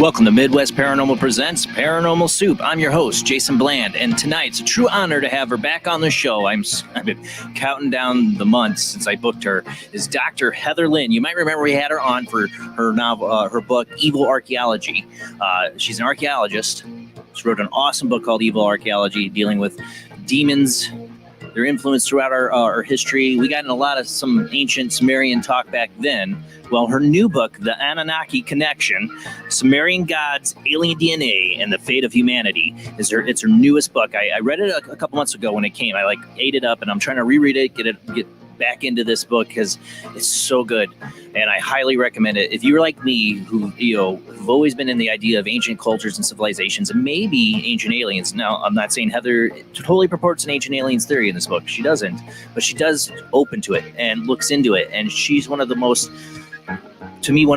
Welcome to Midwest Paranormal Presents Paranormal Soup. I'm your host, Jason Bland, and tonight it's a true honor to have her back on the show. I've been counting down the months since I booked her. Is Dr. Heather Lynn. You might remember we had her on for her novel, her book, Evil Archaeology. She's an archaeologist. She wrote an awesome book called Evil Archaeology, dealing with demons, their influence throughout our history. We got in some ancient Sumerian talk back then. Well, her new book, The Anunnaki Connection, Sumerian Gods, Alien DNA, and the Fate of Humanity, it's her newest book. I read it a couple months ago when it came. I ate it up, and I'm trying to reread it, get back into this book because it's so good, and I highly recommend it. If you're like me, who have always been in the idea of ancient cultures and civilizations, and maybe ancient aliens. Now, I'm not saying Heather totally purports an ancient aliens theory in this book. She doesn't, but she does open to it and looks into it, and she's one of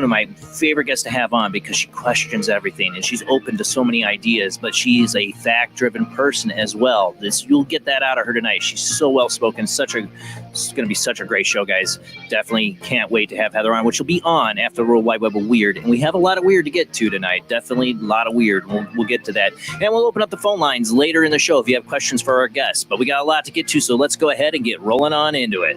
my favorite guests to have on because she questions everything and she's open to so many ideas, but she's a fact-driven person as well. You'll get that out of her tonight. She's so well-spoken. It's going to be such a great show, guys. Definitely can't wait to have Heather on, which will be on after the World Wide Web of Weird. And we have a lot of weird to get to tonight. Definitely a lot of weird. We'll get to that. And we'll open up the phone lines later in the show if you have questions for our guests. But we got a lot to get to, so let's go ahead and get rolling on into it.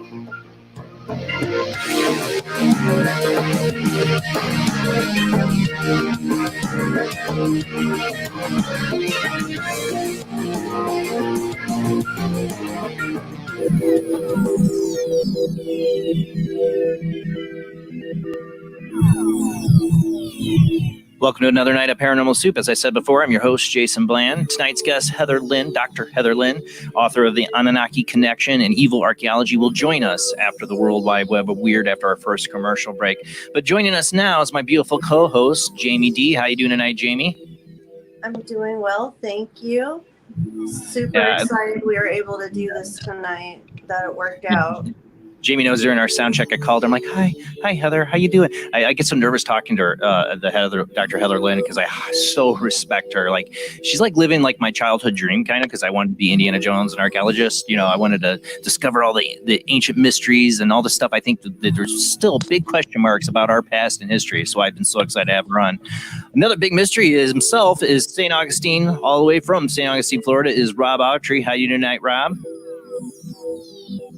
Welcome to another night of Paranormal Soup. As I said before, I'm your host, Jason Bland. Tonight's guest, Heather Lynn, Dr. Heather Lynn, author of The Anunnaki Connection and Evil Archaeology, will join us after the World Wide Web of Weird after our first commercial break. But joining us now is my beautiful co-host, Jamie D. How you doing tonight, Jamie? I'm doing well, thank you. Super excited we were able to do this tonight, that it worked out. Jamie knows during our sound check, I called her. I'm like, hi, Heather, how you doing? I get so nervous talking to her, Dr. Heather Lynn, because I so respect her. Like, she's like living like my childhood dream, kind of, because I wanted to be Indiana Jones, an archaeologist. I wanted to discover all the ancient mysteries and all the stuff. I think that there's still big question marks about our past and history. So I've been so excited to have her on. Another big mystery is St. Augustine, all the way from St. Augustine, Florida, is Rob Autry. How you doing tonight, Rob?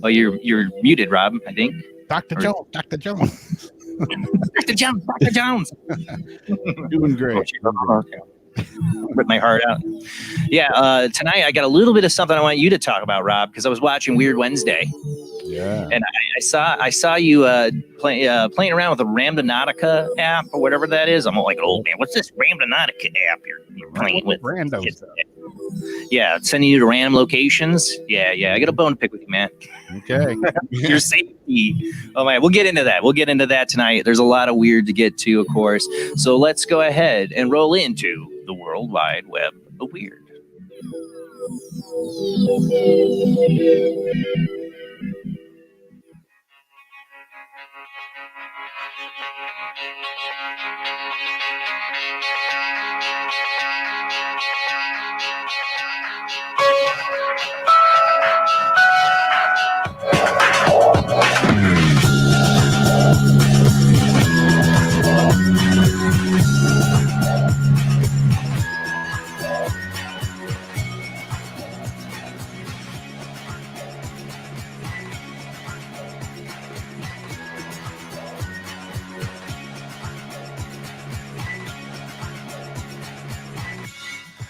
Oh, you're muted, Rob, I think. Dr. Jones. Dr. Jones. Doing great. With my heart out. Yeah, tonight I got a little bit of something I want you to talk about, Rob, because I was watching Weird Wednesday. Yeah. And I saw you playing around with the Randonautica app or whatever that is. I'm like, oh man, what's this Randonautica app you're playing with? Random stuff. Yeah, sending you to random locations. Yeah, I got a bone to pick with you, man. Okay. Your safety. Oh man, we'll get into that. We'll get into that tonight. There's a lot of weird to get to, of course. So let's go ahead and roll into the World Wide Web of Weird.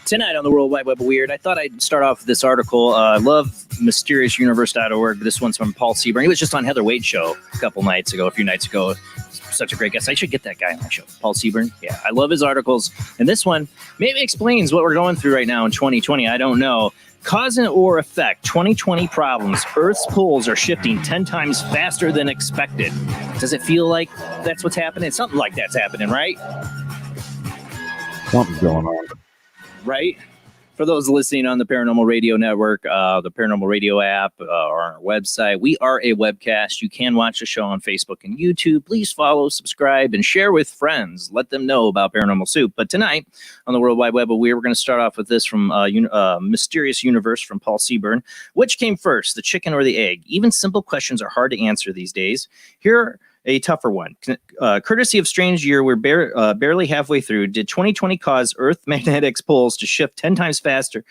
Tonight on the World Wide Web of Weird, I thought I'd start off with this article. I love mysteriousuniverse.org. This one's from Paul Seaburn. He was just on Heather Wade's show a few nights ago. Such a great guest. I should get that guy on my show. Paul Seaburn. Yeah, I love his articles. And this one maybe explains what we're going through right now in 2020. I don't know. Cause and or effect, 2020 problems. Earth's poles are shifting 10 times faster than expected. Does it feel like that's what's happening? Something like that's happening, right? Something's going on. Right? For those listening on the Paranormal Radio Network, the Paranormal Radio app, or on our website, we are a webcast. You can watch the show on Facebook and YouTube. Please follow, subscribe, and share with friends. Let them know about Paranormal Soup. But tonight, on the World Wide Web of Weird, we're going to start off with this from Mysterious Universe from Paul Seaburn. Which came first, the chicken or the egg? Even simple questions are hard to answer these days. Here a tougher one. Courtesy of strange year, we're barely halfway through. Did 2020 cause Earth magnetic poles to shift 10 times faster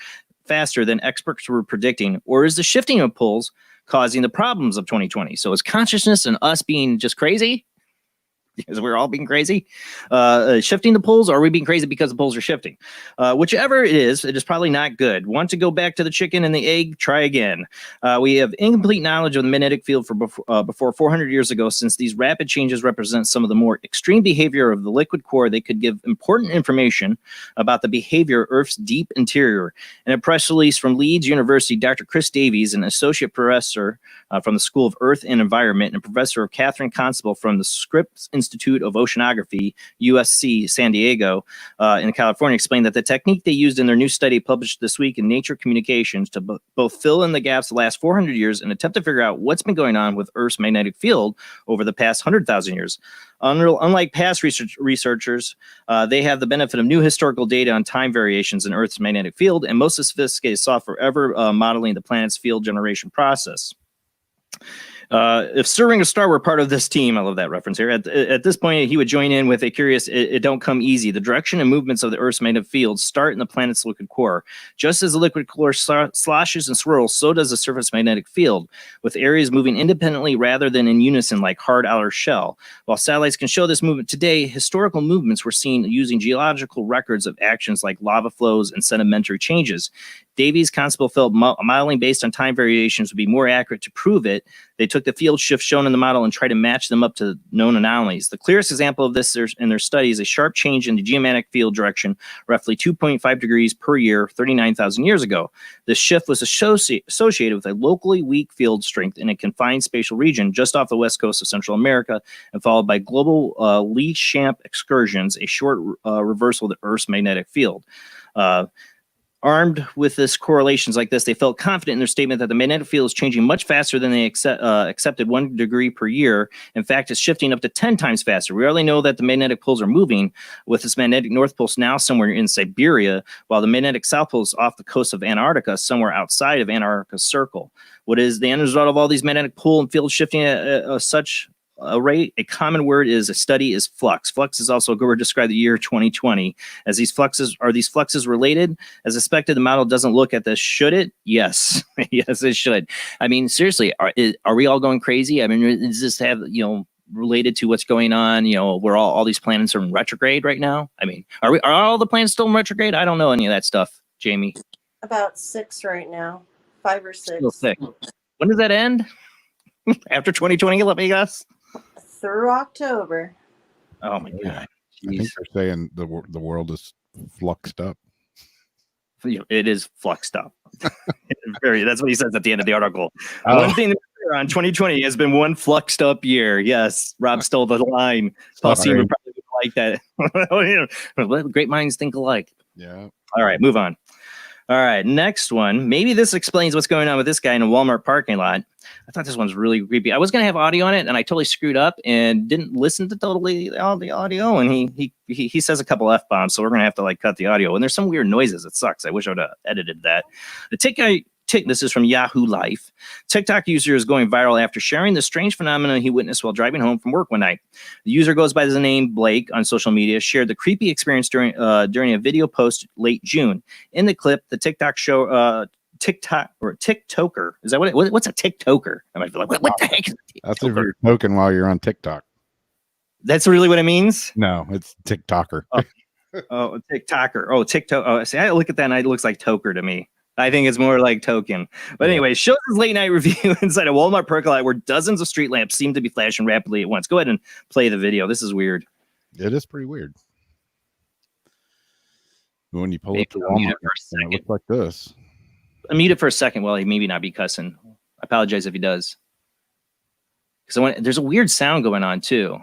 than experts were predicting? Or is the shifting of poles causing the problems of 2020? So is consciousness and us being just crazy? Because we're all being crazy, shifting the poles, or are we being crazy because the poles are shifting? Whichever it is probably not good. Want to go back to the chicken and the egg? Try again. We have incomplete knowledge of the magnetic field for before 400 years ago. Since these rapid changes represent some of the more extreme behavior of the liquid core, they could give important information about the behavior of Earth's deep interior. In a press release from Leeds University, Dr. Chris Davies, an associate professor from the School of Earth and Environment, and professor of Catherine Constable from the Scripps Institute of Oceanography, USC, San Diego, in California, explained that the technique they used in their new study published this week in Nature Communications to both fill in the gaps the last 400 years and attempt to figure out what's been going on with Earth's magnetic field over the past 100,000 years. Unlike past researchers, they have the benefit of new historical data on time variations in Earth's magnetic field and most sophisticated software ever modeling the planet's field generation process. If Sir Ringo Starr were part of this team, I love that reference here, at this point, he would join in with a curious, it don't come easy. The direction and movements of the Earth's magnetic field start in the planet's liquid core. Just as the liquid core sloshes and swirls, so does the surface magnetic field, with areas moving independently rather than in unison like hard outer shell. While satellites can show this movement today, historical movements were seen using geological records of actions like lava flows and sedimentary changes. Davies Constable felt modeling based on time variations would be more accurate to prove it. They took the field shifts shown in the model and tried to match them up to known anomalies. The clearest example of this in their study is a sharp change in the geomagnetic field direction, roughly 2.5 degrees per year, 39,000 years ago. This shift was associated with a locally weak field strength in a confined spatial region just off the west coast of Central America, and followed by global Lee-Champ excursions, a short reversal of the Earth's magnetic field. Armed with this correlations like this, they felt confident in their statement that the magnetic field is changing much faster than they accepted 1 degree per year. In fact, it's shifting up to 10 times faster. We already know that the magnetic poles are moving, with this magnetic north pole now somewhere in Siberia, while the magnetic south pole is off the coast of Antarctica, somewhere outside of Antarctica's circle. What is the end result of all these magnetic pole and field shifting at such a rate? A common word is a study is flux. Flux is also a good word to describe the year 2020. As these fluxes related? As expected, the model doesn't look at this. Should it? Yes. Yes, it should. I mean, seriously, are we all going crazy? I mean, does this have, related to what's going on? Where all these planets are in retrograde right now? I mean, are all the planets still in retrograde? I don't know any of that stuff, Jamie. About 6 right now, 5 or 6. Still 6. When does that end? After 2020, let me guess. Through October. Oh my God! I think they're saying the world is fluxed up. It is fluxed up. That's what he says at the end of the article. Oh. One thing on 2020 has been one fluxed up year. Yes, Rob stole the line. Paul Seaman probably would like that. Great minds think alike. Yeah. All right, move on. All right, next one. Maybe this explains what's going on with this guy in a Walmart parking lot. I thought this one's really creepy. I was going to have audio on it, and I totally screwed up and didn't listen to all the audio. And he says a couple F-bombs, so we're going to have to cut the audio. And there's some weird noises. It sucks. I wish I would have edited that. This is from Yahoo Life. TikTok user is going viral after sharing the strange phenomenon he witnessed while driving home from work one night. The user goes by the name Blake on social media, shared the creepy experience during a video post late June. In the clip, the TikToker. Is that what's a TikToker? I might be like, what the heck is a TikToker? That's if you're token while you're on TikTok. That's really what it means? No, it's TikToker. Oh. Oh, TikToker. Oh, TikTok. Oh, see, I look at that and it looks like Toker to me. I think it's more like token. But anyway, shows his late night review inside a Walmart parking lot where dozens of street lamps seem to be flashing rapidly at once. Go ahead and play the video. This is weird. It is pretty weird. When you pull up to Walmart, it looks like this. Mute it for a second while he maybe not be cussing. I apologize if he does. Because there's a weird sound going on too.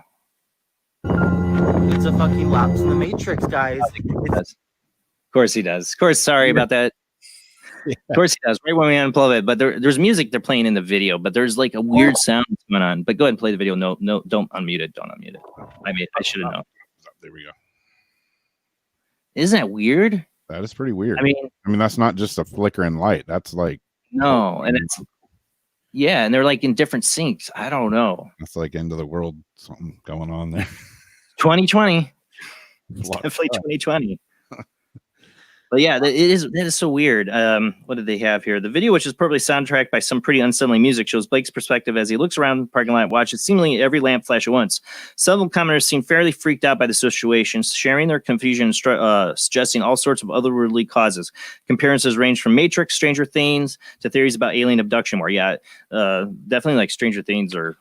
It's a fucking lapse in the matrix, guys. Of course he does. Of course, sorry about that. Yeah. Of course he does. Right when we unplug it, but there's music they're playing in the video, but there's like a weird sound going on. But go ahead and play the video. No, don't unmute it. Don't unmute it. I should have known. There we go. Isn't that weird? That is pretty weird. I mean, that's not just a flickering light. That's like and it's and they're like in different syncs. I don't know. It's like end of the world, something going on there. 2020. It's definitely 2020. But yeah, that is so weird. What did they have here? The video, which is probably soundtracked by some pretty unsettling music, shows Blake's perspective as he looks around the parking lot, watches seemingly every lamp flash at once. Several commenters seem fairly freaked out by the situation, sharing their confusion and suggesting all sorts of otherworldly causes. Comparisons range from Matrix, Stranger Things, to theories about alien abduction. Where definitely like Stranger Things, or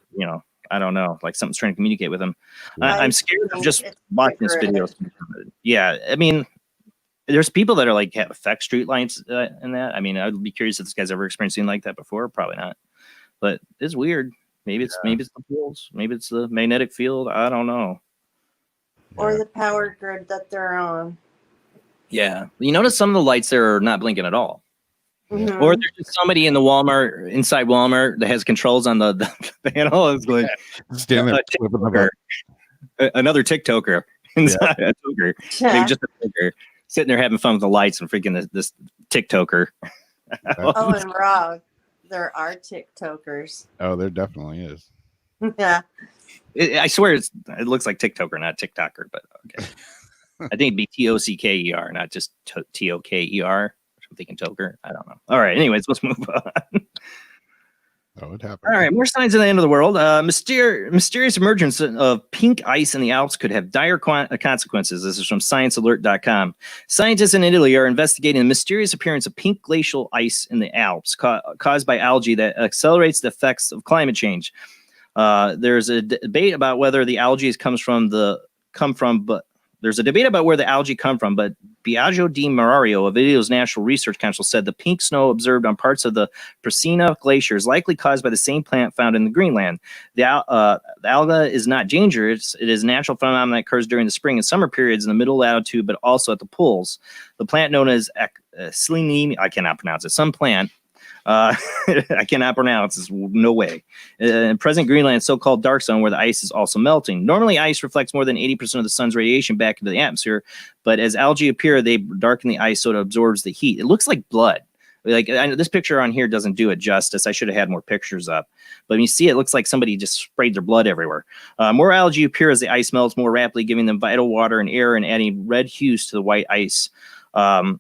I don't know, like something's trying to communicate with them. I'm scared of just watching this video. Yeah, I mean. There's people that are like affect street lights and that. I mean, I'd be curious if this guy's ever experienced anything like that before. Probably not, but it's weird. Maybe it's the poles. Maybe it's the magnetic field. I don't know. Or the power grid that they're on. Yeah, you notice some of the lights there are not blinking at all. Mm-hmm. Or there's just somebody in the Walmart, inside Walmart, that has controls on the panel. It's like another TikToker inside a toker. Maybe just a toker. Sitting there having fun with the lights and freaking this TikToker. Oh, and Rob, there are TikTokers. Oh, there definitely is. Yeah. I swear it looks like TikToker, not TikToker, but okay. I think it'd be TOCKER, not just TOKER. I'm thinking toker. I don't know. All right. Anyways, let's move on. Oh, it happened. All right, more signs of the end of the world. Mysterious emergence of pink ice in the Alps could have dire consequences. This is from sciencealert.com. Scientists in Italy are investigating the mysterious appearance of pink glacial ice in the Alps caused by algae that accelerates the effects of climate change. There's a debate about whether the algae there's a debate about where the algae come from, but Biagio di Marario of Italy's National Research Council said the pink snow observed on parts of the Presina Glacier is likely caused by the same plant found in the Greenland. The alga is not dangerous. It is a natural phenomenon that occurs during the spring and summer periods in the middle latitude, but also at the poles. The plant known as Selenium, I cannot pronounce it, some plant, I cannot pronounce this. No way. Present Greenland, so-called dark zone, where the ice is also melting. Normally, ice reflects more than 80% of the sun's radiation back into the atmosphere, but as algae appear, they darken the ice so it absorbs the heat. It looks like blood. Like, I know this picture on here doesn't do it justice. I should have had more pictures up. But when you see it, it looks like somebody just sprayed their blood everywhere. More algae appear as the ice melts more rapidly, giving them vital water and air and adding red hues to the white ice.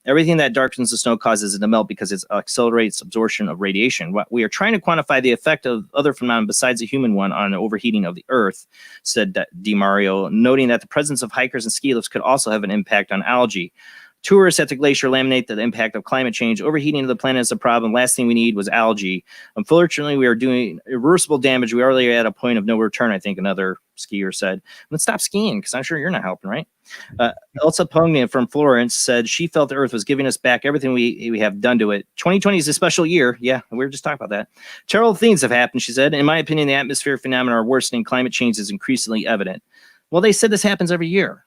Everything that darkens the snow causes it to melt because it accelerates absorption of radiation. We are trying to quantify the effect of other phenomena besides the human one on overheating of the Earth, said Di Mario, noting that the presence of hikers and ski lifts could also have an impact on algae. Tourists at the glacier laminate that the impact of climate change. Overheating of the planet is a problem. Last thing we need was algae. Unfortunately, we are doing irreversible damage. We are already at a point of no return, I think another skier said. Let's stop skiing, because I'm sure you're not helping, right? Elsa Pogna from Florence said she felt the Earth was giving us back everything we have done to it. 2020 is a special year. Yeah, we were just talking about that. Terrible things have happened, she said. In my opinion, the atmospheric phenomena are worsening. Climate change is increasingly evident. Well, they said this happens every year.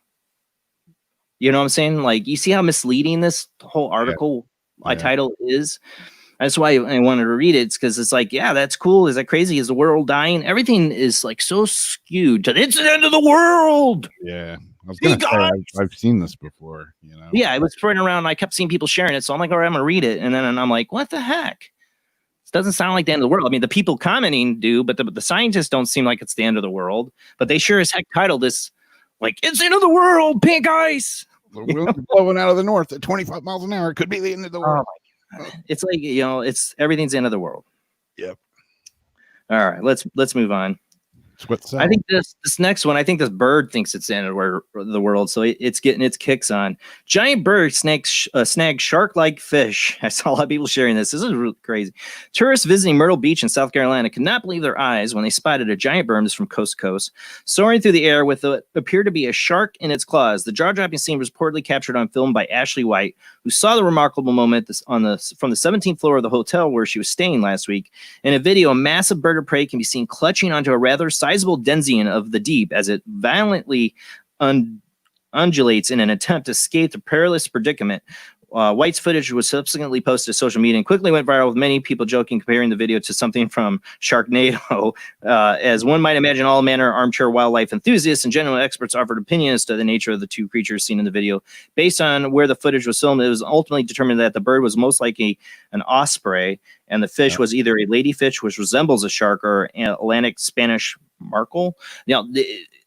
You know what I'm saying? Like, you see how misleading this whole article title is? That's why I wanted to read it. It's because it's like, yeah, that's cool. Is that crazy? Is the world dying? Everything is like so skewed to it's the end of the world. Yeah. I was going to say, I've seen this before, you know? Yeah, it was spreading around. And I kept seeing people sharing it. So I'm like, all right, I'm going to read it. And then I'm like, what the heck? It doesn't sound like the end of the world. I mean, the people commenting do, but the scientists don't seem like it's the end of the world. But they sure as heck titled this like, it's the end of the world, pink ice. The wind's blowing out of the north at 25 miles an hour. It could be the end of the world. Oh my God. It's like, it's everything's the end of the world. Yep. All right, let's move on. It's what sells. I think this next one, I think this bird thinks it's the end of the world, so it's getting its kicks on. Giant bird snagged shark-like fish. I saw a lot of people sharing this. This is really crazy. Tourists visiting Myrtle Beach in South Carolina could not believe their eyes when they spotted a giant bird from coast to coast, soaring through the air with what appeared to be a shark in its claws. The jaw-dropping scene was reportedly captured on film by Ashley White, who saw the remarkable moment from the 17th floor of the hotel where she was staying last week. In a video, a massive bird of prey can be seen clutching onto a rather sizable denizen of the deep as it violently undulates in an attempt to escape the perilous predicament. White's footage was subsequently posted to social media and quickly went viral, with many people joking, comparing the video to something from Sharknado. As one might imagine, all manner of armchair wildlife enthusiasts and general experts offered opinions to the nature of the two creatures seen in the video. Based on where the footage was filmed, it was ultimately determined that the bird was most likely an osprey, and the fish was either a ladyfish, which resembles a shark, or an Atlantic Spanish markle.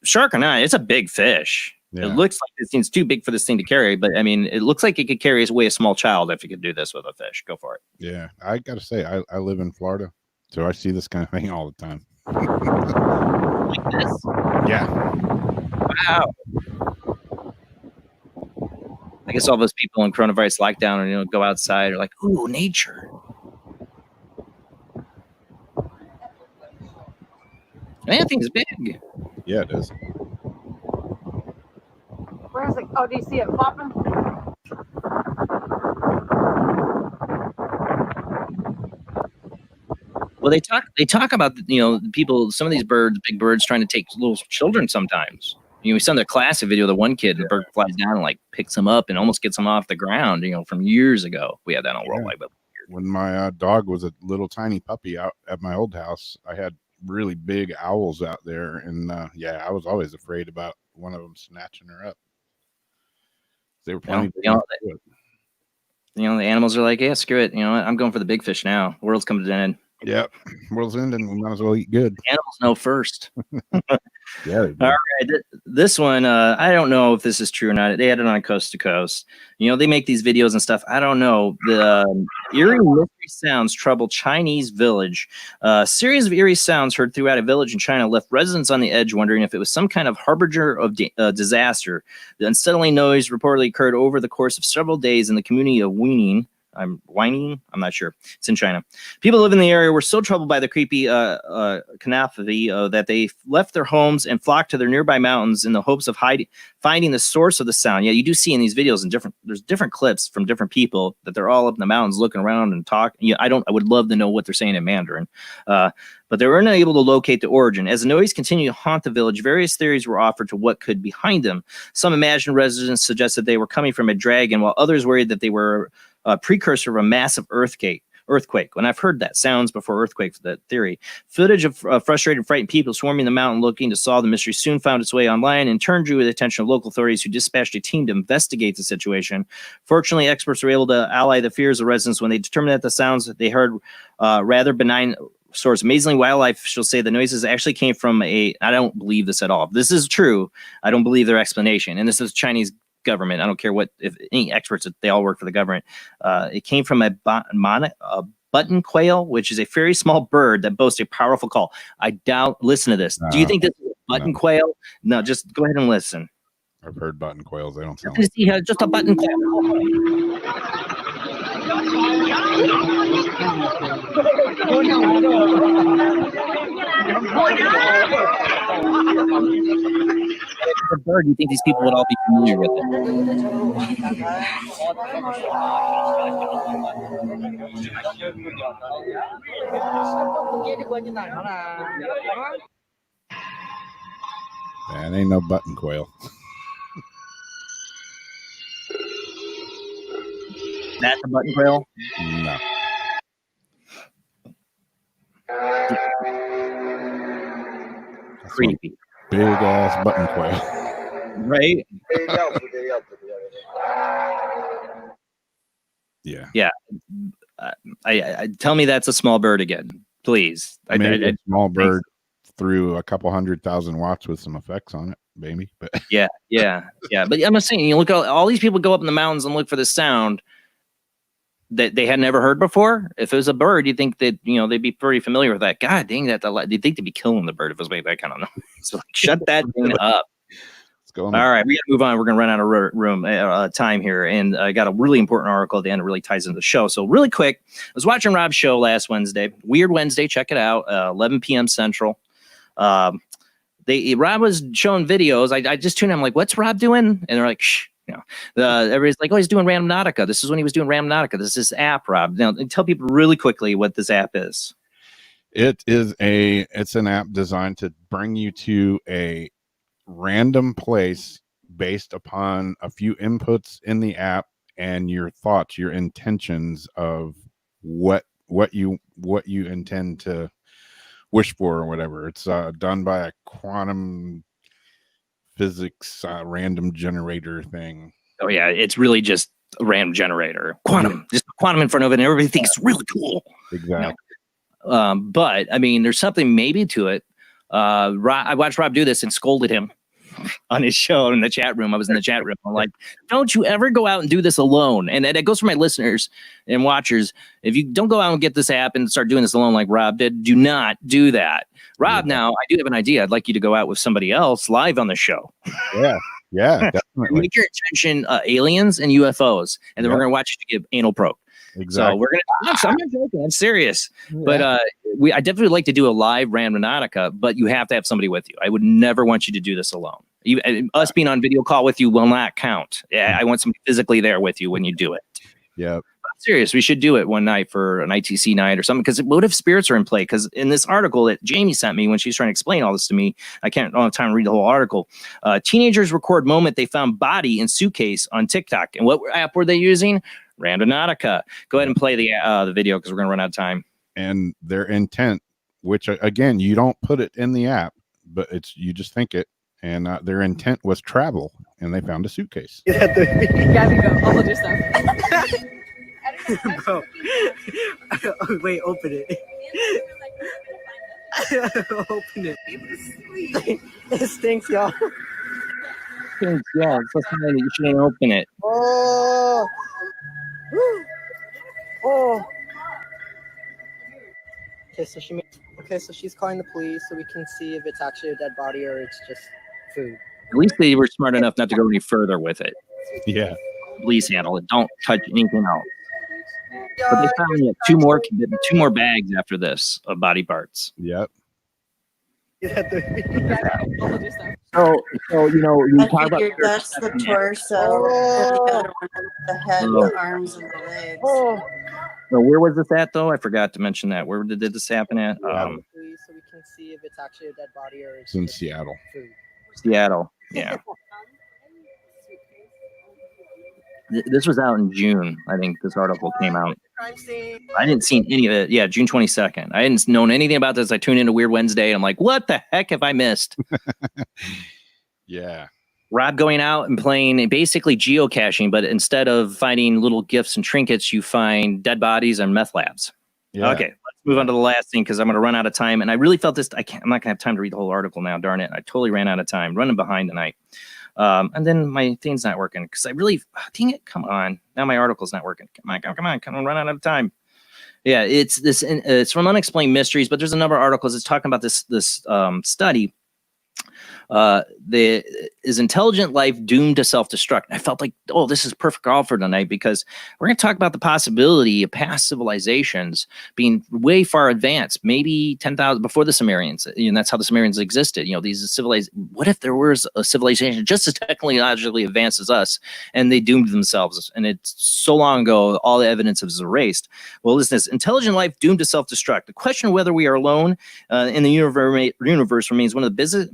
Shark or not, it's a big fish. Yeah. It looks like it seems too big for this thing to carry, but I mean, it looks like it could carry away a small child if it could do this with a fish. Go for it. Yeah, I gotta say, I live in Florida, so I see this kind of thing all the time. Like this? Yeah. Wow. I guess all those people in coronavirus lockdown and go outside are like, ooh, nature. Man, that thing's big. Yeah, it is. Where is it? Oh, do you see it flopping? Well, they talk about people, some of these birds, big birds, trying to take little children sometimes. We saw in the classic video, the one kid, the bird flies down and like picks him up and almost gets him off the ground. From years ago, we had that on Worldwide. But when my dog was a little tiny puppy out at my old house, I had really big owls out there, and I was always afraid about one of them snatching her up. They were plenty. The animals are like, yeah, screw it. I'm going for the big fish now. The world's coming to an end. Yeah, world's ending. We might as well eat good. Animals know first. Yeah. All right. This one, I don't know if this is true or not. They had it on Coast to Coast. They make these videos and stuff. I don't know. The eerie mystery sounds trouble Chinese village. A series of eerie sounds heard throughout a village in China left residents on the edge, wondering if it was some kind of harbinger of disaster. The unsettling noise reportedly occurred over the course of several days in the community of Weining. I'm not sure. It's in China. People who live in the area were so troubled by the creepy canopy that they left their homes and flocked to their nearby mountains in the hopes of finding the source of the sound. Yeah, you do see in these videos there's different clips from different people that they're all up in the mountains looking around and talking. I would love to know what they're saying in Mandarin. But they were unable to locate the origin. As the noise continued to haunt the village, various theories were offered to what could be behind them. Some imagined residents suggested they were coming from a dragon, while others worried that they were a precursor of a massive earthquake. When I've heard that sounds before earthquake, that theory. Footage of frustrated, frightened people swarming the mountain looking to solve the mystery soon found its way online and turned drew the attention of local authorities, who dispatched a team to investigate the situation. Fortunately, experts were able to allay the fears of residents when they determined that the sounds that they heard rather benign source. Amazingly, wildlife officials say the noises actually came from I don't believe this at all. If this is true, I don't believe their explanation. And this is Chinese government. I don't care if any experts, they all work for the government. It came from a button quail, which is a very small bird that boasts a powerful call. I doubt. Listen to this. Do you think this is a button quail? No, just go ahead and listen. I've heard button quails. They don't sound just a button quail. It's a bird. You think these people would all be familiar with it? Man, ain't no button quail. That's a button quail? No. Creepy. Big ass button quail. Right? Yeah. Yeah. I tell me that's a small bird again, please. Maybe a small bird threw a couple 100,000 watts with some effects on it, baby. But yeah. But I'm just saying, you look at all these people go up in the mountains and look for the sound. that they had never heard before. If it was a bird, you'd think that, you know, they'd be pretty familiar with that. God dang that. You'd think they'd be killing the bird if it was like that kind of noise. So like, shut that thing up. All right, we got to move on. We're going to run out of time here. And I got a really important article at the end that really ties into the show. So really quick, I was watching Rob's show last Wednesday. Weird Wednesday. Check it out. 11 p.m. Central. Rob was showing videos. I just tuned in. I'm like, what's Rob doing? And they're like, shh. You know, everybody's like, oh, he's doing Randonautica. This is when he was doing Randonautica. This is this app, Rob. Now, tell people really quickly what this app is. It's an app designed to bring you to a random place based upon a few inputs in the app and your thoughts, your intentions of what you intend to wish for or whatever. It's done by a quantum physics random generator thing. Oh yeah, it's really just a random generator, quantum, just quantum in front of it, and everybody thinks it's really cool. Exactly. You know? But I mean, there's something maybe to it. I watched Rob do this and scolded him on his show in the chat room. I was in the chat room. I'm like, don't you ever go out and do this alone. And it goes for my listeners and watchers. If you don't go out and get this app and start doing this alone like Rob did, do not do that. Rob, now I do have an idea. I'd like you to go out with somebody else live on the show. Yeah, definitely. Make your intention aliens and UFOs, and then we're going to watch you give anal probe. Exactly. So we're gonna. I'm not joking. I'm serious. Yeah. But I definitely like to do a live Randonautica, but you have to have somebody with you. I would never want you to do this alone. Us being on video call with you will not count. Yeah, I want somebody physically there with you when you do it. Yeah. I'm serious. We should do it one night for an ITC night or something. Because what if spirits are in play? Because in this article that Jamie sent me when she's trying to explain all this to me, I don't have time to read the whole article. Teenagers record moment they found body in suitcase on TikTok. And what app were they using? Randonautica. Go ahead and play the video because we're going to run out of time. And their intent, which again, you don't put it in the app, but you just think it. And their intent was travel, and they found a suitcase. Gabby, go. I'll hold your stuff. Bro. Wait, open it. Open it. It stinks, y'all. Yeah, you shouldn't open it. Oh. Oh. Okay, so she's calling the police so we can see if it's actually a dead body or it's just food. At least they were smart enough not to go any further with it. Yeah. Please handle it. Don't touch anything else. But they found two more bags after this of body parts. Yep. I'll hold your stuff. So you know, you I talk about figured that's the torso, and the other one, the head, the arms, and the legs. So where was this at, though? I forgot to mention that. Where did this happen at? So we can see if it's actually a dead body or it's in Seattle. Food. Seattle, yeah. This was out in June. I think this article came out. I didn't see any of it. Yeah, June 22nd. I hadn't known anything about this. I tuned into Weird Wednesday. And I'm like, what the heck have I missed? Yeah. Rob going out and playing basically geocaching, but instead of finding little gifts and trinkets, you find dead bodies and meth labs. Yeah. Okay, let's move on to the last thing because I'm going to run out of time. And I really felt this. I'm not going to have time to read the whole article now. Darn it. I totally ran out of time. Running behind tonight. And then my thing's not working because I really, dang it, come on. Now my article's not working. Come on, run out of time. Yeah, it's from Unexplained Mysteries, but there's a number of articles. It's talking about this study. Is intelligent life doomed to self-destruct? I felt like, oh, this is perfect offer tonight because we're going to talk about the possibility of past civilizations being way far advanced, maybe 10,000 before the Sumerians, and that's how the Sumerians existed. You know, these civilized. What if there was a civilization just as technologically advanced as us, and they doomed themselves? And it's so long ago, all the evidence is erased. Well, listen, this intelligent life doomed to self-destruct. The question of whether we are alone in the universe remains one of the business.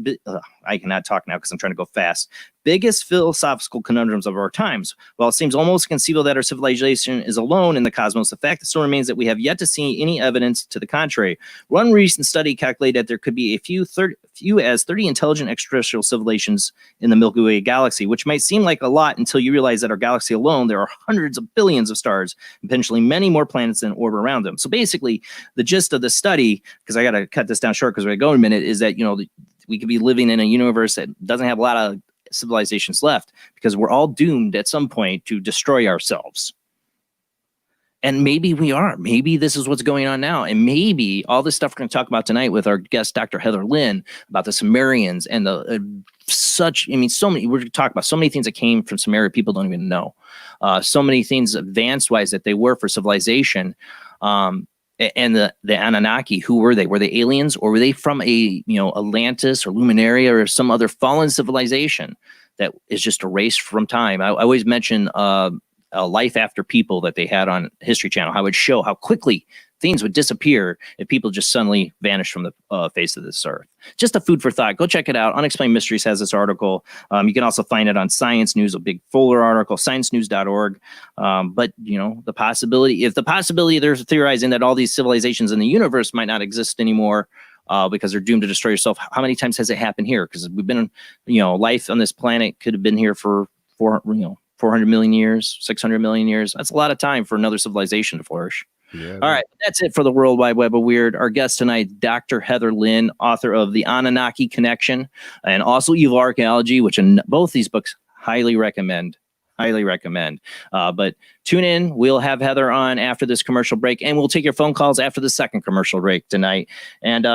I cannot talk now because I'm trying to go fast. Biggest philosophical conundrums of our times. While it seems almost conceivable that our civilization is alone in the cosmos, the fact still remains that we have yet to see any evidence to the contrary. One recent study calculated that there could be few as 30 intelligent extraterrestrial civilizations in the Milky Way galaxy, which might seem like a lot until you realize that our galaxy alone, there are hundreds of billions of stars, and potentially many more planets than orbit around them. So basically, the gist of the study, because I got to cut this down short because we're going to go in a minute, is that, you know, we could be living in a universe that doesn't have a lot of civilizations left because we're all doomed at some point to destroy ourselves. And maybe we are. Maybe this is what's going on now. And maybe all this stuff we're going to talk about tonight with our guest, Dr. Heather Lynn, about the Sumerians and so many, we're going to talk about so many things that came from Sumeria people don't even know. So many things advanced-wise that they were for civilization. And the Anunnaki, who were they? Were they aliens, or were they from Atlantis or Luminaria or some other fallen civilization that is just erased from time? I always mention Life After People that they had on History Channel. I would show how quickly things would disappear if people just suddenly vanished from the face of this earth. Just a food for thought. Go check it out. Unexplained Mysteries has this article. You can also find it on Science News, a big fuller article, sciencenews.org. But, the possibility they're theorizing that all these civilizations in the universe might not exist anymore because they're doomed to destroy yourself. How many times has it happened here? Because we've been, life on this planet could have been here for 400 million years, 600 million years. That's a lot of time for another civilization to flourish. Yeah. All right. That's it for the World Wide Web of Weird. Our guest tonight, Dr. Heather Lynn, author of The Anunnaki Connection and also Evil Archaeology, which in both these books, highly recommend. But tune in. We'll have Heather on after this commercial break, and we'll take your phone calls after the second commercial break tonight. And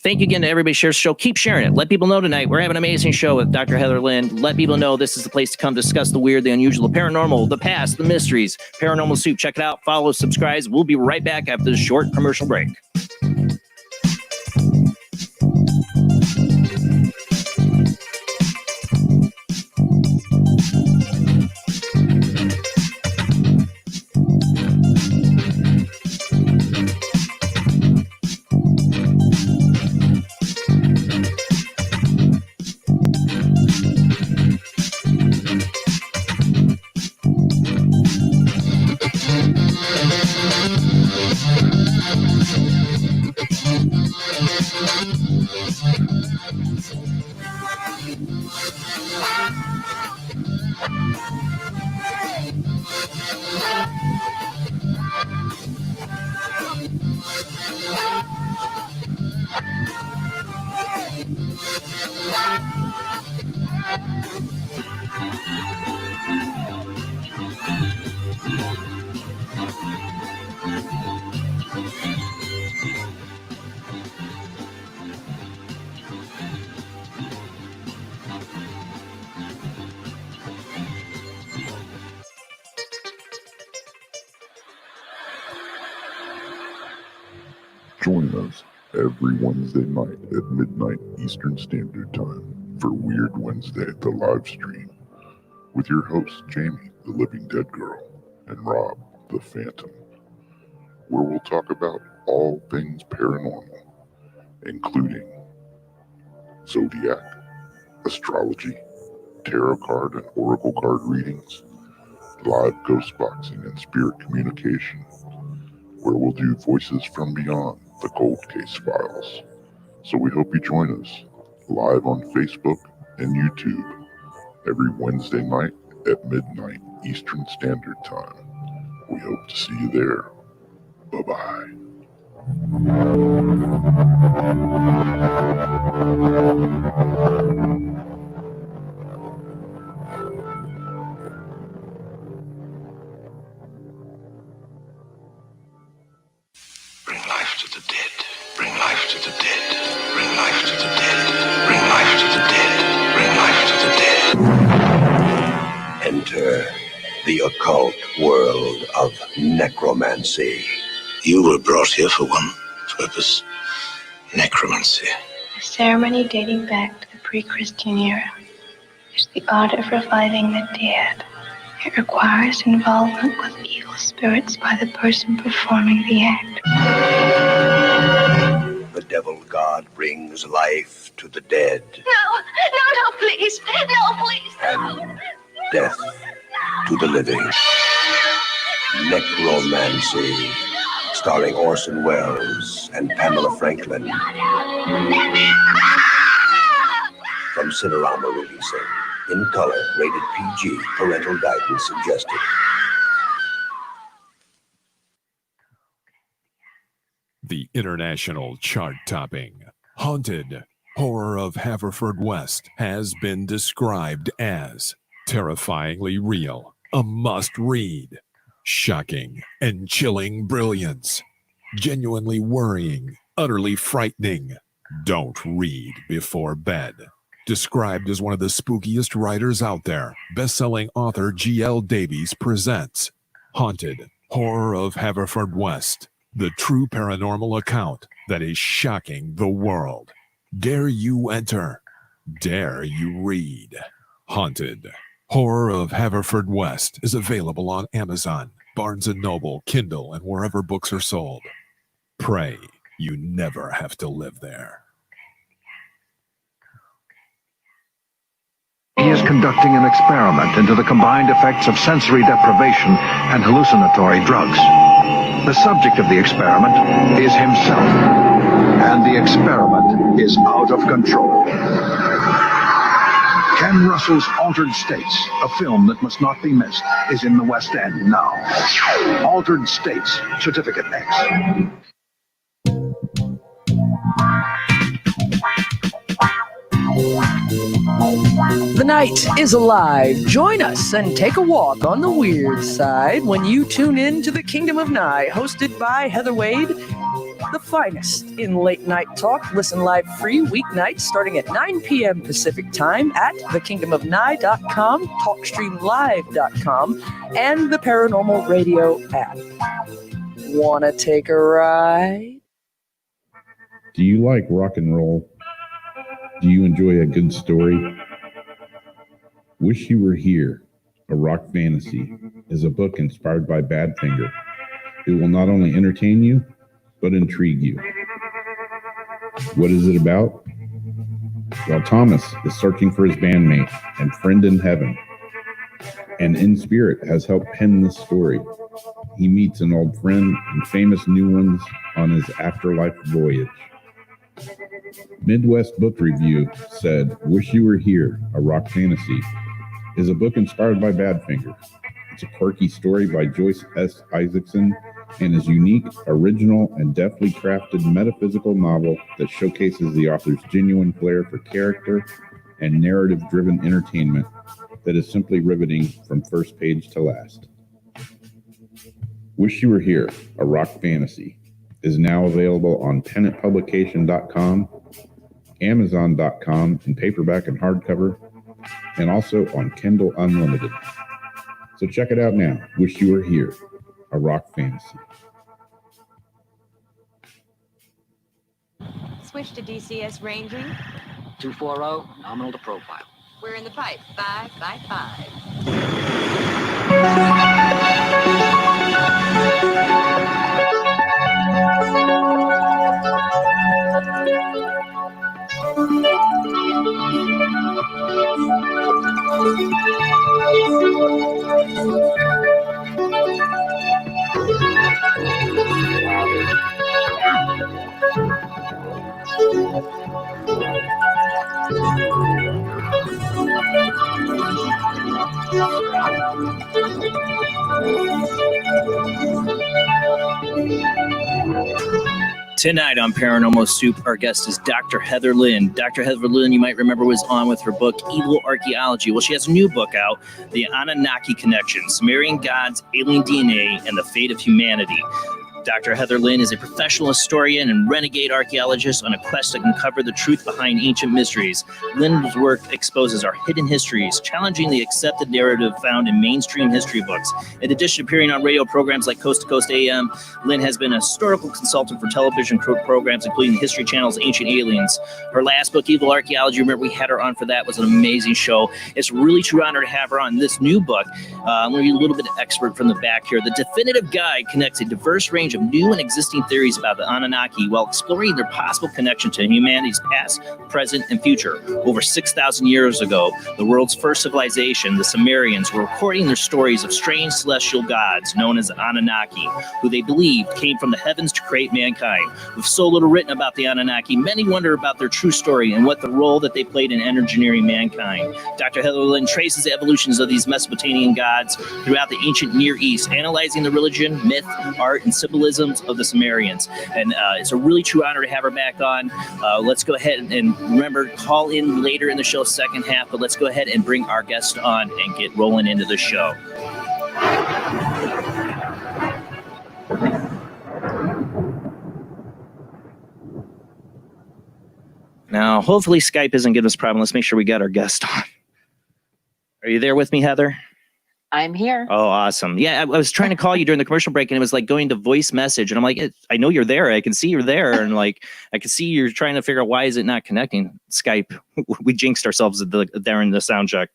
thank you again to everybody who shares the show. Keep sharing it. Let people know tonight we're having an amazing show with Dr. Heather Lynn. Let people know this is the place to come discuss the weird, the unusual, the paranormal, the past, the mysteries. Paranormal Soup. Check it out. Follow, subscribe. We'll be right back after this short commercial break. Join us every Wednesday night at midnight Eastern Standard Time for Weird Wednesday, the live stream, with your hosts Jamie, the Living Dead Girl, and Rob, the Phantom, where we'll talk about all things paranormal, including zodiac, astrology, tarot card and oracle card readings, live ghost boxing and spirit communication, where we'll do Voices from Beyond, the Cold Case Files. So we hope you join us live on Facebook and YouTube every Wednesday night at midnight Eastern Standard Time. We hope to see you there. Bye-bye. Bring life to the dead. Bring life to the dead. Bring life to the dead. Bring life to the dead. Bring life to the dead. Enter the occult world of necromancy. You were brought here for one purpose: necromancy. A ceremony dating back to the pre-Christian era. It's the art of reviving the dead. It requires involvement with evil spirits by the person performing the act. The devil god brings life to the dead. No, please. No, please. And death to the living. Necromancy, starring Orson Welles and Pamela Franklin. From Cinerama releasing. In color, rated PG, parental guidance suggested. The international chart-topping, haunted horror of Haverfordwest has been described as terrifyingly real, a must-read. Shocking and chilling brilliance. Genuinely worrying, utterly frightening. Don't read before bed. Described as one of the spookiest writers out there, best-selling author G.L. Davies presents Haunted, Horror of Haverfordwest, the true paranormal account that is shocking the world. Dare you enter? Dare you read? Haunted, Horror of Haverfordwest is available on Amazon, Barnes & Noble, Kindle, and wherever books are sold. Pray you never have to live there. He is conducting an experiment into the combined effects of sensory deprivation and hallucinatory drugs. The subject of the experiment is himself, and the experiment is out of control. Ken Russell's Altered States, a film that must not be missed, is in the West End now. Altered States, Certificate X. The night is alive. Join us and take a walk on the weird side when you tune in to the Kingdom of Nye, hosted by Heather Wade, the finest in late night talk. Listen live free weeknights starting at 9 p.m. Pacific time at thekingdomofnye.com, talkstreamlive.com, and the Paranormal Radio app. Wanna take a ride? Do you like rock and roll? Do you enjoy a good story? Wish You Were Here, A Rock Fantasy, is a book inspired by Badfinger. It will not only entertain you, but intrigue you. What is it about? Well, Thomas is searching for his bandmate and friend in heaven, and in spirit has helped pen this story. He meets an old friend and famous new ones on his afterlife voyage. Midwest Book Review said, Wish You Were Here, A Rock Fantasy, is a book inspired by Badfinger. It's a quirky story by Joyce S. Isaacson and is unique, original, and deftly crafted metaphysical novel that showcases the author's genuine flair for character and narrative-driven entertainment that is simply riveting from first page to last. Wish You Were Here, A Rock Fantasy is now available on pennantpublication.com, Amazon.com in paperback and hardcover, and also on Kindle Unlimited. So check it out now. Wish You Were Here, A Rock Fantasy. Switch to DCS ranging. 240, nominal to profile. We're in the pipe. 555. Tonight on Paranormal Soup, our guest is Dr. Heather Lynn. Dr. Heather Lynn, you might remember, was on with her book, Evil Archaeology. Well, she has a new book out, The Anunnaki Connection, Sumerian Gods, Alien DNA, and the Fate of Humanity. Dr. Heather Lynn is a professional historian and renegade archaeologist on a quest to uncover the truth behind ancient mysteries. Lynn's work exposes our hidden histories, challenging the accepted narrative found in mainstream history books. In addition to appearing on radio programs like Coast to Coast AM, Lynn has been a historical consultant for television programs, including the History Channel's Ancient Aliens. Her last book, Evil Archaeology, remember we had her on for that, was an amazing show. It's a really true honor to have her on this new book. I'm going to be a little bit expert from the back here. The definitive guide connects a diverse range of new and existing theories about the Anunnaki while exploring their possible connection to humanity's past, present, and future. Over 6,000 years ago, the world's first civilization, the Sumerians, were recording their stories of strange celestial gods known as Anunnaki, who they believed came from the heavens to create mankind. With so little written about the Anunnaki, many wonder about their true story and what the role that they played in engineering mankind. Dr. Heather Lynn traces the evolutions of these Mesopotamian gods throughout the ancient Near East, analyzing the religion, myth, art, and symbolisms of the Sumerians. And it's a really true honor to have her back on. Let's go ahead and remember, call in later in the show's second half, but let's go ahead and bring our guest on and get rolling into the show. Now, hopefully Skype isn't giving us a problem. Let's make sure we got our guest on. Are you there with me, Heather? I'm here. Oh, awesome. Yeah, I was trying to call you during the commercial break, and it was like going to voice message. And I'm like, I know you're there. I can see you're there. And like, I can see you're trying to figure out why is it not connecting. Skype. We jinxed ourselves during the sound check.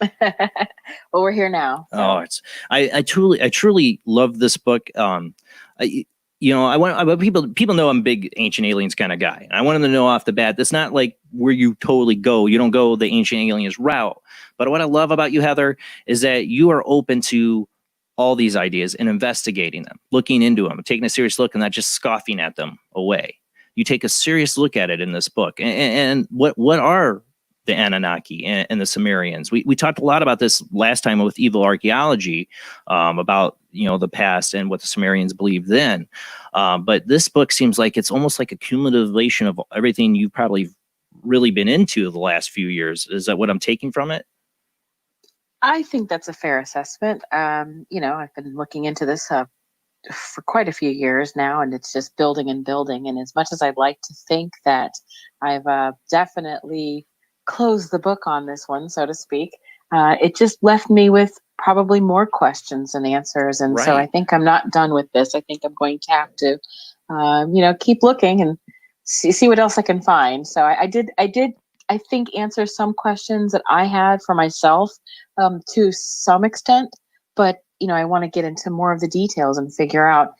Well, we're here now. So. Oh, I truly love this book. I want people know I'm a big ancient aliens kind of guy. I want them to know off the bat, that's not like where you totally go. You don't go the ancient aliens route. But what I love about you, Heather, is that you are open to all these ideas and investigating them, looking into them, taking a serious look and not just scoffing at them away. You take a serious look at it in this book. And what are the Anunnaki and the Sumerians? We talked a lot about this last time with Evil Archaeology, about the past and what the Sumerians believed then. But this book seems like it's almost like a cumulation of everything you've probably really been into the last few years. Is that what I'm taking from it? I think that's a fair assessment. I've been looking into this for quite a few years now, and it's just building and building. And as much as I'd like to think that I've definitely closed the book on this one, so to speak, it just left me with probably more questions than answers. And so I think I'm not done with this. I think I'm going to have to, keep looking and see what else I can find. So I did, I think, answer some questions that I had for myself to some extent, but, I want to get into more of the details and figure out,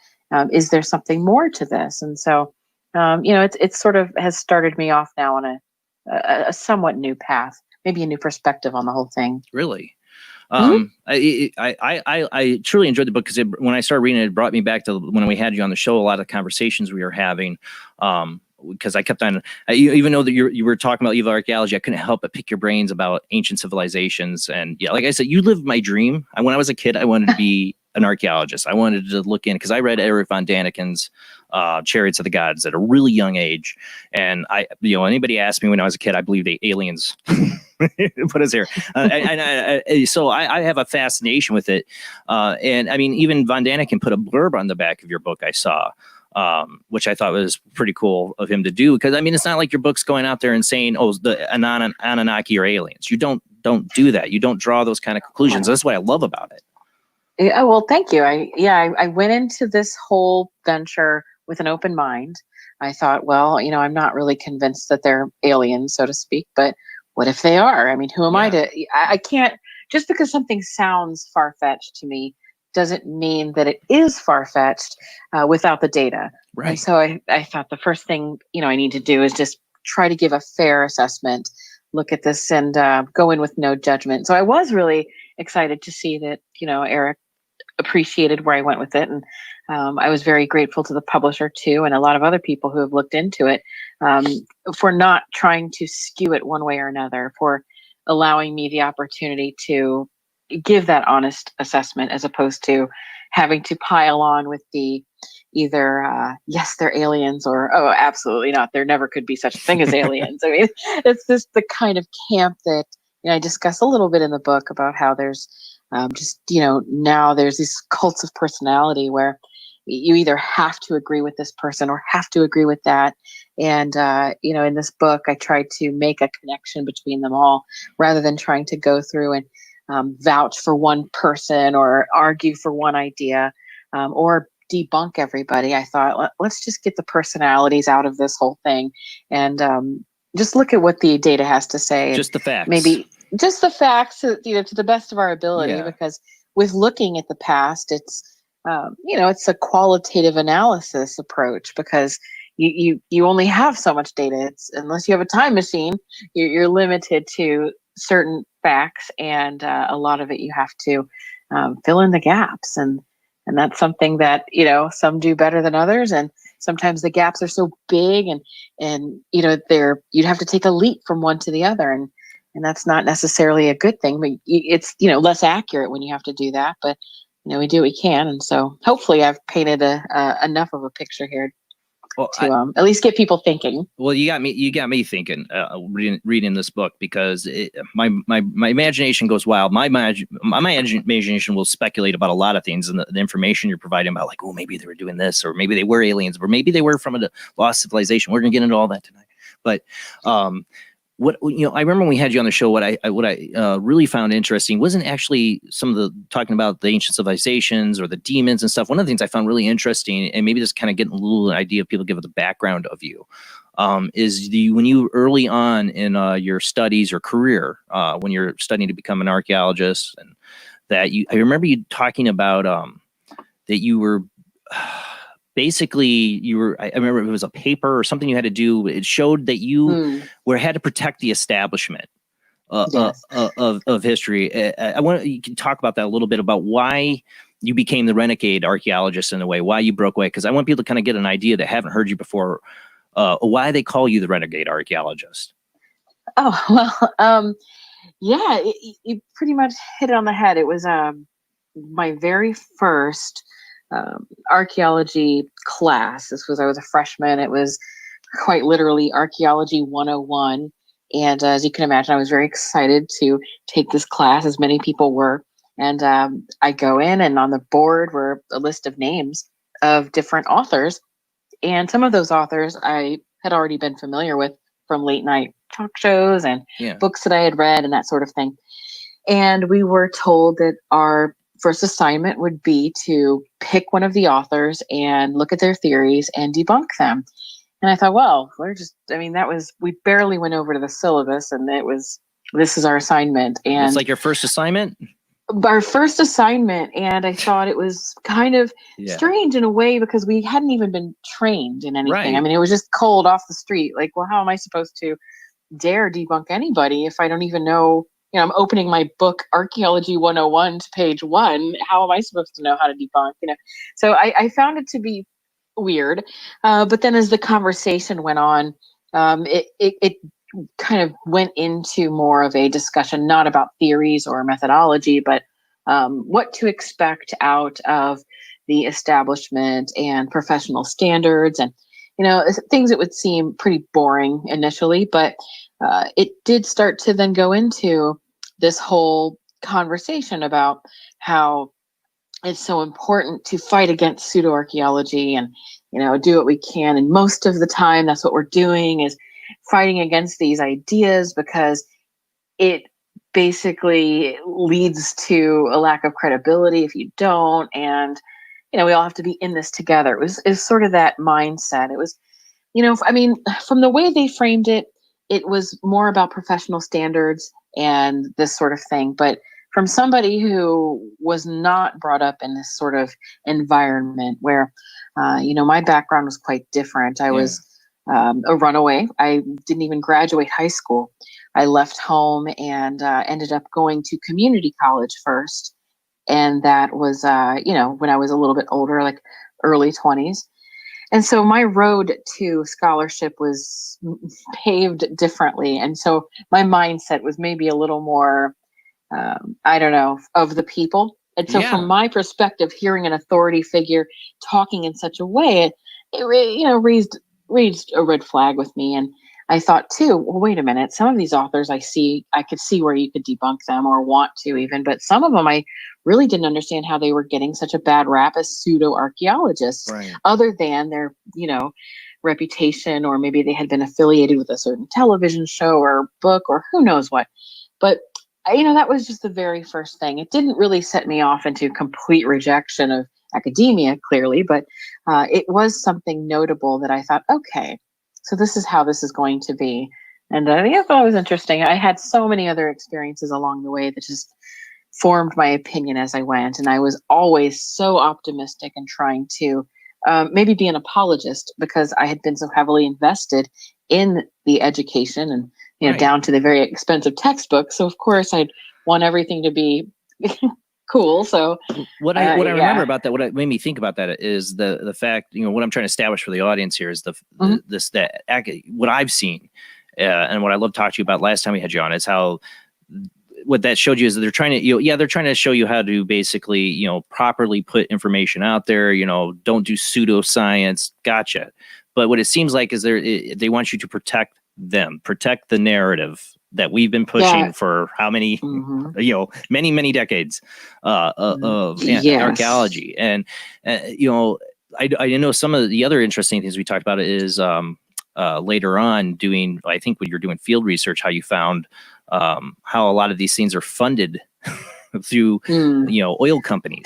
is there something more to this? And so, it sort of has started me off now on a somewhat new path, maybe a new perspective on the whole thing. Really? I truly enjoyed the book because when I started reading it, it brought me back to when we had you on the show, a lot of conversations we were having. Because I kept on, even though that you were talking about evil archaeology, I couldn't help but pick your brains about ancient civilizations. And yeah, like I said, you lived my dream. When I was a kid, I wanted to be an archaeologist. I wanted to look in, because I read Erich von Daniken's Chariots of the Gods at a really young age. And anybody asked me when I was a kid, I believed aliens put us here. So I have a fascination with it. And I mean, even von Daniken put a blurb on the back of your book I saw. Which I thought was pretty cool of him to do, because I mean, it's not like your book's going out there and saying, "Oh, the Anunnaki are aliens." You don't do that. You don't draw those kind of conclusions. That's what I love about it. Yeah, well, thank you. I went into this whole venture with an open mind. I thought, well, I'm not really convinced that they're aliens, so to speak, but what if they are? I mean, who am I to? I can't, just because something sounds far-fetched to me doesn't mean that it is far-fetched without the data. Right. And so I thought the first thing, I need to do is just try to give a fair assessment, look at this and go in with no judgment. So I was really excited to see that, Eric appreciated where I went with it. And I was very grateful to the publisher too, and a lot of other people who have looked into it, for not trying to skew it one way or another, for allowing me the opportunity to give that honest assessment, as opposed to having to pile on with the either yes, they're aliens, or oh, absolutely not, there never could be such a thing as aliens. I mean, it's just the kind of camp that I discuss a little bit in the book about how there's now there's these cults of personality where you either have to agree with this person or have to agree with that. And in this book, I tried to make a connection between them all, rather than trying to go through and vouch for one person or argue for one idea, or debunk everybody. I thought, let's just get the personalities out of this whole thing and just look at what the data has to say. Just the facts. Maybe just the facts, to the best of our ability. Yeah. Because with looking at the past, it's it's a qualitative analysis approach, because you only have so much data. It's, unless you have a time machine, you're limited to certain facts, and a lot of it you have to fill in the gaps, and that's something that some do better than others, and sometimes the gaps are so big, and you'd have to take a leap from one to the other, and that's not necessarily a good thing, but it's less accurate when you have to do that, but we do what we can. And so hopefully I've painted enough of a picture here to at least get people thinking. Well, you got me thinking, reading this book, because my imagination goes wild. My imagination will speculate about a lot of things, and the information you're providing about, like, oh, maybe they were doing this, or maybe they were aliens, or maybe they were from a lost civilization. We're going to get into all that tonight. But what I remember when we had you on the show, what I really found interesting wasn't actually some of the talking about the ancient civilizations or the demons and stuff. One of the things I found really interesting, and maybe just kind of getting a little idea of people give the background of you, is when you early on in your studies or career, when you're studying to become an archaeologist, and that I remember you talking about that you were. Basically, I remember it was a paper or something you had to do. It showed that you had to protect the establishment of history. I want you can talk about that a little bit about why you became the renegade archaeologist in a way, why you broke away. Because I want people to kind of get an idea that haven't heard you before, why they call you the renegade archaeologist. Oh, well, yeah, you pretty much hit it on the head. It was my very first archaeology class. I was a freshman. It was quite literally Archaeology 101. And as you can imagine, I was very excited to take this class, as many people were. And I go in, and on the board were a list of names of different authors. And some of those authors I had already been familiar with from late night talk shows and books that I had read and that sort of thing. And we were told that our first assignment would be to pick one of the authors and look at their theories and debunk them. And I thought, well, we barely went over to the syllabus, and this is our assignment. And it's like your first assignment? Our first assignment. And I thought it was kind of strange in a way, because we hadn't even been trained in anything. Right. I mean, it was just cold off the street. Like, well, how am I supposed to dare debunk anybody if I don't even know? I'm opening my book, Archaeology 101, to page 1. How am I supposed to know how to debunk? So I found it to be weird. But then as the conversation went on, it kind of went into more of a discussion, not about theories or methodology, but what to expect out of the establishment and professional standards, and things that would seem pretty boring initially, but it did start to then go into this whole conversation about how it's so important to fight against pseudo-archaeology and, do what we can. And most of the time, that's what we're doing, is fighting against these ideas, because it basically leads to a lack of credibility if you don't. And, we all have to be in this together. It's sort of that mindset. It was, from the way they framed it, it was more about professional standards and this sort of thing. But from somebody who was not brought up in this sort of environment where, my background was quite different. I was a runaway. I didn't even graduate high school. I left home and ended up going to community college first. And that was, when I was a little bit older, like early 20s. And so my road to scholarship was paved differently. And so my mindset was maybe a little more, of the people. And so from my perspective, hearing an authority figure talking in such a way, it raised a red flag with me. And I thought too, well, wait a minute, some of these authors I could see where you could debunk them or want to even, but some of them I really didn't understand how they were getting such a bad rap as pseudo-archaeologists, other than their, reputation, or maybe they had been affiliated with a certain television show or book or who knows what. But, that was just the very first thing. It didn't really set me off into complete rejection of academia, clearly, but it was something notable that I thought, okay, so this is how this is going to be. And I thought it was interesting. I had so many other experiences along the way that just formed my opinion as I went. And I was always so optimistic and trying to maybe be an apologist, because I had been so heavily invested in the education and, down to the very expensive textbooks. So of course I'd want everything to be cool. So what I remember about that, what made me think about that is the fact, what I'm trying to establish for the audience here is what I've seen, and what I love talking to you about last time we had you on is how what that showed you is that they're trying to, they're trying to show you how to basically, properly put information out there, don't do pseudoscience. Gotcha. But what it seems like is they want you to protect the narrative that we've been pushing for how many, many, many decades of archaeology. And, I know some of the other interesting things we talked about is later on doing, I think when you're doing field research, how you found how a lot of these things are funded through, oil companies.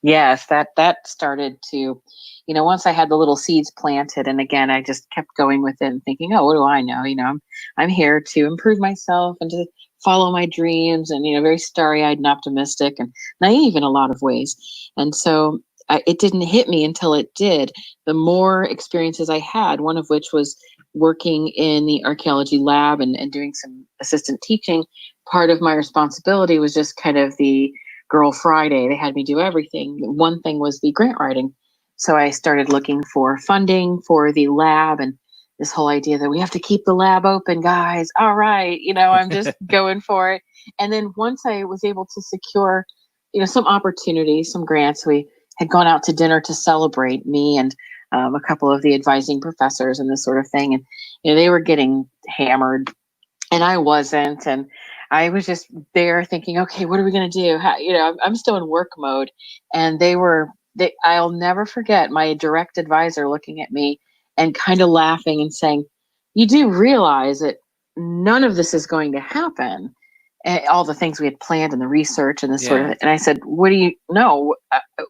Yes, that started to, once I had the little seeds planted, and again, I just kept going with it and thinking, oh, what do I know? I'm here to improve myself and to follow my dreams, and, very starry-eyed and optimistic and naive in a lot of ways. And so it didn't hit me until it did. The more experiences I had, one of which was working in the archaeology lab and doing some assistant teaching, part of my responsibility was just kind of the Girl Friday. They had me do everything. One thing was the grant writing. So I started looking for funding for the lab, and this whole idea that we have to keep the lab open, guys. All right. I'm just going for it. And then once I was able to secure, some opportunities, some grants, we had gone out to dinner to celebrate, me and a couple of the advising professors and this sort of thing. And, they were getting hammered and I wasn't. And I was just there thinking, okay, what are we going to do? I'm still in work mode. And I'll never forget my direct advisor looking at me and kind of laughing and saying, you do realize that none of this is going to happen. And all the things we had planned and the research and this sort of, and I said, what do you know?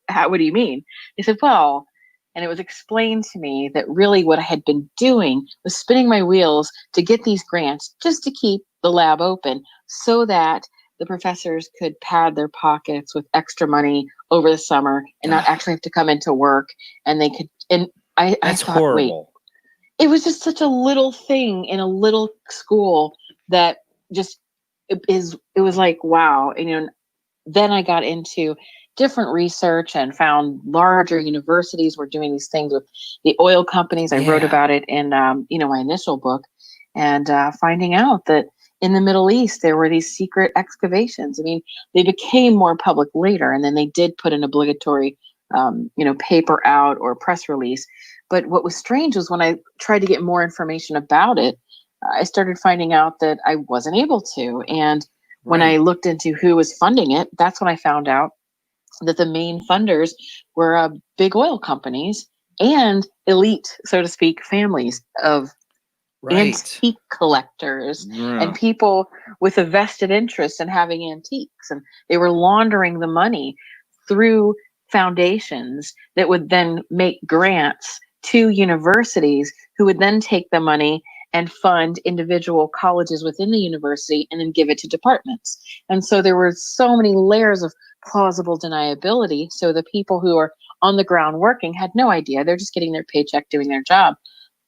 What do you mean? He said, well, and it was explained to me that really what I had been doing was spinning my wheels to get these grants just to keep the lab open so that the professors could pad their pockets with extra money over the summer and not actually have to come into work. And they could, and I thought, horrible. Wait, it was just such a little thing in a little school that just, it was like, wow. And, then I got into different research and found larger universities were doing these things with the oil companies. I wrote about it in, my initial book, and finding out that in the Middle East, there were these secret excavations. I mean, they became more public later, and then they did put an obligatory, paper out or press release. But what was strange was when I tried to get more information about it, I started finding out that I wasn't able to. And when I looked into who was funding it, that's when I found out that the main funders were big oil companies and elite, so to speak, families of antique collectors and people with a vested interest in having antiques. And they were laundering the money through foundations that would then make grants to universities who would then take the money and fund individual colleges within the university and then give it to departments. And so there were so many layers of plausible deniability. So the people who are on the ground working had no idea. They're just getting their paycheck, doing their job.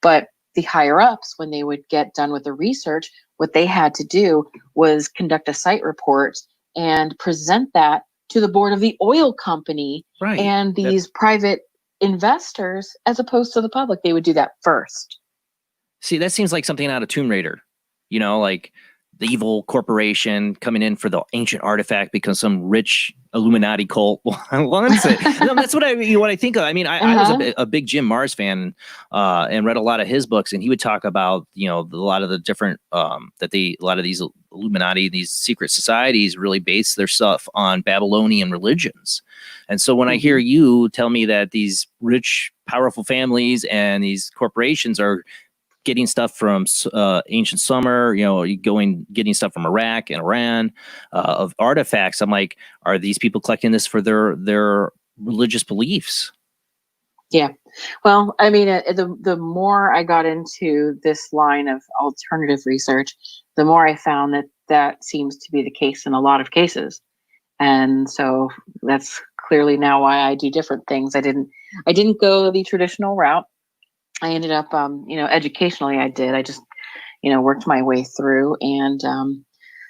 But the higher ups, when they would get done with the research, what they had to do was conduct a site report and present that to the board of the oil company and these private investors, as opposed to the public. They would do that first. See, that seems like something out of Tomb Raider, like the evil corporation coming in for the ancient artifact because some rich Illuminati cult wants it. No, that's what I think of. I mean, I was a big Jim Marrs fan and read a lot of his books, and he would talk about, a lot of the different a lot of these Illuminati, these secret societies really base their stuff on Babylonian religions. And so when I hear you tell me that these rich, powerful families and these corporations are getting stuff from ancient Sumer, getting stuff from Iraq and Iran of artifacts. I'm like, are these people collecting this for their religious beliefs? Yeah. Well, I mean, the more I got into this line of alternative research, the more I found that seems to be the case in a lot of cases. And so that's clearly now why I do different things. I didn't go the traditional route. I ended up, educationally I did. I just, worked my way through and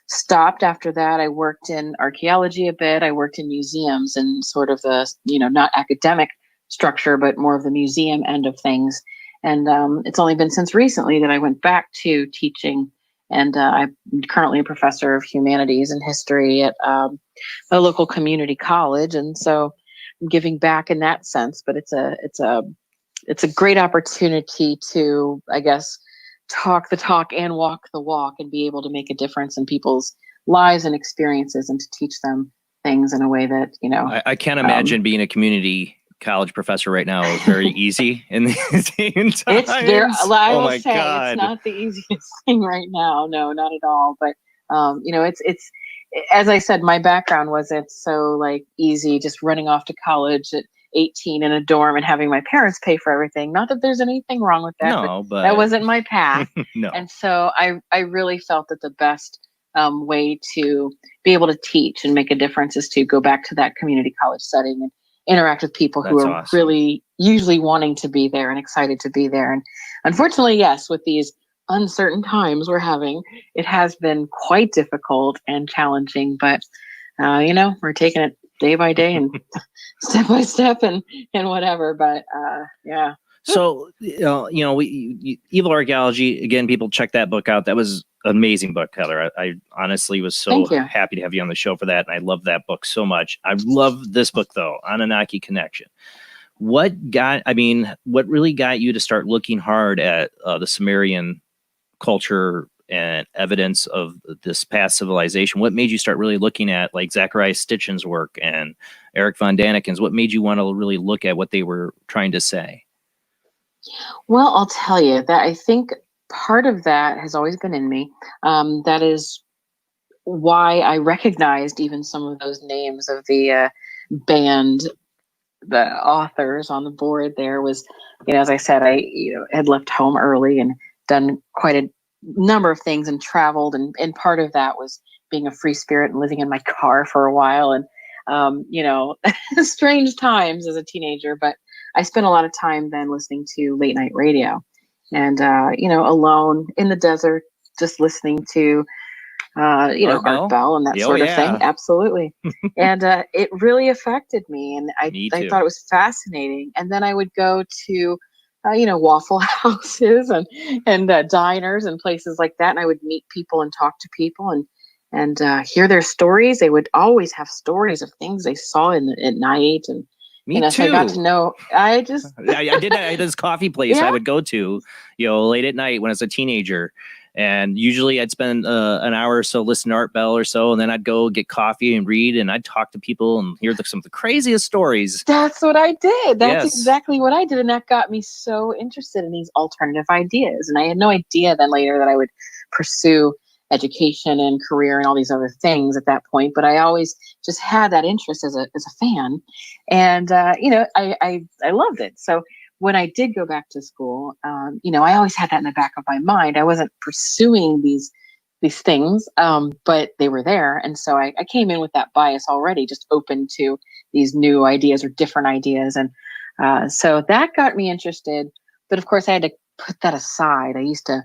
stopped after that. I worked in archaeology a bit. I worked in museums and sort of the, not academic structure, but more of the museum end of things. And it's only been since recently that I went back to teaching. And I'm currently a professor of humanities and history at a local community college. And so I'm giving back in that sense, but it's a great opportunity to, I guess, talk the talk and walk the walk and be able to make a difference in people's lives and experiences and to teach them things in a way that, I can't imagine being a community college professor right now very easy in these times. It's very, I oh will my say, God. it's not the easiest thing right now. No, not at all. But, you know, it's, as I said, my background wasn't so like easy, just running off to college at 18 in a dorm and having my parents pay for everything. Not that there's anything wrong with that, No, but that wasn't my path. No. And so I really felt that the best way to be able to teach and make a difference is to go back to that community college setting and interact with people who That's are awesome. really usually wanting to be there and excited to be there. And unfortunately, yes, with these uncertain times we're having, it has been quite difficult and challenging, but you know, we're taking it day by day and step by step and whatever. But yeah. So, Evil Archaeology, again, people check that book out. That was an amazing book, Heather. I honestly was so Thank you. happy to have you on the show for that. And I love that book so much. I love this book, though, Anunnaki Connection. What really got you to start looking hard at the Sumerian culture and evidence of this past civilization? What made you start really looking at like Zachariah Sitchin's work and Eric von Daniken's? What made you want to really look at what they were trying to say? Well, I'll tell you that I think part of that has always been in me. That is why I recognized even some of those names of the band, the authors on the board. There was, you know, as I said, I had left home early and done quite a number of things and traveled, and part of that was being a free spirit and living in my car for a while, and strange times as a teenager. But I spent a lot of time then listening to late night radio and, alone in the desert, just listening to, Art Bell and that sort of thing. Absolutely. And it really affected me. And I thought it was fascinating. And then I would go to, Waffle houses and diners and places like that. And I would meet people and talk to people and hear their stories. They would always have stories of things they saw at night. And Me too. So I got to know. I did. I had this coffee place I would go to, late at night when I was a teenager, and usually I'd spend an hour or so listening to Art Bell or so, and then I'd go get coffee and read, and I'd talk to people and hear some of the craziest stories. That's what I did. That's exactly what I did, and that got me so interested in these alternative ideas. And I had no idea then later that I would pursue education and career and all these other things at that point, but I always just had that interest as a fan, and I loved it. So when I did go back to school, I always had that in the back of my mind. I wasn't pursuing these things, but they were there, and so I came in with that bias already, just open to these new ideas or different ideas, and so that got me interested. But of course, I had to put that aside. I used to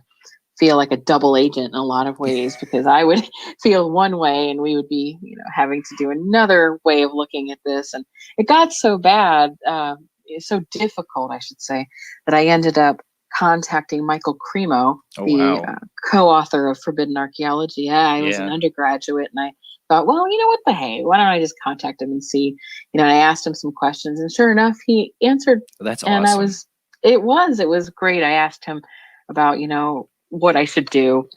feel like a double agent in a lot of ways, because I would feel one way and we would be, having to do another way of looking at this. And it got so bad, so difficult, I should say, that I ended up contacting Michael Cremo, co-author of Forbidden Archaeology. Yeah, I was an undergraduate, and I thought, well, what the hey, why don't I just contact him and see, and I asked him some questions, and sure enough, he answered. That's and awesome. It was great. I asked him about, what I should do.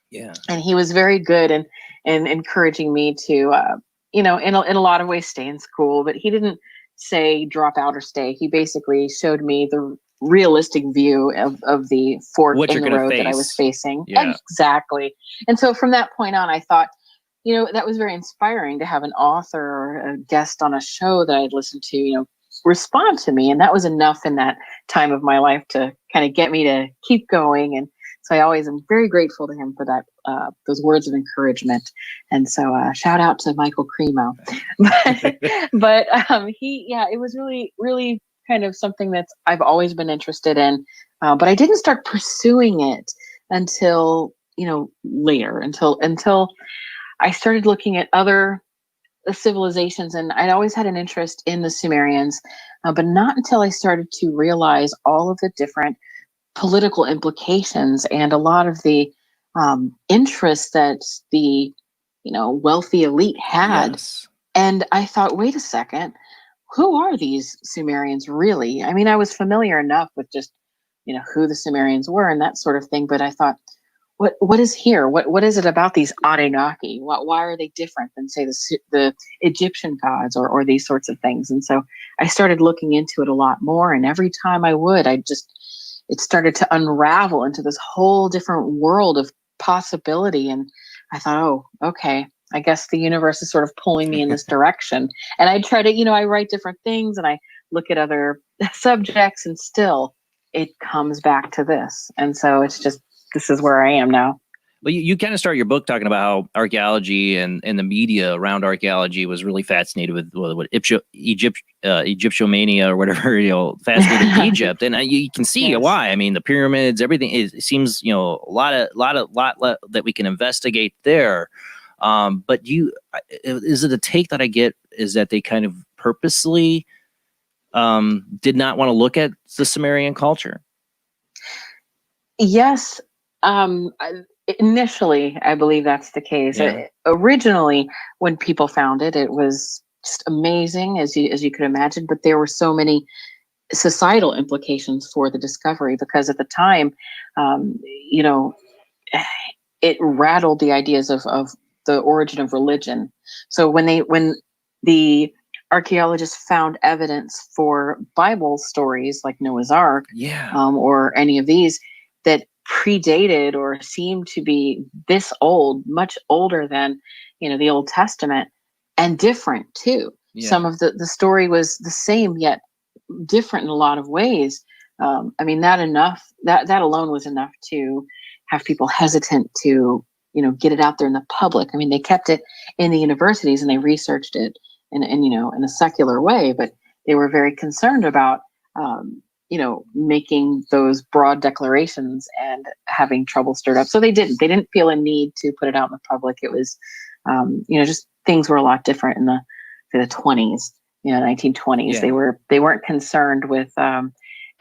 Yeah. And he was very good and encouraging me to, in a lot of ways stay in school, but he didn't say drop out or stay. He basically showed me the realistic view of the fork in the road that I was facing. Yeah. Exactly. And so from that point on, I thought, that was very inspiring to have an author or a guest on a show that I'd listened to, respond to me. And that was enough in that time of my life to kind of get me to keep going. And so I always am very grateful to him for that, those words of encouragement. And so shout out to Michael Cremo. but it was really, really kind of something that I've always been interested in. But I didn't start pursuing it until, later, until I started looking at other civilizations. And I'd always had an interest in the Sumerians, but not until I started to realize all of the different political implications and a lot of the interests that the wealthy elite had. Yes. And I thought, wait a second, who are these Sumerians really? I mean, I was familiar enough with just who the Sumerians were and that sort of thing, but I thought, what is here? What is it about these Anunnaki? Why are they different than, say, the Egyptian gods or these sorts of things? And so I started looking into it a lot more. And every time I would, it started to unravel into this whole different world of possibility. And I thought, oh, okay, I guess the universe is sort of pulling me in this direction. And I try to, I write different things and I look at other subjects, and still it comes back to this. And so this is where I am now. Well, you kind of start your book talking about how archaeology and the media around archaeology was really fascinated with Egyptomania or whatever, fascinated with Egypt, and you can see why. I mean, the pyramids, everything. It seems a lot that we can investigate there. But is it a take that I get is that they kind of purposely did not want to look at the Sumerian culture? Yes. Initially, I believe that's the case. Yeah. Originally, when people found it, it was just amazing, as you could imagine. But there were so many societal implications for the discovery, because at the time, it rattled the ideas of the origin of religion. So when the archaeologists found evidence for Bible stories like Noah's Ark, or any of these that predated or seemed to be this old, much older than, the Old Testament, and different too. Yeah. Some of the story was the same, yet different in a lot of ways. I mean, that alone was enough to have people hesitant to, get it out there in the public. I mean, they kept it in the universities and they researched it in a secular way, but they were very concerned about, making those broad declarations and having trouble stirred up. So they didn't feel a need to put it out in the public. It was, just things were a lot different in the 20s, 1920s. Yeah. They weren't concerned with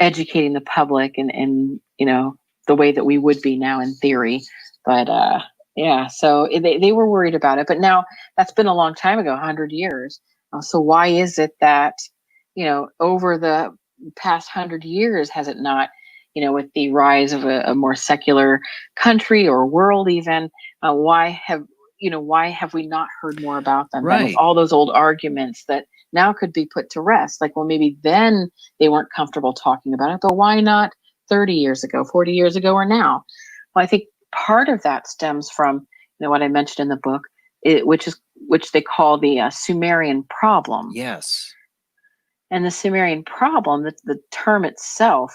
educating the public and the way that we would be now in theory. But so they were worried about it. But now that's been a long time ago, 100 years. So why is it that, over the past 100 years, has it not, with the rise of a more secular country or world even, why have we not heard more about them? Right. With all those old arguments that now could be put to rest. Like, well, maybe then they weren't comfortable talking about it, but why not 30 years ago, 40 years ago, or now? Well, I think part of that stems from, what I mentioned in the book, which they call the Sumerian problem. Yes. And the Sumerian problem, the term itself,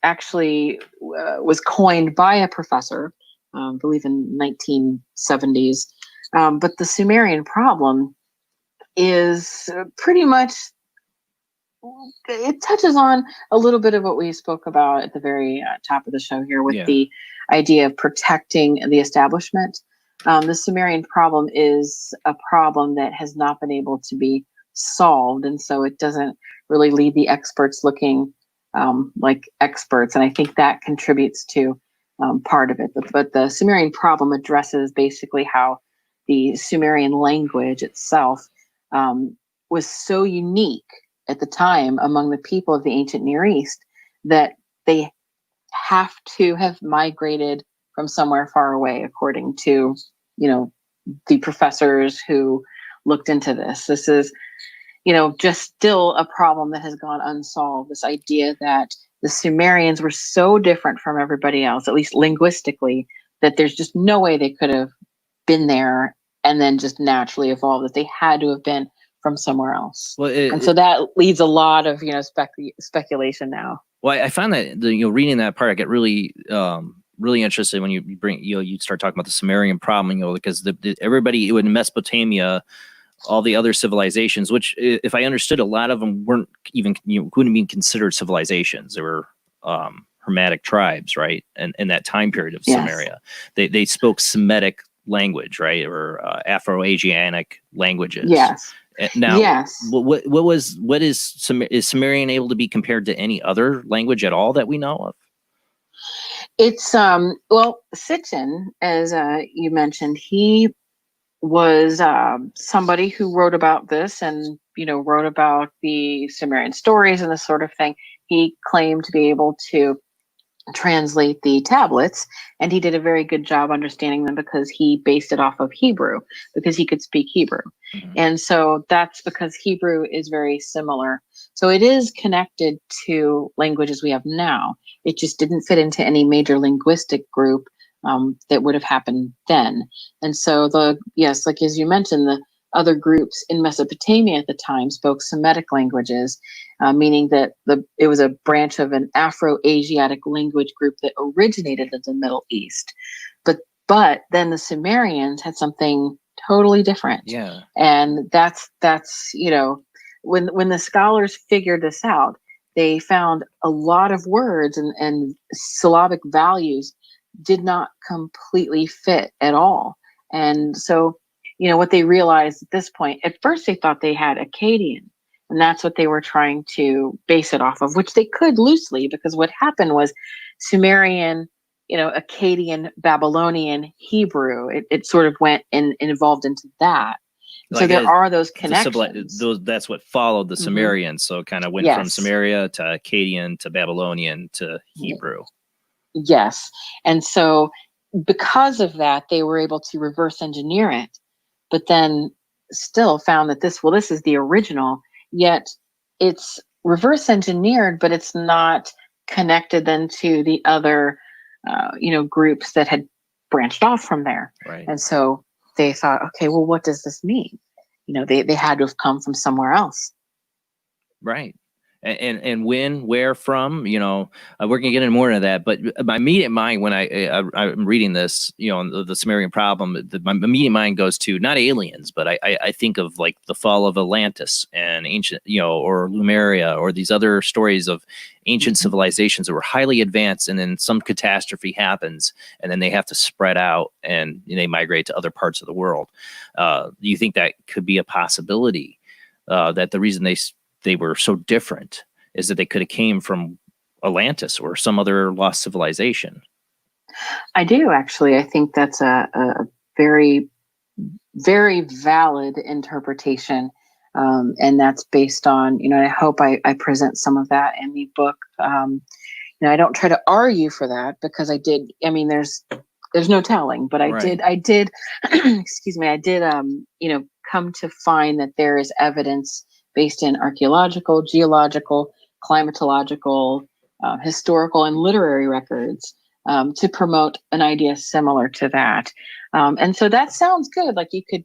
actually was coined by a professor, I believe in 1970s. But the Sumerian problem is pretty much, it touches on a little bit of what we spoke about at the very top of the show here with the idea of protecting the establishment. The Sumerian problem is a problem that has not been able to be solved, and so it doesn't really leave the experts looking like experts, and I think that contributes to part of it. But the Sumerian problem addresses basically how the Sumerian language itself was so unique at the time among the people of the ancient Near East that they have to have migrated from somewhere far away, according to the professors who looked into this. This is just still a problem that has gone unsolved. This idea that the Sumerians were so different from everybody else, at least linguistically, that there's just no way they could have been there and then just naturally evolved, that they had to have been from somewhere else. Well, and so that leaves a lot of speculation now. Well, I found that reading that part, I get really really interested when you bring you start talking about the Sumerian problem, because everybody in Mesopotamia, all the other civilizations, which, if I understood, a lot of them weren't even couldn't be considered civilizations. They were Hermetic tribes, right? And in that time period of Sumeria, they spoke Semitic language, right, or Afro-Asianic languages. Yes. Now, yes. Is Sumerian able to be compared to any other language at all that we know of? It's Sitchin, as you mentioned, he was somebody who wrote about this and wrote about the Sumerian stories and this sort of thing. He claimed to be able to translate the tablets, and he did a very good job understanding them because he based it off of Hebrew, because he could speak Hebrew. And so that's because Hebrew is very similar. So it is connected to languages we have now. It just didn't fit into any major linguistic group that would have happened then. And so yes, like as you mentioned, the other groups in Mesopotamia at the time spoke Semitic languages, meaning that it was a branch of an Afro-Asiatic language group that originated in the Middle East. But then the Sumerians had something totally different. Yeah. And that's when the scholars figured this out, they found a lot of words and syllabic values did not completely fit at all. And so what they realized at this point, at first they thought they had Akkadian, and that's what they were trying to base it off of, which they could loosely, because what happened was Sumerian, Akkadian, Babylonian, Hebrew, it sort of went and evolved into that. So there are those connections. That's what followed the Sumerians. So it kind of went from Sumeria to Akkadian to Babylonian to Hebrew. Yes. And so because of that, they were able to reverse engineer it, but then still found that this is the original, yet it's reverse engineered, but it's not connected then to the other, groups that had branched off from there. Right. And so they thought, okay, well, what does this mean? They had to have come from somewhere else. Right. And where from, we're going to get into more into that, but my immediate mind when I'm reading this, the Sumerian problem, my immediate mind goes to not aliens, but I think of like the fall of Atlantis and ancient, or Lemuria, or these other stories of ancient civilizations that were highly advanced, and then some catastrophe happens, and then they have to spread out and they migrate to other parts of the world. Do you think that could be a possibility, that the reason they were so different is that they could have came from Atlantis or some other lost civilization? I do, actually. I think that's a very, very valid interpretation. And that's based on, I hope I present some of that in the book. I don't try to argue for that, because there's no telling, but I did, excuse me, I did, come to find that there is evidence based in archaeological, geological, climatological, historical, and literary records to promote an idea similar to that. And so that sounds good. Like you could,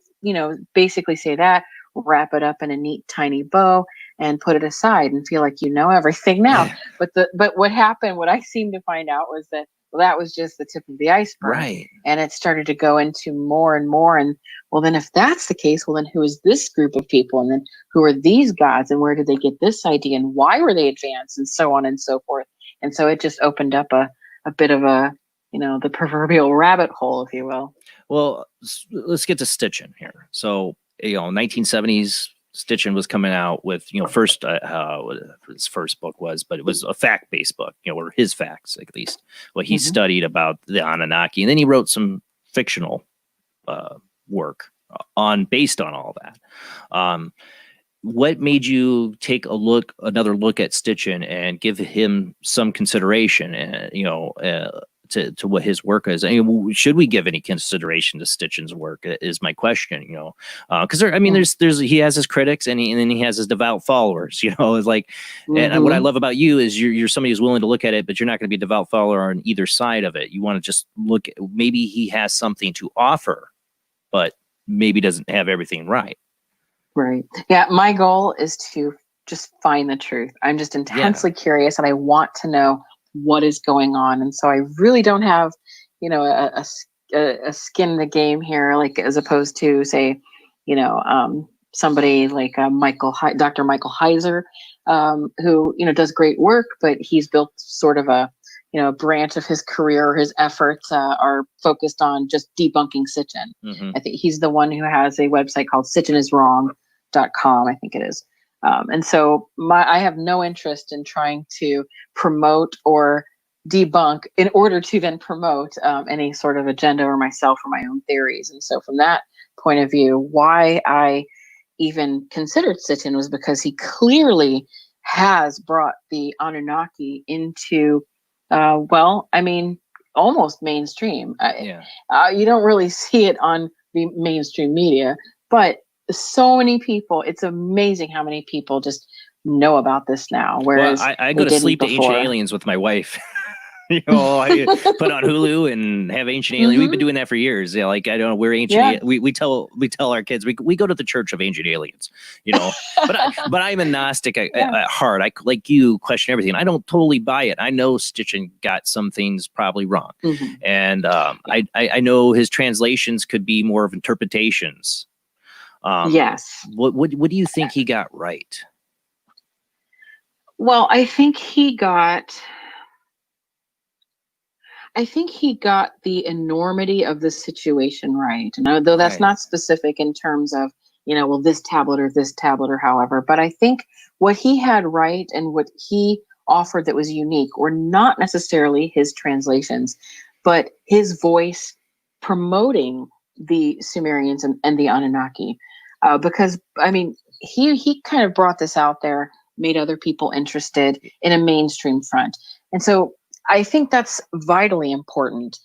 basically say that, wrap it up in a neat tiny bow and put it aside and feel like you know everything now. But what happened, what I seemed to find out was that, well, that was just the tip of the iceberg. Right. And it started to go into more and more. And well, then if that's the case, well, then who is this group of people? And then who are these gods? And where did they get this idea? And why were they advanced? And so on and so forth. And so it just opened up a bit of a, the proverbial rabbit hole, if you will. Well, let's get to Sitchin here. So, 1970s, Sitchin was coming out with, first, what his first book was, but it was a fact-based book, or his facts, at least, what he studied about the Anunnaki. And then he wrote some fictional work based on all that. What made you take another look at Sitchin and give him some consideration, to what his work is? I mean, should we give any consideration to Sitchin's work is my question, because there's he has his critics and then he has his devout followers, it's like, and what I love about you is you're somebody who's willing to look at it, but you're not going to be a devout follower on either side of it. You want to just look at, maybe he has something to offer, but maybe doesn't have everything right. Right. Yeah. My goal is to just find the truth. I'm just intensely curious, and I want to know what is going on. And so I really don't have, a skin in the game here, like as opposed to say, somebody like Dr. Michael Heiser, who, does great work, but he's built sort of a branch of his career. His efforts are focused on just debunking Sitchin. I think he's the one who has a website called sitchiniswrong.com, I think it is. And so I have no interest in trying to promote or debunk in order to then promote any sort of agenda or myself or my own theories. And so from that point of view, why I even considered Sitchin was because he clearly has brought the Anunnaki into Well, I mean, almost mainstream. You don't really see it on the mainstream media, but so many people, it's amazing how many people just know about this now. Whereas I go to sleep to Ancient Aliens with my wife. I put on Hulu and have Ancient Aliens. We've been doing that for years. Yeah, like I don't know, we're ancient. We tell our kids we go to the Church of Ancient Aliens. But I'm a Gnostic at heart. I like you question everything. I don't totally buy it. I know Sitchin got some things probably wrong, and I know his translations could be more of interpretations. Yes. What do you think he got right? Well, I think he got the enormity of the situation right. And although that's not specific in terms of, well, this tablet or however, but I think what he had right and what he offered that was unique were not necessarily his translations, but his voice promoting the Sumerians and the Anunnaki. Because, I mean, he kind of brought this out there, made other people interested in a mainstream front. And so I think that's vitally important.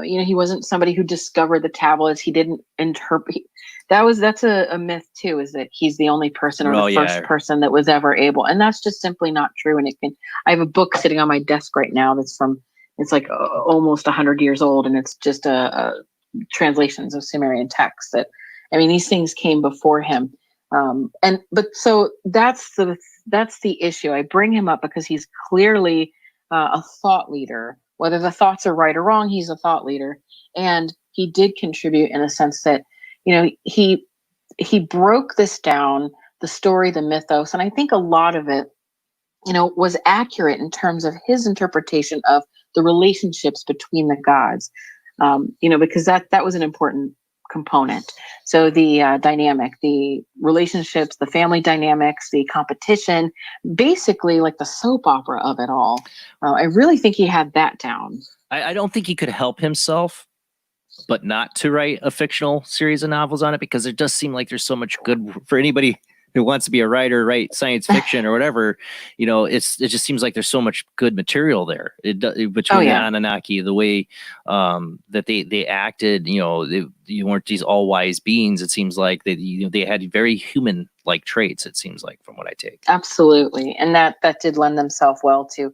He wasn't somebody who discovered the tablets. He didn't interpret. That's a myth too, is that he's the only person or the first person that was ever able. And that's just simply not true. And I have a book sitting on my desk right now that's it's like almost 100 years old. And it's just translations of Sumerian texts these things came before him. So that's the issue. I bring him up because he's clearly a thought leader. Whether the thoughts are right or wrong, he's a thought leader, and he did contribute in a sense that he broke this down, the story, the mythos, and I think a lot of it was accurate in terms of his interpretation of the relationships between the gods, because that was an important component. So the dynamic, the relationships, the family dynamics, the competition, basically like the soap opera of it all. I really think he had that down. I don't think he could help himself but not to write a fictional series of novels on it, because it does seem like there's so much good for anybody who wants to be a writer, write science fiction or whatever. It just seems like there's so much good material there between the Anunnaki, the way that they acted. They weren't these all wise beings. It seems like they had very human like traits. It seems like, from what I take. Absolutely, and that did lend themselves well to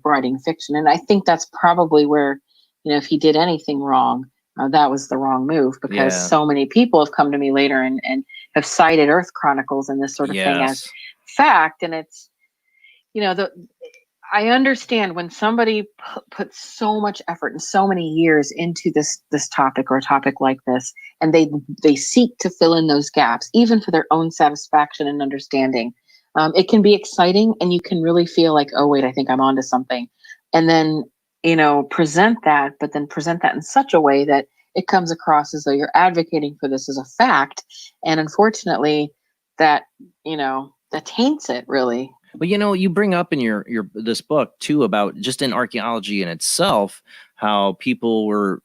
writing fiction. And I think that's probably where if he did anything wrong, that was the wrong move, because so many people have come to me later and have cited Earth Chronicles and this sort of thing as fact. And it's, I understand when somebody puts so much effort and so many years into this topic or a topic like this, and they seek to fill in those gaps, even for their own satisfaction and understanding. It can be exciting, and you can really feel like, oh, wait, I think I'm onto something. And then, present that in such a way that it comes across as though you're advocating for this as a fact. And unfortunately, that taints it, really. But you bring up in your this book too about just in archaeology in itself, how people were,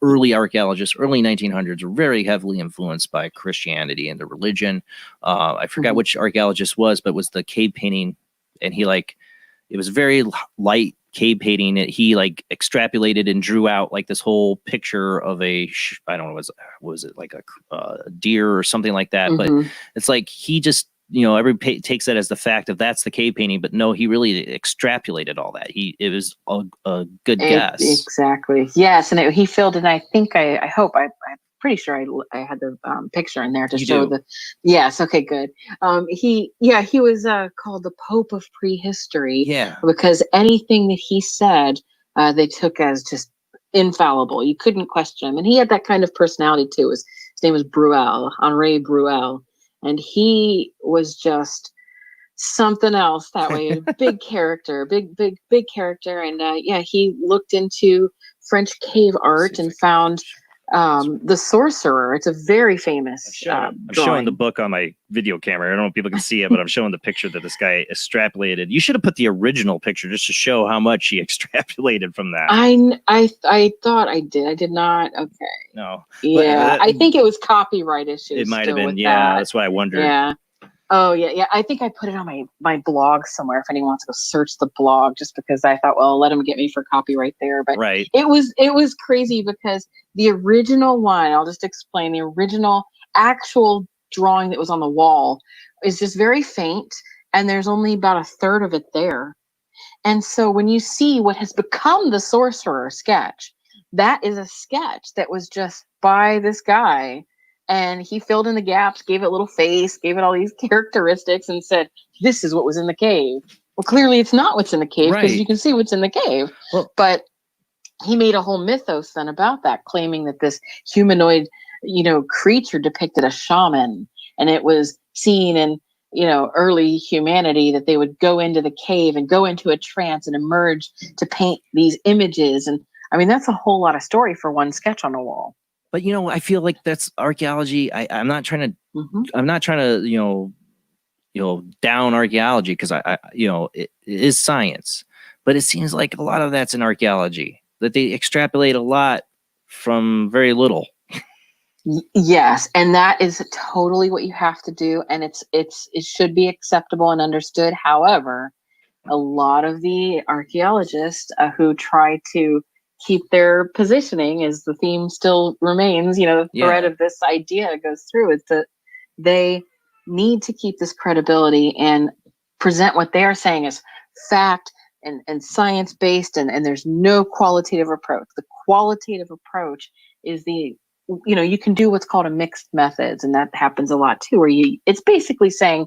early archaeologists, early 1900s, were very heavily influenced by Christianity and the religion. I forgot which archaeologist was, but it was the cave painting, and it was very light cave painting. He extrapolated and drew out this whole picture of I don't know, was it like a deer or something like that? But it's like he just, everybody takes that as the fact of that's the cave painting, but no, he really extrapolated all that. It was a good guess. Exactly. Yes. And he filled in, I think, I'm pretty sure I had the picture in there to show yes. Okay, good. He was called the Pope of Prehistory. Yeah. Because anything that he said, they took as just infallible. You couldn't question him. And he had that kind of personality too. His name was Henri Bruel. And he was just something else that way. Big character, big character. And he looked into French cave art and found the Sorcerer. It's a very famous I'm showing the book on my video camera. I don't know if people can see it, but I'm showing the picture that this guy extrapolated. You should have put the original picture just to show how much he extrapolated from that. I thought I did. I did not. Okay. No. Yeah, I think it was copyright issues. It might have been. Yeah, that's why I wondered. Yeah. Oh yeah. I think I put it on my blog somewhere if anyone wants to go search the blog, just because I thought, well, let them get me for copyright there. But right. it was crazy because the original one, I'll just explain, the original actual drawing that was on the wall is just very faint, and there's only about a third of it there. And so when you see what has become the sorcerer sketch, that is a sketch that was just by this guy. And he filled in the gaps, gave it a little face, gave it all these characteristics, and said, this is what was in the cave. Well, clearly it's not what's in the cave, because Right. you can see what's in the cave. Well, but he made a whole mythos then about that, claiming that this humanoid, creature depicted a shaman. And it was seen in, early humanity that they would go into the cave and go into a trance and emerge to paint these images. And I mean, that's a whole lot of story for one sketch on a wall. But I feel like that's archaeology. I'm not trying to, down archaeology, because it is science. But it seems like a lot of that's in archaeology, that they extrapolate a lot from very little. Yes, and that is totally what you have to do, and it should be acceptable and understood. However, a lot of the archaeologists who try to keep their positioning, as the theme still remains, the thread of this idea goes through, is that they need to keep this credibility and present what they are saying as fact and science-based, and there's no qualitative approach. The qualitative approach is you can do what's called a mixed methods, and that happens a lot too, where it's basically saying,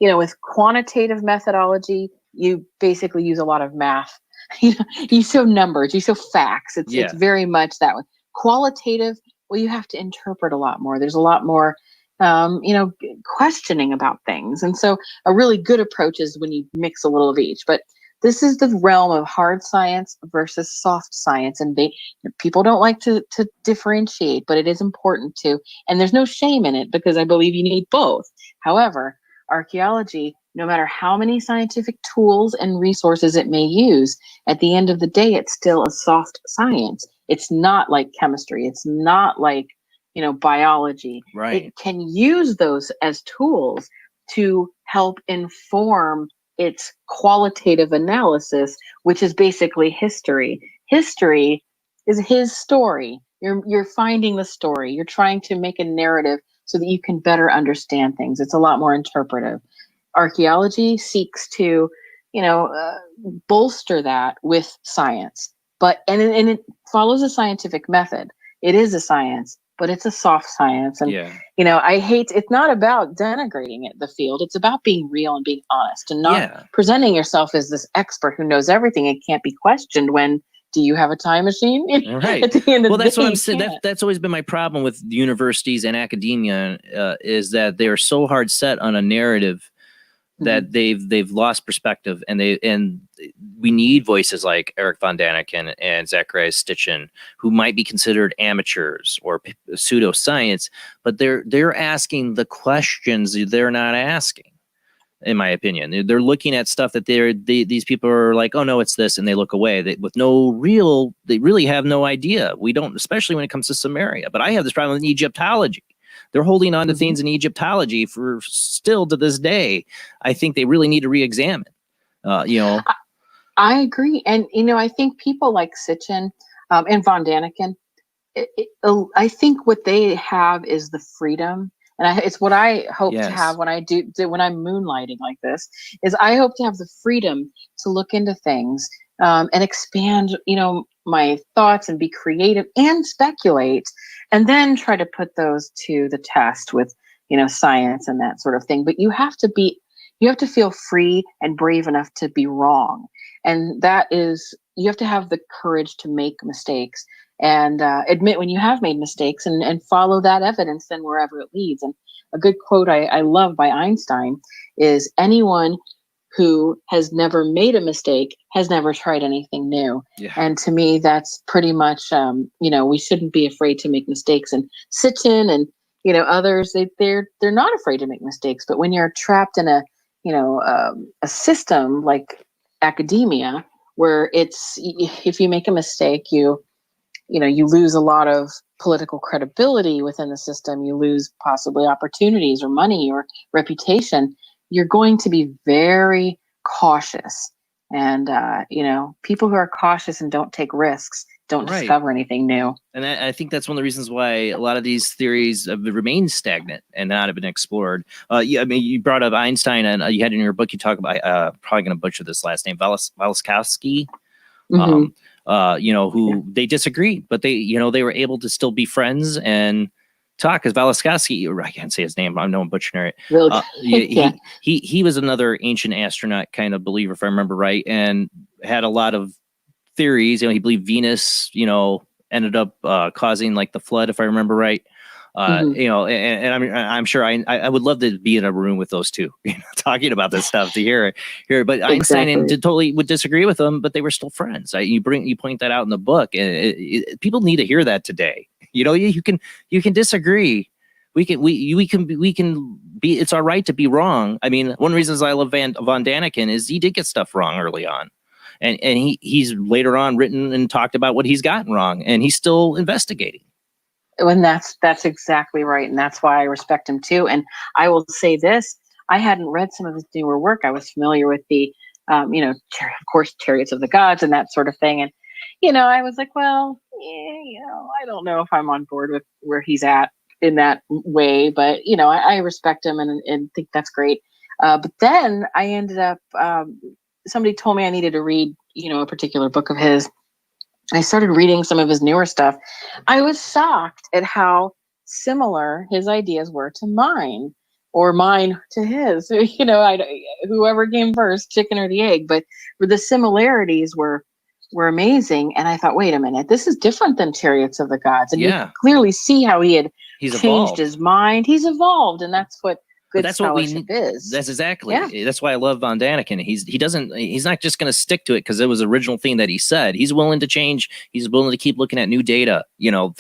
with quantitative methodology, you basically use a lot of math. You show numbers, you show facts. It's very much that way. Qualitative, well, you have to interpret a lot more. There's a lot more, questioning about things. And so a really good approach is when you mix a little of each. But this is the realm of hard science versus soft science. And people don't like to differentiate, but it is important to. And there's no shame in it, because I believe you need both. However, archaeology, no matter how many scientific tools and resources it may use, at the end of the day, it's still a soft science. It's not like chemistry. It's not like, biology. Right. It can use those as tools to help inform its qualitative analysis, which is basically history. History is his story. You're finding the story. You're trying to make a narrative so that you can better understand things. It's a lot more interpretive. Archaeology seeks to, bolster that with science, and it follows a scientific method. It is a science, but it's a soft science. And, it's not about denigrating the field. It's about being real and being honest, and not presenting yourself as this expert who knows everything and can't be questioned when, do you have a time machine? Right. At the end of the That's day, what I'm saying. That's always been my problem with universities and academia, is that they are so hard set on a narrative that they've lost perspective, and we need voices like Eric von Daniken and Zacharias Sitchin, who might be considered amateurs or pseudoscience, but they're asking the questions they're not asking. In my opinion, they're looking at stuff that these people are like, oh no, it's this, and they look away. They really have no idea. We don't, especially when it comes to Sumeria. But I have this problem with Egyptology. They're holding on to things in Egyptology for still to this day. I think they really need to re-examine. I agree, and I think people like Sitchin and von Daniken, I think what they have is the freedom. And it's what I hope to have when I'm moonlighting like this, is I hope to have the freedom to look into things and expand, my thoughts, and be creative and speculate, and then try to put those to the test with, science and that sort of thing. But you have to feel free and brave enough to be wrong. And you have to have the courage to make mistakes, and admit when you have made mistakes, and follow that evidence then wherever it leads. And a good quote I love by Einstein is, anyone who has never made a mistake has never tried anything new. Yeah. And to me, that's pretty much, we shouldn't be afraid to make mistakes. And Sitchin and, others, they're not afraid to make mistakes. But when you're trapped in a system like academia, where if you make a mistake, you lose a lot of political credibility within the system, you lose possibly opportunities or money or reputation, you're going to be very cautious. And, people who are cautious and don't take risks don't discover anything new. And I think that's one of the reasons why a lot of these theories have remained stagnant and not have been explored. You brought up Einstein, and you had in your book, you talk about, probably going to butcher this last name, Velikovsky, who they disagreed, but they were able to still be friends and talk. Because Velikovsky, I can't say his name, I know I'm butchering it. He was another ancient astronaut kind of believer, if I remember right, and had a lot of theories. He believed Venus, ended up causing like the flood, if I remember right. And I'm sure I would love to be in a room with those two, talking about this stuff to hear it. But Einstein totally would disagree with them, but they were still friends. You point that out in the book, and people need to hear that today. You can disagree. We can be. It's our right to be wrong. I mean, one of the reasons I love von Daniken is he did get stuff wrong early on. And he's later on written and talked about what he's gotten wrong, and he's still investigating. And that's exactly right. And that's why I respect him too. And I will say this, I hadn't read some of his newer work. I was familiar with the, of course, Chariots of the Gods and that sort of thing. And, I was like, well, I don't know if I'm on board with where he's at in that way, but, I respect him and think that's great. But then I ended up, somebody told me I needed to read, a particular book of his. I started reading some of his newer stuff. I was shocked at how similar his ideas were to mine, or mine to his. Whoever came first, chicken or the egg. But the similarities were amazing. And I thought, wait a minute, this is different than Chariots of the Gods. And you clearly see how he's changed evolved. His mind. He's evolved, and that's what good scholarship is. That's exactly. Yeah. That's why I love von Daniken. He's not just going to stick to it because it was the original thing that he said. He's willing to change. He's willing to keep looking at new data. To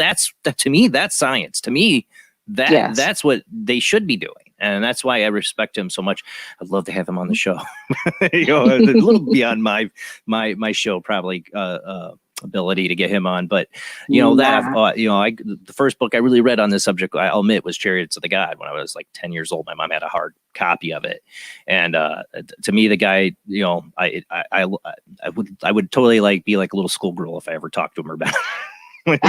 me, that's science. To me, that's what they should be doing. And that's why I respect him so much. I'd love to have him on the show. A little beyond my show, probably, ability to get him on, but the first book I really read on this subject, I'll admit, was Chariots of the God when I was like 10 years old. My mom had a hard copy of it, and to me, the guy, I would totally be like a little schoolgirl if I ever talked to him about it.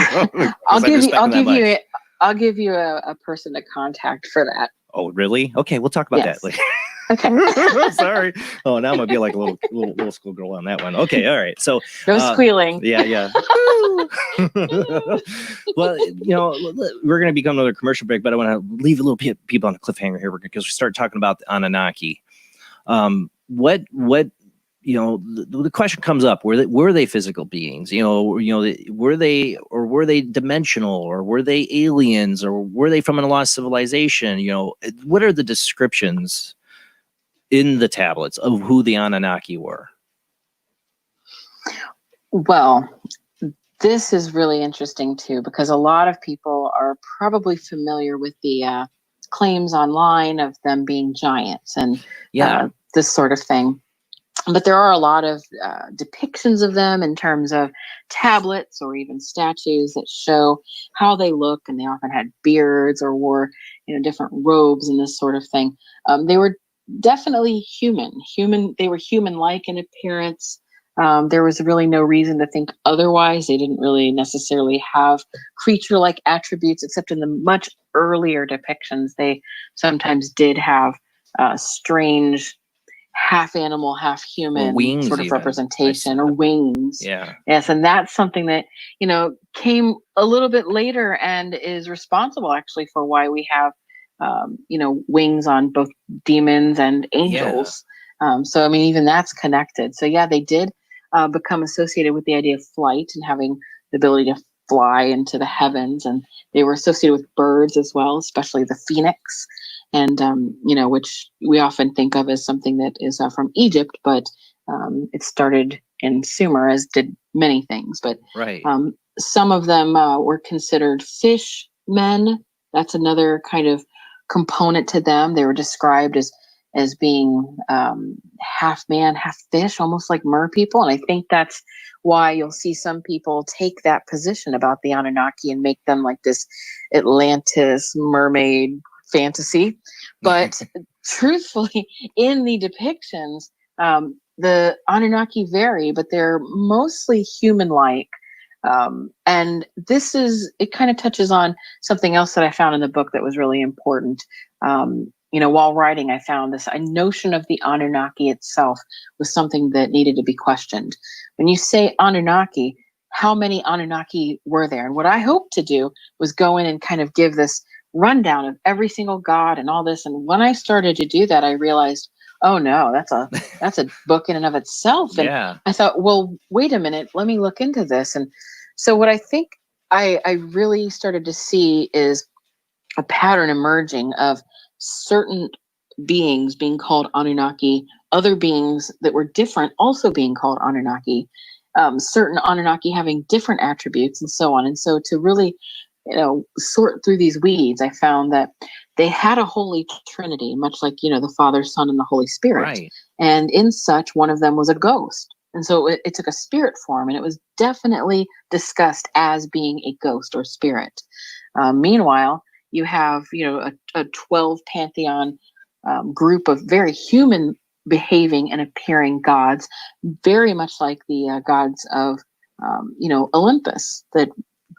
I'll give you a person to contact for that. Oh, really? Okay, we'll talk about that later. Okay. Sorry. Oh, now I'm gonna be like a little schoolgirl on that one. Okay, all right. So no squealing. Yeah. Well, we're gonna become another commercial break, but I want to leave a little people on the cliffhanger here because we start talking about the Anunnaki. The question comes up: were they physical beings? Were they dimensional, or were they aliens, or were they from a lost civilization? What are the descriptions in the tablets of who the Anunnaki were? Well, this is really interesting too, because a lot of people are probably familiar with the claims online of them being giants and this sort of thing. But there are a lot of depictions of them in terms of tablets or even statues that show how they look, and they often had beards or wore different robes and this sort of thing. They were definitely human. They were human-like in appearance. There was really no reason to think otherwise. They didn't really necessarily have creature-like attributes, except in the much earlier depictions. They sometimes did have strange half animal, half human sort of representation, or wings. Yeah. Yes, and that's something that came a little bit later and is responsible actually for why we have wings on both demons and angels. So I mean, even that's connected. So yeah, they did become associated with the idea of flight and having the ability to fly into the heavens, and they were associated with birds as well, especially the phoenix, and which we often think of as something that is from Egypt, but it started in Sumer, as did many things. But some of them were considered fish men. That's another kind of component to them. They were described as as being half man, half fish, almost like mer people. And I think that's why you'll see some people take that position about the Anunnaki and make them like this Atlantis mermaid fantasy. But truthfully, in the depictions, the Anunnaki vary, but they're mostly human-like. And it kind of touches on something else that I found in the book that was really important. While writing, I found a notion of the Anunnaki itself was something that needed to be questioned. When you say Anunnaki, how many Anunnaki were there? And what I hoped to do was go in and kind of give this rundown of every single god and all this. And when I started to do that, I realized, oh no, that's a book in and of itself. And Yeah. I thought, well, wait a minute, let me look into this. And so what I think I really started to see is a pattern emerging of certain beings being called Anunnaki, other beings that were different also being called Anunnaki, certain Anunnaki having different attributes and so on. And so to really, sort through these weeds, I found that they had a holy trinity, much like, the Father, Son, and the Holy Spirit. Right. And in such, one of them was a ghost. And so it took a spirit form, and it was definitely discussed as being a ghost or spirit. Meanwhile, you have, a 12 pantheon group of very human behaving and appearing gods, very much like the gods of, Olympus, that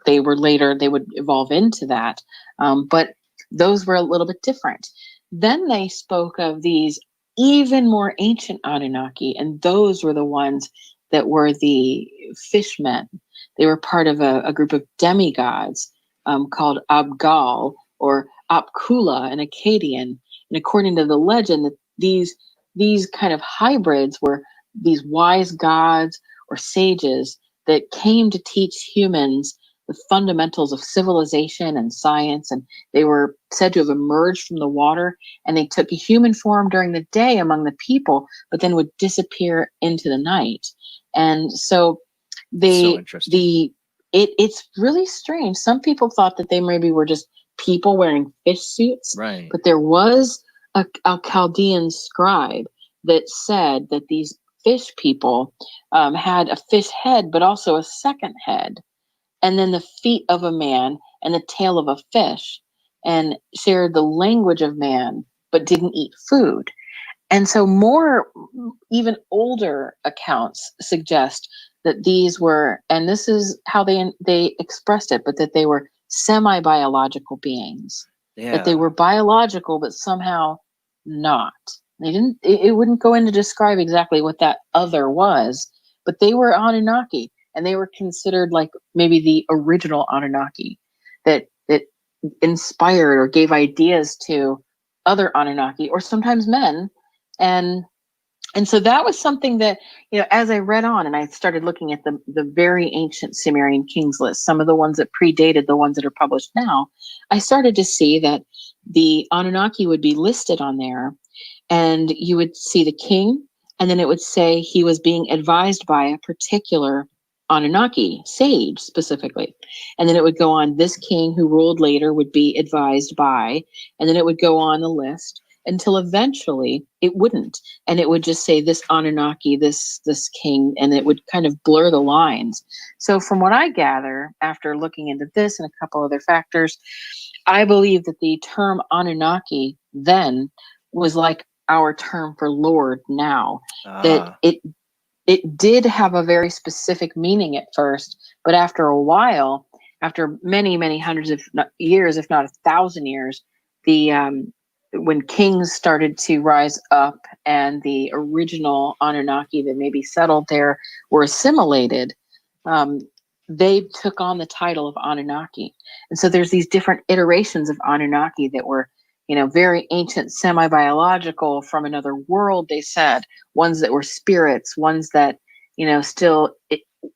they would evolve into that. But those were a little bit different. Then they spoke of these even more ancient Anunnaki, and those were the ones that were the fishmen. They were part of a group of demigods called Abgal or Apkula and Akkadian. And according to the legend, that these kind of hybrids were these wise gods or sages that came to teach humans the fundamentals of civilization and science. And they were said to have emerged from the water, and they took a human form during the day among the people, but then would disappear into the night. And so it's really strange. Some people thought that they maybe were just people wearing fish suits, right? But there was a Chaldean scribe that said that these fish people had a fish head, but also a second head, and then the feet of a man and the tail of a fish, and shared the language of man, but didn't eat food. And so more, even older accounts suggest that these were, and this is how they expressed it, but that they were semi-biological beings. Yeah. That they were biological, but somehow not. It wouldn't go in to describe exactly what that other was, but they were Anunnaki, and they were considered like maybe the original Anunnaki that inspired or gave ideas to other Anunnaki, or sometimes men. And so that was something that, as I read on and I started looking at the very ancient Sumerian kings list, some of the ones that predated the ones that are published now, I started to see that the Anunnaki would be listed on there, and you would see the king, and then it would say he was being advised by a particular Anunnaki sage specifically. And then it would go on, this king who ruled later would be advised by, and then it would go on the list until eventually it wouldn't. And it would just say this Anunnaki, this king, and it would kind of blur the lines. So from what I gather, after looking into this and a couple other factors, I believe that the term Anunnaki then was like our term for Lord now. That it did have a very specific meaning at first, but after a while, after many, many hundreds of years, if not 1,000 years, when kings started to rise up and the original Anunnaki that maybe settled there were assimilated, they took on the title of Anunnaki. And so there's these different iterations of Anunnaki that were, very ancient, semi-biological, from another world, they said, ones that were spirits, ones that, still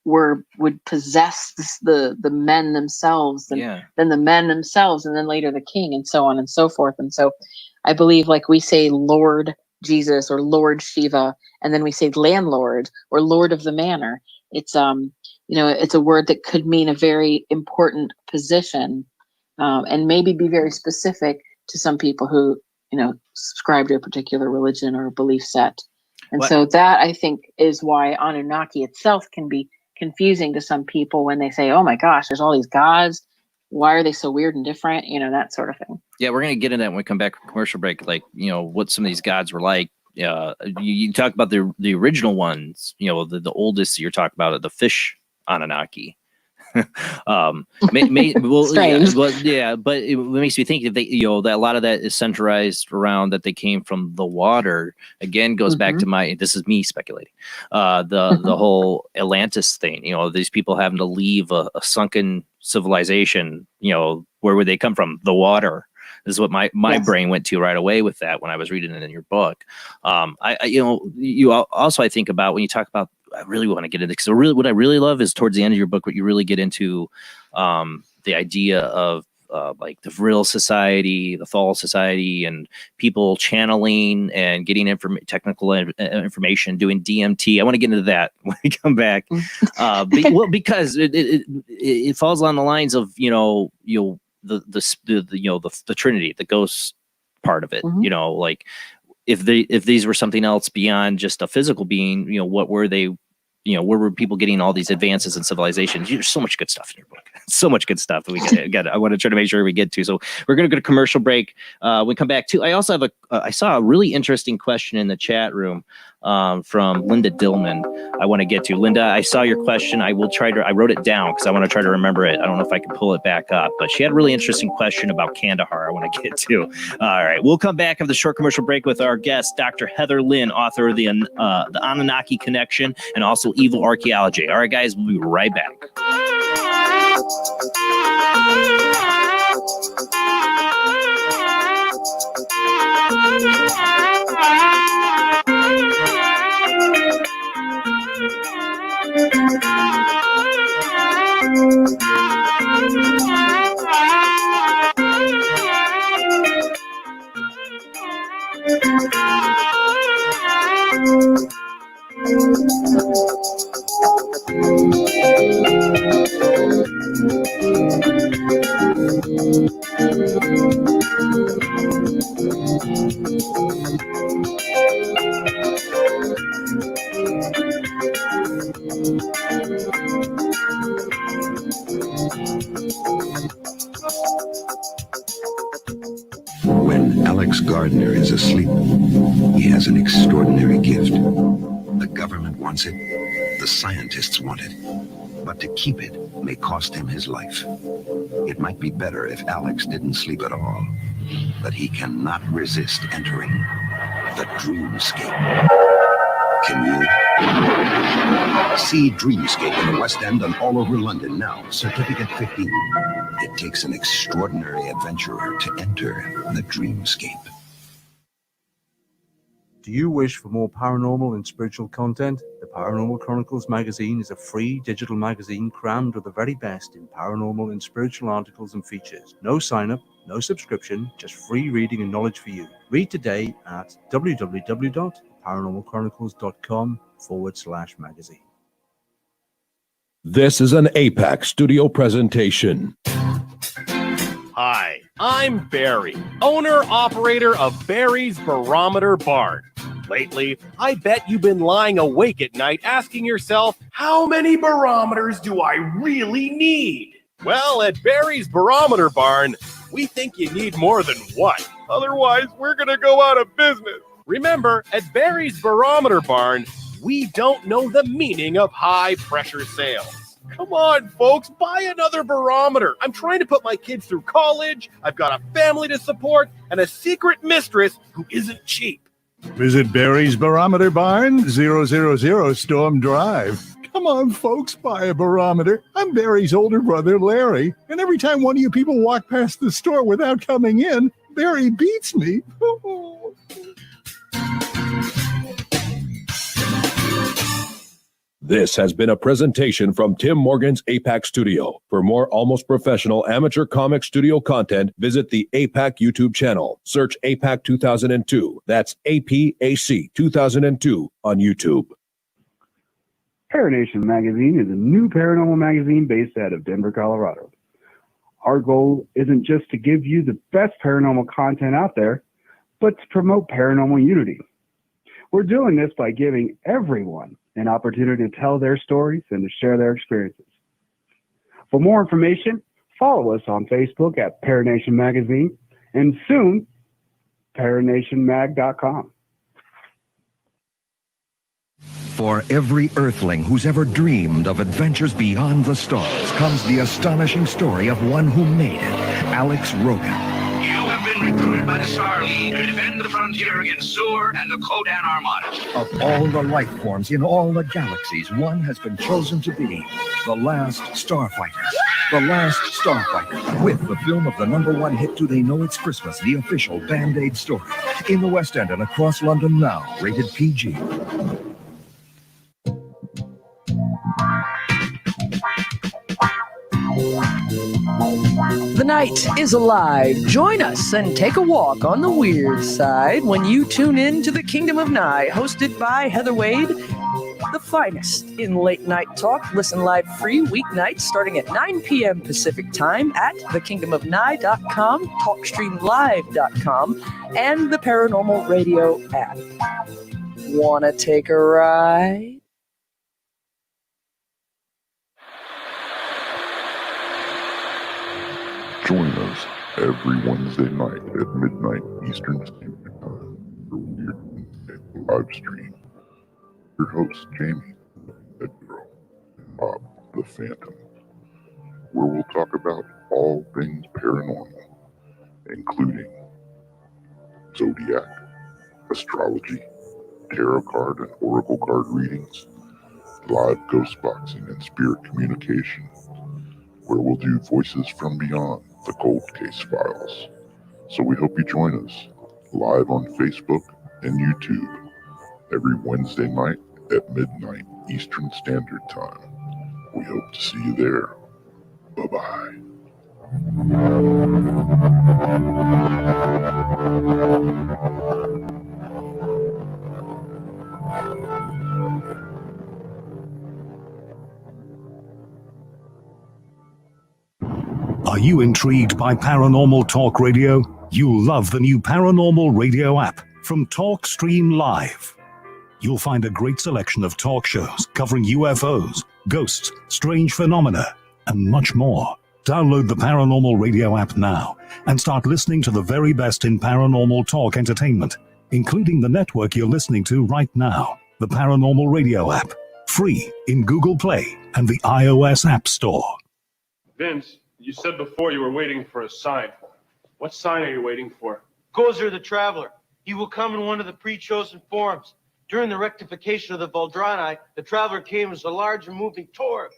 would possess the men themselves, and then the men themselves, and then later the king, and so on and so forth. And so I believe, like we say Lord Jesus or Lord Shiva, and then we say landlord or Lord of the Manor. It's it's a word that could mean a very important position, and maybe be very specific to some people who subscribe to a particular religion or belief set. And What- so that, I think, is why Anunnaki itself can be confusing to some people when they say, oh my gosh, there's all these gods. Why are they so weird and different? That sort of thing. Yeah, we're going to get into that when we come back from commercial break, like, what some of these gods were like. You talk about the original ones, the oldest you're talking about, the fish Anunnaki. Well, Strange. But it makes me think if they, that a lot of that is centralized around that they came from the water. Again, goes back to this is me speculating, the whole Atlantis thing. These people having to leave a sunken civilization. Where would they come from? The water. This is what my brain went to right away with that when I was reading it in your book. You also, I think about when you talk about, I really want to get into, because what I really love is towards the end of your book, what you really get into the idea of like the real society, the false society, and people channeling and getting technical information, doing DMT. I want to get into that when we come back, because it falls on the lines of the Trinity, the ghost part of it. Like if these were something else beyond just a physical being, what were they? Where were people getting all these advances in civilization? There's so much good stuff in your book. So much good stuff that we got. I want to try to make sure we get to. So we're going to go to commercial break. We come back to. I also have I saw a really interesting question in the chat room from Linda Dillman. I want to get to. Linda, I saw your question. I wrote it down because I want to try to remember it. I don't know if I can pull it back up, but she had a really interesting question about Kandahar. I want to get to. All right, we'll come back after the short commercial break with our guest, Dr. Heather Lynn, author of the Anunnaki Connection and also Evil Archaeology. All right, guys, we'll be right back. When Alex Gardner is asleep, he has an extraordinary gift. The government wants it, the scientists want it, but to keep it may cost him his life. It might be better if Alex didn't sleep at all, but he cannot resist entering the dreamscape. Can you? See Dreamscape in the West End and all over London now. Certificate 15. It takes an extraordinary adventurer to enter the dreamscape. Do you wish for more paranormal and spiritual content? The Paranormal Chronicles magazine is a free digital magazine crammed with the very best in paranormal and spiritual articles and features. No sign-up, no subscription, just free reading and knowledge for you. Read today at www.paranormalchronicles.com/magazine. This is an APAC studio presentation. Hi, I'm Barry, owner-operator of Barry's Barometer Barn. Lately, I bet you've been lying awake at night asking yourself, how many barometers do I really need? Well, at Barry's Barometer Barn, we think you need more than one. Otherwise, we're going to go out of business. Remember, at Barry's Barometer Barn, we don't know the meaning of high-pressure sales. Come on, folks, buy another barometer. I'm trying to put my kids through college. I've got a family to support and a secret mistress who isn't cheap. Visit Barry's Barometer Barn, 000 Storm Drive. Come on, folks, buy a barometer. I'm Barry's older brother, Larry, and every time one of you people walk past the store without coming in, Barry beats me. This has been a presentation from Tim Morgan's APAC Studio. For more almost professional amateur comic studio content, visit the APAC YouTube channel. Search APAC 2002. That's APAC 2002 on YouTube. Paranation Magazine is a new paranormal magazine based out of Denver, Colorado. Our goal isn't just to give you the best paranormal content out there, but to promote paranormal unity. We're doing this by giving everyone an opportunity to tell their stories and to share their experiences. For more information, follow us on Facebook at Paranation Magazine and soon, paranationmag.com. For every earthling who's ever dreamed of adventures beyond the stars comes the astonishing story of one who made it, Alex Rogan. You have been recruited by the Star League to defend the frontier against Sur and the Kodan Armada. Of all the life forms in all the galaxies, one has been chosen to be the last starfighter. The Last Starfighter, with the film of the #1 hit Do They Know It's Christmas, the official Band-Aid story. In the West End and across London now, rated PG. The night is alive. Join us and take a walk on the weird side when you tune in to the Kingdom of Nye, hosted by Heather Wade, the finest in late night talk. Listen live free weeknights starting at 9 p.m. Pacific time at thekingdomofnye.com, talkstreamlive.com, and the Paranormal Radio app. Wanna take a ride? Join us every Wednesday night at midnight Eastern Standard Time for Weird Wednesday live stream. Your host, Jamie, the Girl, and Bob, the Phantom, where we'll talk about all things paranormal, including zodiac, astrology, tarot card and oracle card readings, live ghost boxing and spirit communication, where we'll do voices from beyond the cold case files. So we hope you join us live on Facebook and YouTube every Wednesday night at midnight Eastern Standard Time. We hope to see you there. Bye-bye. Are you intrigued by Paranormal Talk Radio? You'll love the new Paranormal Radio app from Talkstream Live. You'll find a great selection of talk shows covering UFOs, ghosts, strange phenomena, and much more. Download the Paranormal Radio app now and start listening to the very best in paranormal talk entertainment, including the network you're listening to right now, the Paranormal Radio app, free in Google Play and the iOS App Store. Vince, you said before you were waiting for a sign. What sign are you waiting for? Gozer the Traveler. He will come in one of the pre-chosen forms. During the rectification of the Valdrani, the Traveler came as a large and moving torb.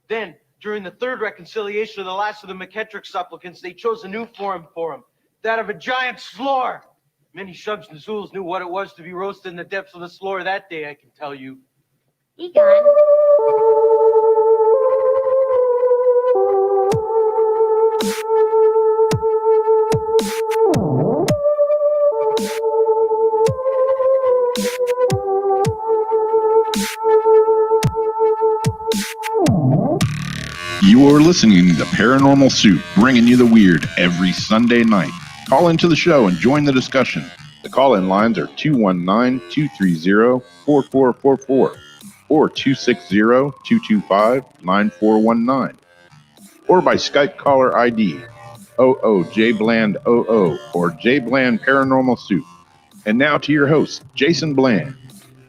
Then, during the third reconciliation of the last of the McKettrick supplicants, they chose a new form for him, that of a giant slore. Many Shubs and Zools knew what it was to be roasted in the depths of the slore that day, I can tell you. Egon. You are listening to Paranormal Soup, bringing you the weird every Sunday night. Call into the show and join the discussion. The call-in lines are 219-230-4444 or 260-225-9419 or by Skype caller ID 00JBland00 or JBland Paranormal Soup. And now to your host, Jason Bland.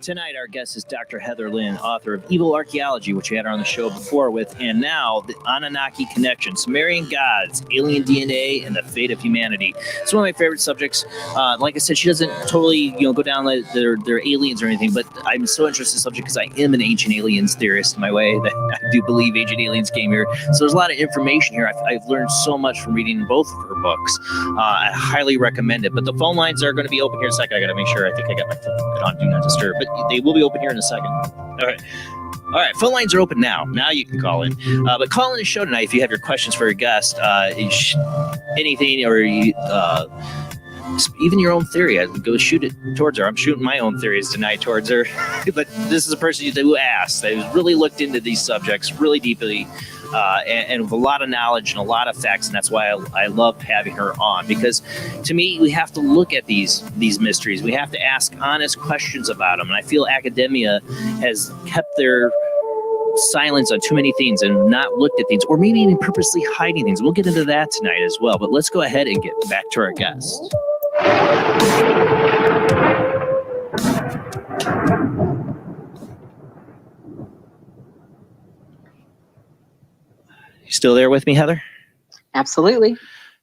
Tonight, our guest is Dr. Heather Lynn, author of Evil Archaeology, which we had her on the show before with, and now the Anunnaki Connection, Sumerian gods, alien DNA, and the fate of humanity. It's one of my favorite subjects. Like I said, she doesn't totally, go down like they're aliens or anything, but I'm so interested in the subject because I am an ancient aliens theorist in my way. That I do believe ancient aliens came here. So there's a lot of information here. I've learned so much from reading both of her books. I highly recommend it. But the phone lines are going to be open here in a second. I got to make sure. I think I got my phone on Do Not Disturb, but they will be open here in a second. All right. Phone lines are open now. Now you can call in. But call in the show tonight if you have your questions for your guest. Anything or even your own theory. I'd go shoot it towards her. I'm shooting my own theories tonight towards her. But this is a person who asked. I really looked into these subjects really deeply. and with a lot of knowledge and a lot of facts, and that's why I love having her on, because to me, we have to look at these mysteries. We have to ask honest questions about them, and I feel academia has kept their silence on too many things and not looked at things, or maybe even purposely hiding things. We'll get into that tonight as well, but let's go ahead and get back to our guest. You still there with me, Heather? Absolutely.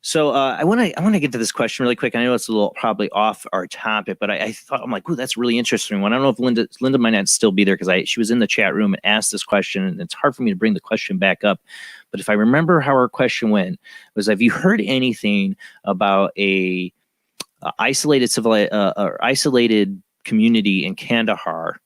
So I want to get to this question really quick. I know it's a little probably off our topic, but I thought, I'm like, ooh, that's a really interesting one. I don't know if Linda might not still be there, because she was in the chat room and asked this question, and it's hard for me to bring the question back up. But if I remember how our question went, was, have you heard anything about a isolated community in Kandahar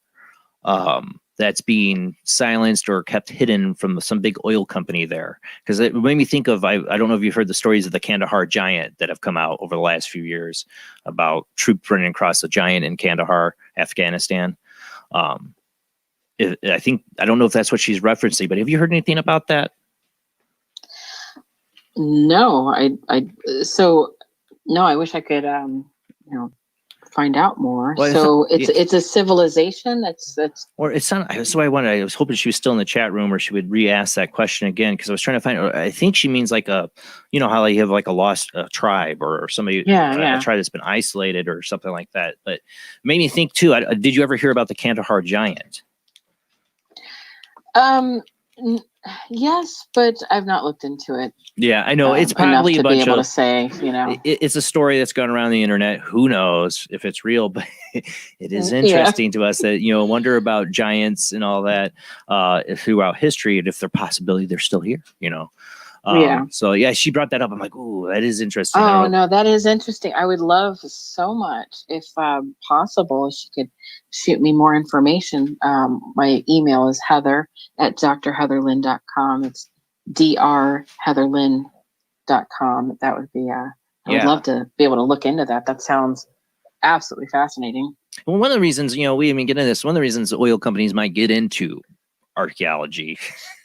that's being silenced or kept hidden from some big oil company there? Because it made me think of, I don't know if you've heard the stories of the Kandahar giant that have come out over the last few years about troops running across the giant in Kandahar, Afghanistan. I don't know if that's what she's referencing, but have you heard anything about that? No, no, I wish I could, find out more. Well, so it's a civilization that's or it's not. So I was hoping she was still in the chat room, or she would re-ask that question again, because I was trying to find. I think she means like how you have like a lost tribe or somebody, a tribe that's been isolated or something like that. But it made me think too. Did you ever hear about the Kandahar giant? Yes, but I've not looked into it. Yeah, I know it's probably enough to a bunch be able of to say, it's a story that's gone around the internet. Who knows if it's real, but it is interesting to us that, wonder about giants and all that throughout history, and if they're possibility they're still here, So yeah, she brought that up. I'm like, ooh, that is interesting. Oh no, that is interesting. I would love so much, if possible, she could shoot me more information. My email is heather@drheatherlynn.com. It's drheatherlynn.com. That would be I would love to be able to look into that. That sounds absolutely fascinating. Well, one of the reasons, we even get into this, one of the reasons oil companies might get into archaeology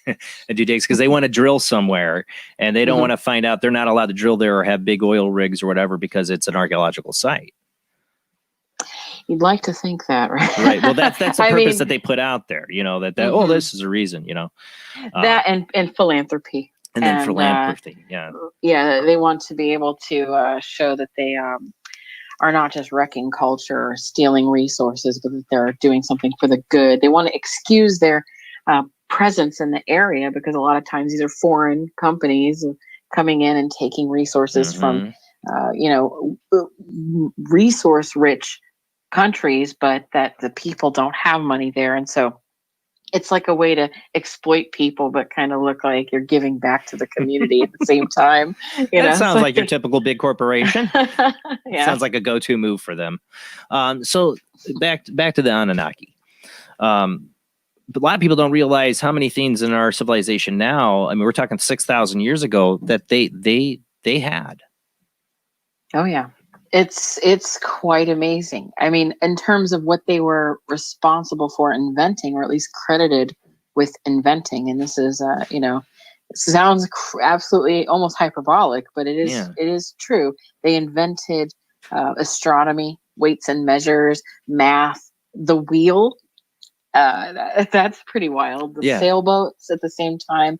and do digs, because they want to drill somewhere, and they don't want to find out they're not allowed to drill there or have big oil rigs or whatever, because it's an archaeological site. You'd like to think that, right? Right. Well, that's the purpose that they put out there, oh, this is a reason, that and philanthropy. And then philanthropy. Yeah, they want to be able to show that they are not just wrecking culture or stealing resources, but that they're doing something for the good. They want to excuse their presence in the area, because a lot of times these are foreign companies coming in and taking resources from resource rich countries, but that the people don't have money there. And so it's like a way to exploit people, but kind of look like you're giving back to the community at the same time. That sounds like your typical big corporation. Sounds like a go-to move for them. So back to the Anunnaki. But a lot of people don't realize how many things in our civilization now, I mean, we're talking 6,000 years ago, that they had. Oh yeah. It's quite amazing. I mean, in terms of what they were responsible for inventing, or at least credited with inventing, and this is, it sounds absolutely almost hyperbolic, but it is true. They invented astronomy, weights and measures, math, the wheel. That's pretty wild. The sailboats at the same time.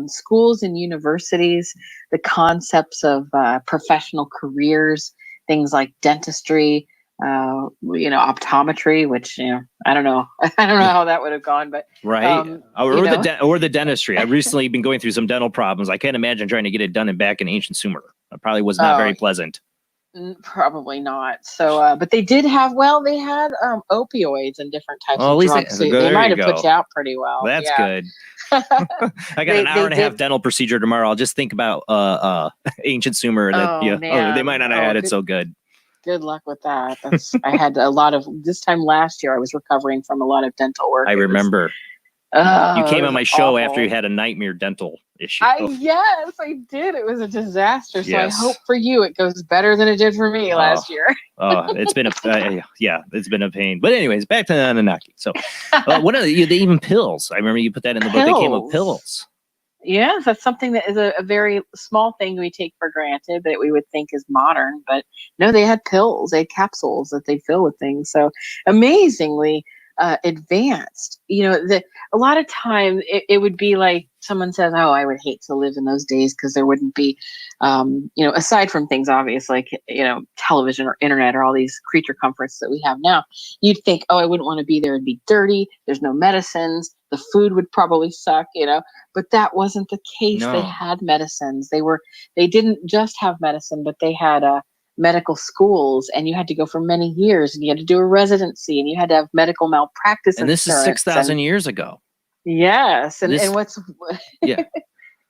Schools and universities, the concepts of professional careers, things like dentistry, optometry, which I don't know how that would have gone, but or the dentistry. I've recently been going through some dental problems. I can't imagine trying to get it done back in ancient Sumer. It probably was not very pleasant. Probably not. So, but they did have, they had opioids and different types of drugs. So they might have put you out pretty well. That's good. I got an hour and a half dental procedure tomorrow. I'll just think about ancient Sumer. They might not have had it so good. Good luck with that. I had a lot of, this time last year, I was recovering from a lot of dental work. I remember. You came on my show after you had a nightmare dental issue. Yes, I did. It was a disaster. So I hope for you it goes better than it did for me last year. It's been it's been a pain. But anyways, back to the Anunnaki. So one of they even pills. I remember you put that in the book. They came with pills. Yes, that's something that is a very small thing we take for granted that we would think is modern, but no, they had pills, they had capsules that they'd fill with things. So amazingly advanced. A lot of time it would be like someone says, "Oh, I would hate to live in those days because there wouldn't be, aside from things obvious like television or internet or all these creature comforts that we have now, you'd think, oh, I wouldn't want to be there. It'd be dirty. There's no medicines. The food would probably suck, But that wasn't the case. They No. had medicines. They didn't just have medicine, but they had medical schools, and you had to go for many years, and you had to do a residency, and you had to have medical malpractice And this is insurance. 6,000 years ago. Yes, and This- what's Yeah.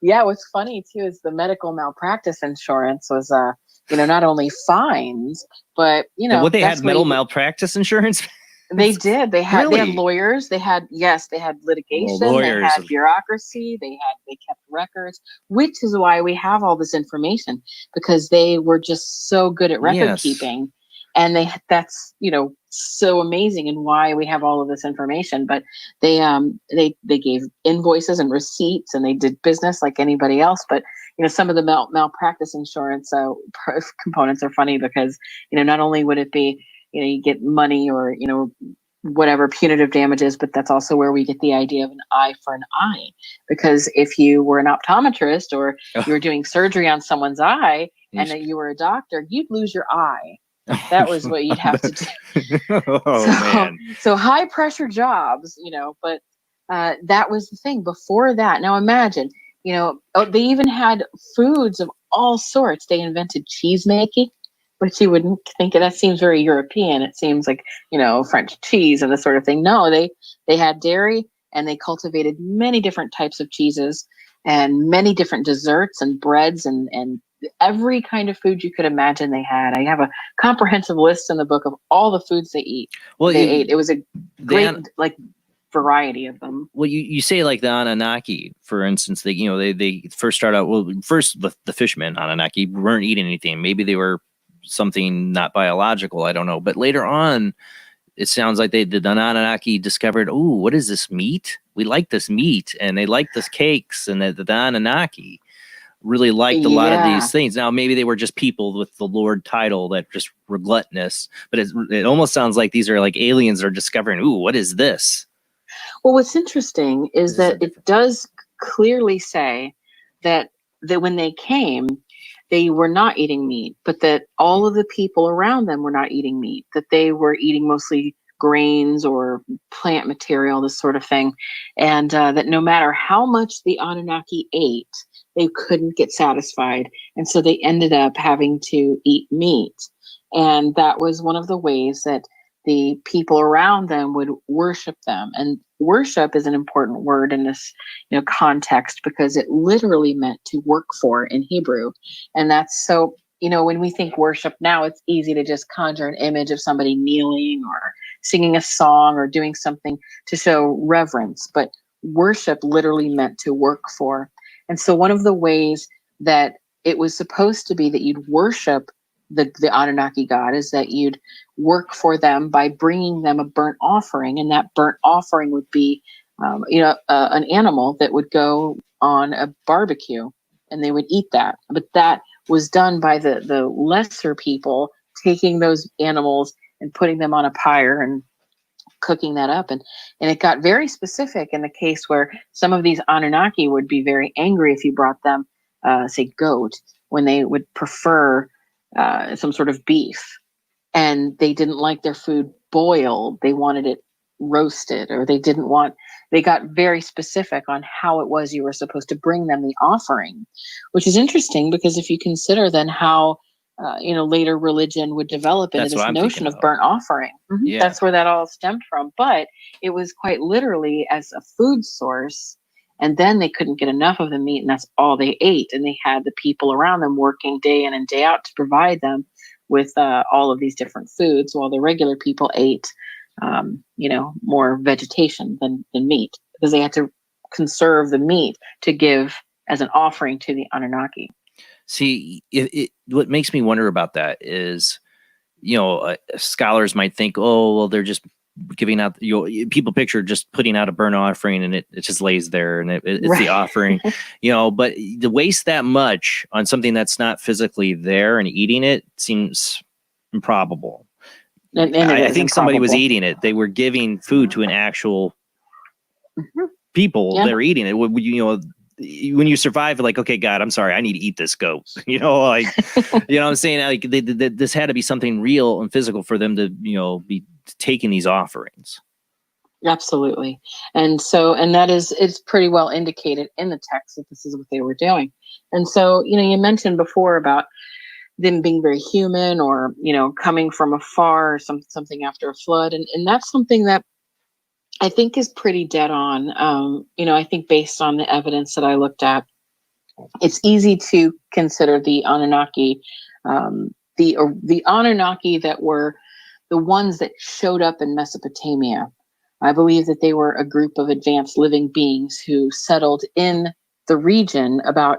yeah, what's funny too is the medical malpractice insurance was not only fines, but And what they that's had where medical you- malpractice insurance? They did. They had Really? lawyers. They had litigation. lawyers. They had bureaucracy. They kept records, which is why we have all this information, because they were just so good at record Yes. keeping, and that's so amazing, and why we have all of this information. But they gave invoices and receipts, and they did business like anybody else. But some of the malpractice insurance components are funny because not only would it be you get money or, whatever punitive damages, but that's also where we get the idea of an eye for an eye. Because if you were an optometrist or you were doing surgery on someone's eye and then you were a doctor, you'd lose your eye. That was what you'd have to do. Oh, man. So high pressure jobs, but that was the thing before that. Now imagine, they even had foods of all sorts. They invented cheese making, which you wouldn't think of. That seems very European. It seems like, French cheese and this sort of thing. No, they had dairy, and they cultivated many different types of cheeses and many different desserts and breads and every kind of food you could imagine they had. I have a comprehensive list in the book of all the foods they ate. It was a great variety of them. Well, you say like the Anunnaki, for instance, they first start out, the fishermen Anunnaki weren't eating anything. Maybe they were something not biological, I don't know. But later on, it sounds like the Anunnaki discovered, oh, what is this meat? We like this meat, and they like this cakes, and the Anunnaki really liked a lot of these things. Now, maybe they were just people with the Lord title that just were gluttonous, but it almost sounds like these are like aliens that are discovering, ooh, what is this? Well, what's interesting is that it does clearly say that when they came, they were not eating meat, but that all of the people around them were not eating meat, that they were eating mostly grains or plant material, this sort of thing. And that no matter how much the Anunnaki ate, they couldn't get satisfied. And so they ended up having to eat meat. And that was one of the ways that the people around them would worship them. And worship is an important word in this context, because it literally meant to work for in Hebrew. And that's so, when we think worship now, it's easy to just conjure an image of somebody kneeling or singing a song or doing something to show reverence. But worship literally meant to work for. And so one of the ways that it was supposed to be that you'd worship the Anunnaki god is that you'd work for them by bringing them a burnt offering, and that burnt offering would be, an animal that would go on a barbecue, and they would eat that. But that was done by the lesser people, taking those animals and putting them on a pyre and cooking that up, and it got very specific in the case where some of these Anunnaki would be very angry if you brought them, say, goat, when they would prefer some sort of beef, and they didn't like their food boiled. They wanted it roasted, or they got very specific on how it was you were supposed to bring them the offering, which is interesting because if you consider then how, later religion would develop into this notion of burnt offering. Mm-hmm. Yeah. That's where that all stemmed from. But it was quite literally as a food source. And then they couldn't get enough of the meat, and that's all they ate. And they had the people around them working day in and day out to provide them with all of these different foods, while the regular people ate, more vegetation than meat, because they had to conserve the meat to give as an offering to the Anunnaki. See, what makes me wonder about that is, scholars might think, oh, well, they're just giving out, people picture just putting out a burnt offering and it just lays there and it's Right. the offering, but to waste that much on something that's not physically there and eating it seems improbable. And I think somebody was eating it. They were giving food to an actual people that are eating it. When you survive, like, okay, God, I'm sorry, I need to eat this goat. Like, what I'm saying? Like, this had to be something real and physical for them to, be taking these offerings. Absolutely. And that it's pretty well indicated in the text that this is what they were doing. And so, you mentioned before about them being very human or, coming from afar or something after a flood. And that's something that I think is pretty dead on. I think based on the evidence that I looked at, it's easy to consider the Anunnaki, the Anunnaki that were the ones that showed up in Mesopotamia. I believe that they were a group of advanced living beings who settled in the region about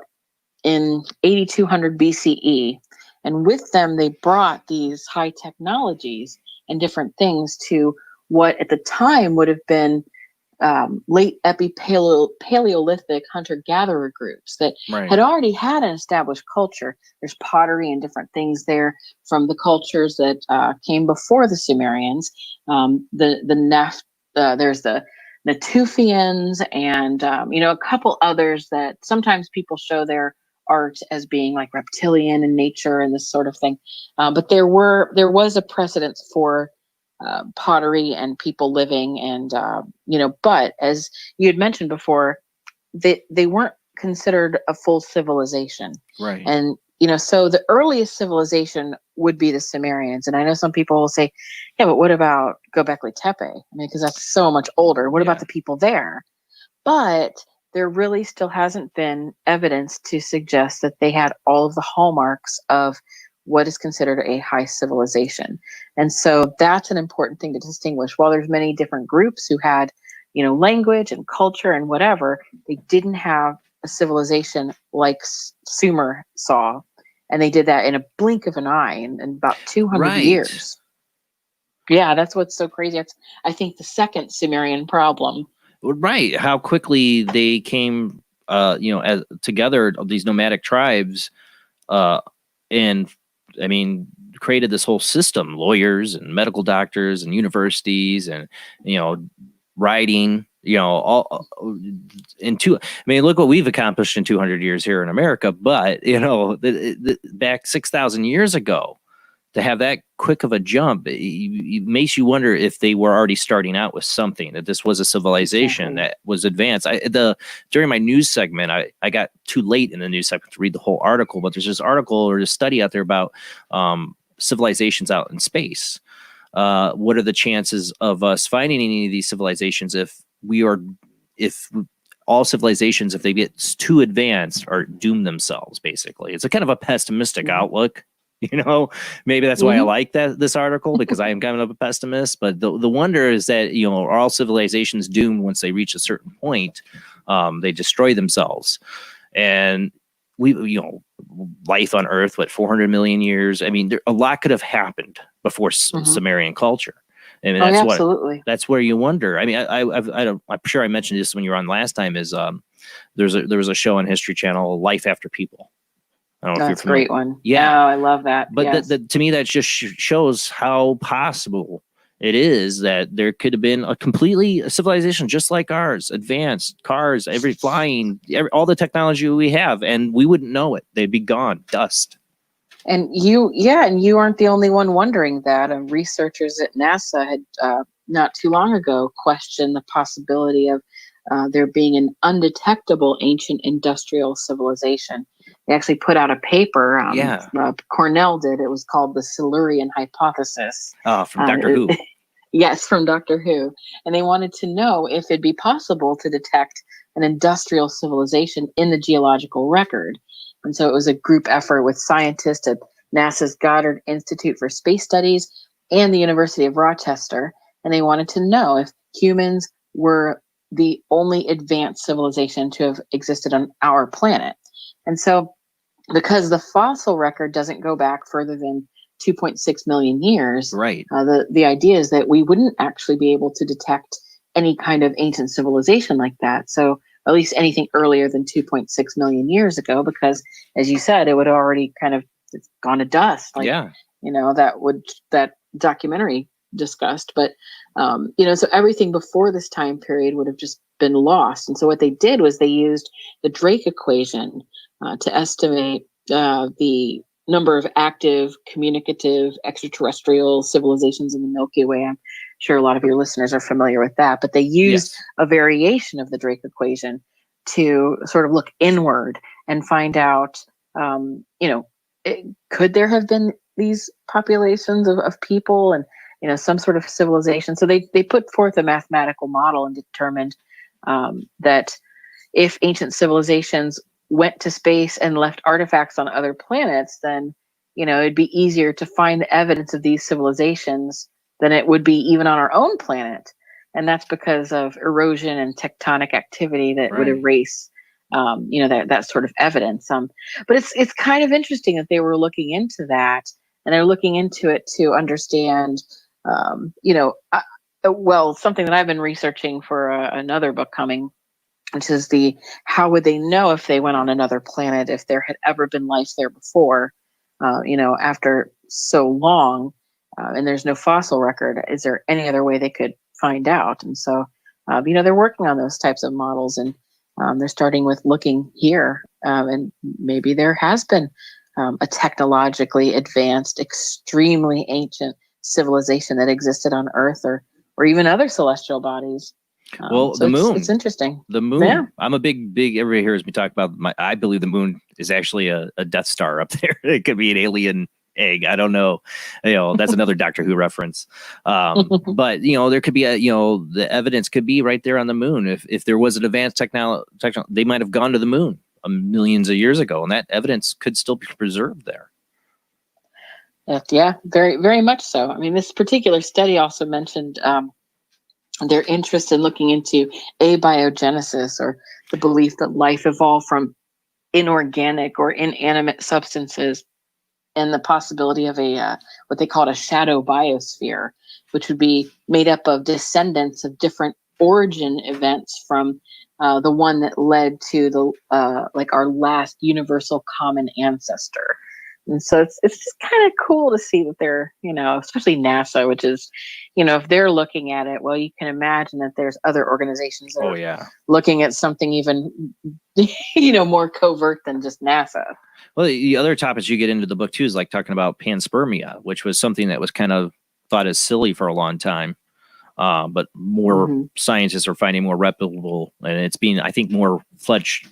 in 8200 BCE. And with them, they brought these high technologies and different things to what at the time would have been late Paleolithic hunter-gatherer groups that had already had an established culture. There's pottery and different things there from the cultures that came before the Sumerians. There's the Natufians and a couple others that sometimes people show their art as being like reptilian in nature and this sort of thing. But there was a precedence for pottery and people living and but as you had mentioned before, they weren't considered a full civilization, right? And so the earliest civilization would be the Sumerians. And I know some people will say, yeah, but what about Göbekli Tepe? I mean, because that's so much older. What about the people there? But there really still hasn't been evidence to suggest that they had all of the hallmarks of what is considered a high civilization. And so that's an important thing to distinguish. While there's many different groups who had, language and culture and whatever, they didn't have a civilization like Sumer saw. And they did that in a blink of an eye in about 200 years. Yeah, that's what's so crazy. That's, I think, the second Sumerian problem. Right. How quickly they came, as together, these nomadic tribes, and I mean, created this whole system, lawyers and medical doctors and universities and, writing, all look what we've accomplished in 200 years here in America. But, back 6,000 years ago, to have that quick of a jump, it makes you wonder if they were already starting out with something, that this was a civilization that was advanced. During my news segment, I got too late in the news segment to read the whole article, but there's this article or this study out there about civilizations out in space. What are the chances of us finding any of these civilizations if all civilizations, if they get too advanced, are doomed themselves, basically? It's a kind of a pessimistic outlook. Maybe that's why I like this article, because I am kind of a pessimist. But the wonder is that, are all civilizations doomed once they reach a certain point? They destroy themselves. And life on Earth, 400 million years? I mean, a lot could have happened before Sumerian culture. I mean, that's where you wonder. I mean, I'm sure I mentioned this when you were on last time. Is there was a show on History Channel, Life After People. I don't know if you're familiar. That's a great one. Yeah, oh, I love that. But to me, that just shows how possible it is that there could have been a civilization just like ours, advanced cars, all the technology we have, and we wouldn't know it. They'd be gone, dust. And you aren't the only one wondering that. Researchers at NASA had not too long ago questioned the possibility of there being an undetectable ancient industrial civilization. They actually put out a paper. Cornell did. It was called the Silurian Hypothesis. Oh, from Dr. Who. Yes, from Dr. Who. And they wanted to know if it'd be possible to detect an industrial civilization in the geological record. And so it was a group effort with scientists at NASA's Goddard Institute for Space Studies and the University of Rochester. And they wanted to know if humans were the only advanced civilization to have existed on our planet. And so because the fossil record doesn't go back further than 2.6 million years. Right. The idea is that we wouldn't actually be able to detect any kind of ancient civilization like that. So at least anything earlier than 2.6 million years ago, because as you said, it would already kind of gone to dust. Like, Yeah. that documentary discussed. But, so everything before this time period would have just been lost. And so what they did was they used the Drake equation to estimate the number of active, communicative, extraterrestrial civilizations in the Milky Way. I'm sure a lot of your listeners are familiar with that, but they used a variation of the Drake equation to sort of look inward and find out, could there have been these populations of people and, some sort of civilization. So they put forth a mathematical model and determined that if ancient civilizations went to space and left artifacts on other planets, then, it'd be easier to find the evidence of these civilizations than it would be even on our own planet. And that's because of erosion and tectonic activity that would erase, that sort of evidence. But it's kind of interesting that they were looking into that, and they're looking into it to understand, something that I've been researching for another book coming, which is how would they know if they went on another planet, if there had ever been life there before, after so long, and there's no fossil record, is there any other way they could find out? And so, they're working on those types of models, and they're starting with looking here, and maybe there has been a technologically advanced, extremely ancient civilization that existed on Earth or even other celestial bodies. Well, so the moon. It's interesting. The moon. Yeah. I'm a big. Everybody hears me talk about I believe the moon is actually a Death Star up there. It could be an alien egg. I don't know. That's another Doctor Who reference. But there could be the evidence could be right there on the moon. If there was an advanced technology, they might have gone to the moon millions of years ago, and that evidence could still be preserved there. Yeah, very, very much so. I mean, this particular study also mentioned their interest in looking into abiogenesis, or the belief that life evolved from inorganic or inanimate substances, and the possibility of what they called a shadow biosphere, which would be made up of descendants of different origin events from the one that led to our last universal common ancestor. And so it's just kind of cool to see that they're, especially NASA, which is, if they're looking at it, well, you can imagine that there's other organizations that are looking at something even, more covert than just NASA. Well, the other topics you get into the book too is like talking about panspermia, which was something that was kind of thought as silly for a long time. But more scientists are finding more replicable, and it's being, I think, more fleshed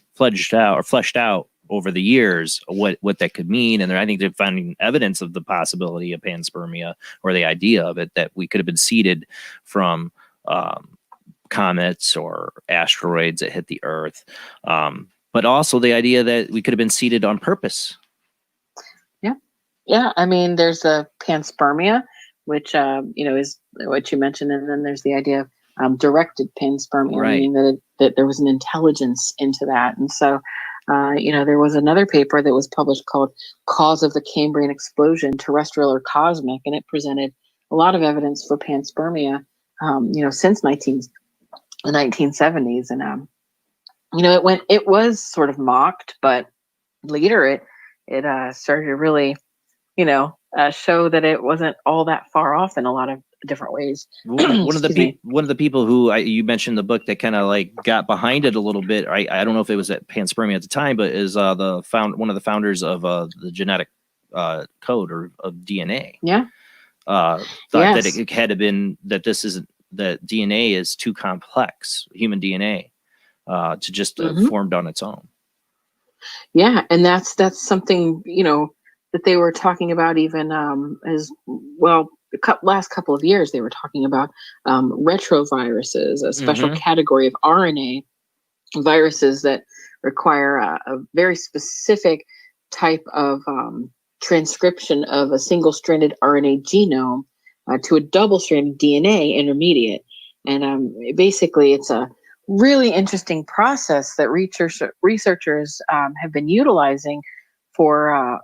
out over the years what that could mean. And I think they're finding evidence of the possibility of panspermia, or the idea of it, that we could have been seeded from comets or asteroids that hit the Earth. But also the idea that we could have been seeded on purpose. Yeah. I mean, there's a panspermia, which, is what you mentioned. And then there's the idea of directed panspermia, meaning that there was an intelligence into that. And so, there was another paper that was published called Cause of the Cambrian Explosion, Terrestrial or Cosmic, and it presented a lot of evidence for panspermia, since the 1970s. And, it was sort of mocked, but later it started to really, show that it wasn't all that far off in a lot of different ways. One of the people who you mentioned in the book that kind of like got behind it a little bit. I don't know if it was at panspermia at the time, but is one of the founders of the genetic code, or of DNA. Yeah. Thought that it had been that that DNA is too complex, human DNA, to just formed on its own. Yeah, and that's something that they were talking about even as well. Last couple of years, they were talking about retroviruses, a special category of RNA viruses that require a very specific type of transcription of a single-stranded RNA genome to a double-stranded DNA intermediate. And basically, it's a really interesting process that researchers have been utilizing for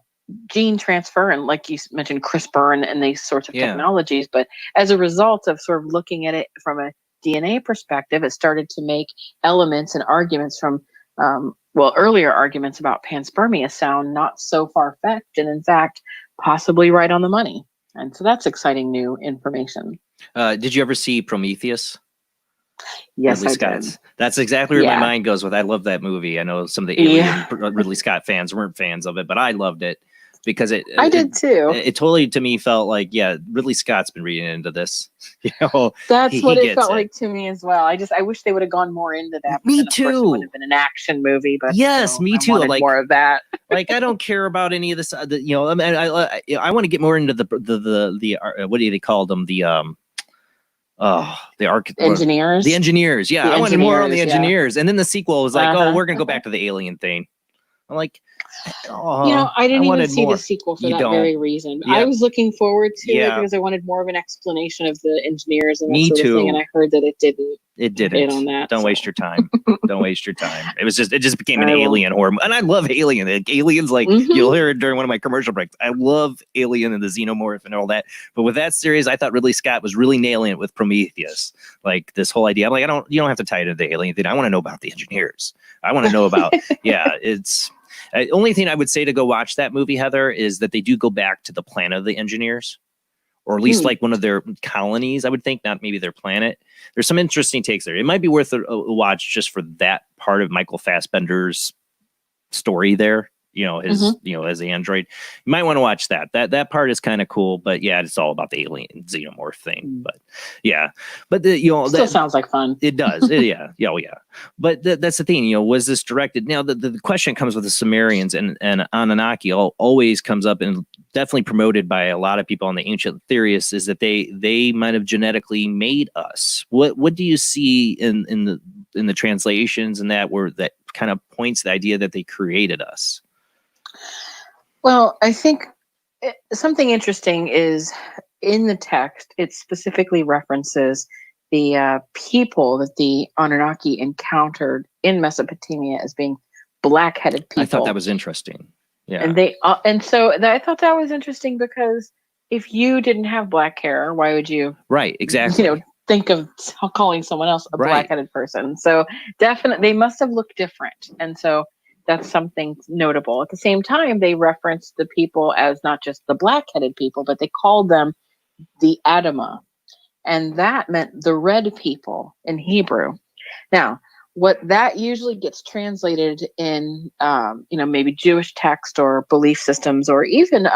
gene transfer, and like you mentioned, CRISPR and these sorts of Yeah. technologies. But as a result of sort of looking at it from a DNA perspective, it started to make elements and arguments from, earlier arguments about panspermia sound not so far-fetched, and in fact, possibly right on the money. And so that's exciting new information. Did you ever see Prometheus? Yes, Ridley I Scott's. did. That's exactly where my Yeah. mind goes with. I love that movie. I know some of the Alien Yeah. Ridley Scott fans weren't fans of it, but I loved it because I did too. It totally to me felt like, yeah, Ridley Scott's been reading into this. You know, That's what he it felt gets like to me as well. I wish they would have gone more into that. Me Then, of course, it too. would have been an action movie, but Yes, me I too. wanted Like more of that. Like I don't care about any of this. I mean, I want to get more into the what do they call them? The Engineers. The engineers. Yeah, The I wanted more on the engineers, yeah. engineers. And then the sequel was like, Uh-huh. oh, we're gonna go back to the alien thing. I'm like, oh, I didn't even wanted see more. the sequel for You that don't. very reason. Yeah. I was looking forward to it Yeah. because I wanted more of an explanation of the engineers and that Me sort of thing. too. And I heard that it didn't. It hit didn't. on that, Don't so. waste your time. Don't waste your time. It just became an I won't. alien horror. And I love Alien. Like, Aliens, like you'll hear it during one of my commercial breaks. I love Alien and the Xenomorph and all that. But with that series, I thought Ridley Scott was really nailing it with Prometheus. Like this whole idea. I'm like, you don't have to tie it into the alien thing. I want to know about the engineers. I want to know about, it's only thing I would say to go watch that movie, Heather, is that they do go back to the planet of the engineers. Or at least like one of their colonies, I would think, not maybe their planet. There's some interesting takes there. It might be worth a watch just for that part of Michael Fassbender's story there. His, as the android. You might want to watch that. That part is kind of cool, but yeah, it's all about the alien xenomorph thing. But yeah, but Still sounds like fun. It does. Yeah. But that's the thing, was this directed? Now, the question comes with the Sumerians and Anunnaki always comes up and definitely promoted by a lot of people on the ancient theorists is that they might have genetically made us. What do you see in the translations and that kind of points to the idea that they created us? Well, I think something interesting is in the text, it specifically references the people that the Anunnaki encountered in Mesopotamia as being black-headed people. I thought that was interesting. Yeah. And so I thought that was interesting because if you didn't have black hair, why would you? Right. Exactly. Think of calling someone else a black-headed person. So definitely, they must have looked different. And so that's something notable. At the same time, they referenced the people as not just the black-headed people, but they called them the Adama. And that meant the red people in Hebrew. Now, what that usually gets translated in, maybe Jewish text or belief systems, or even,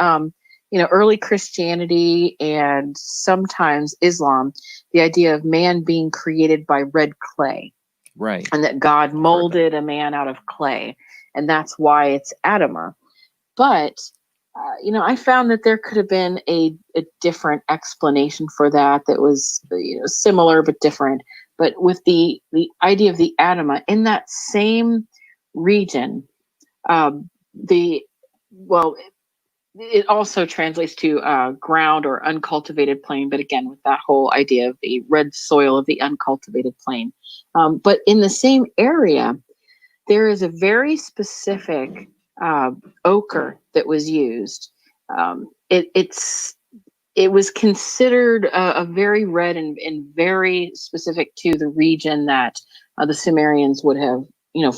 early Christianity and sometimes Islam, the idea of man being created by red clay. Right. And that God molded a man out of clay. And that's why it's Adama. But, I found that there could have been a different explanation for that was, similar but different. But with the idea of the Adama in that same region, it also translates to ground or uncultivated plain. But again, with that whole idea of the red soil of the uncultivated plain. But in the same area, there is a very specific ochre that was used. It was considered a very red and very specific to the region that the Sumerians would have,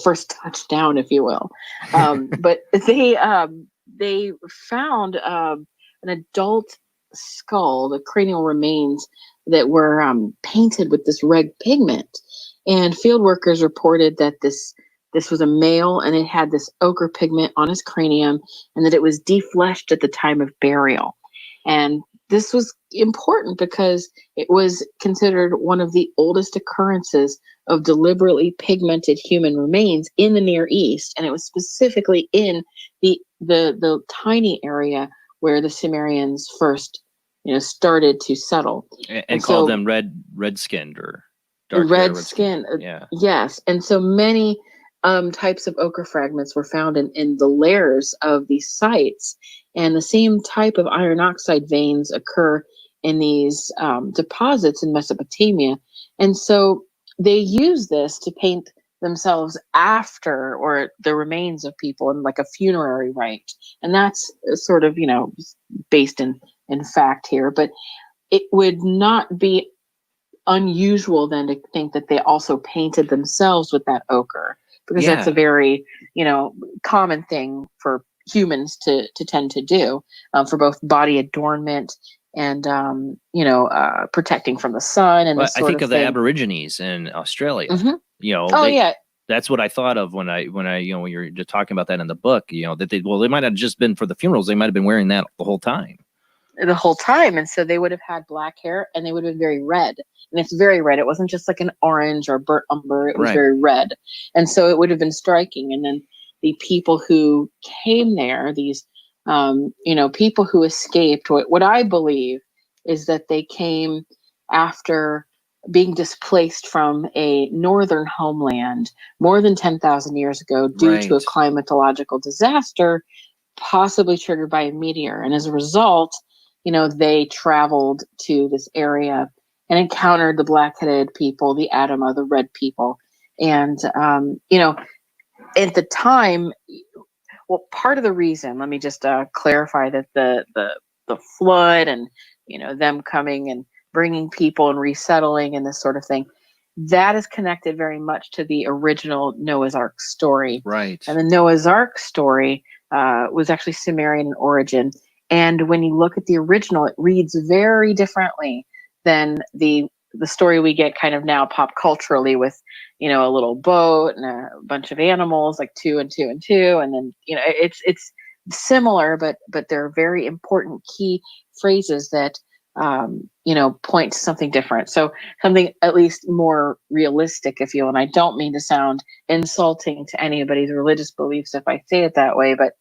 first touched down, if you will. But they found an adult skull, the cranial remains that were painted with this red pigment. And field workers reported that this was a male and it had this ochre pigment on his cranium and that it was defleshed at the time of burial. And this was important because it was considered one of the oldest occurrences of deliberately pigmented human remains in the Near East. And it was specifically in the tiny area where the Sumerians first, started to settle. And called them red-skinned or dark red skin. Yeah. Yes. And so many types of ochre fragments were found in the layers of these sites. And the same type of iron oxide veins occur in these deposits in Mesopotamia. And so they use this to paint themselves after, or the remains of people in like a funerary rite. And that's sort of, based in fact here, but it would not be unusual then to think that they also painted themselves with that ochre, because that's a very, common thing for humans to tend to do, for both body adornment and protecting from the sun and this I sort think of the thing. Aborigines in Australia. Mhm. Oh yeah. That's what I thought of when you're just talking about that in the book. That they might have just been for the funerals. They might have been wearing that the whole time. And so they would have had black hair, and they would have been very red, and it's very red. It wasn't just like an orange or burnt umber. It was Right. very red. And so it would have been striking. And then the people who came there, these people who escaped, what I believe is that they came after being displaced from a northern homeland more than 10,000 years ago due to a Right. climatological disaster, possibly triggered by a meteor. And as a result, they traveled to this area and encountered the black-headed people, the Adama, the red people. And, at the time, well, part of the reason, let me just clarify that the flood and, them coming and bringing people and resettling and this sort of thing, that is connected very much to the original Noah's Ark story. Right. And the Noah's Ark story was actually Sumerian in origin. And when you look at the original, it reads very differently than the story we get kind of now pop culturally with, a little boat and a bunch of animals, like 2 and 2 and 2. And then, it's similar, but there are very important key phrases that, point to something different. So something at least more realistic, if you will. And I don't mean to sound insulting to anybody's religious beliefs if I say it that way, but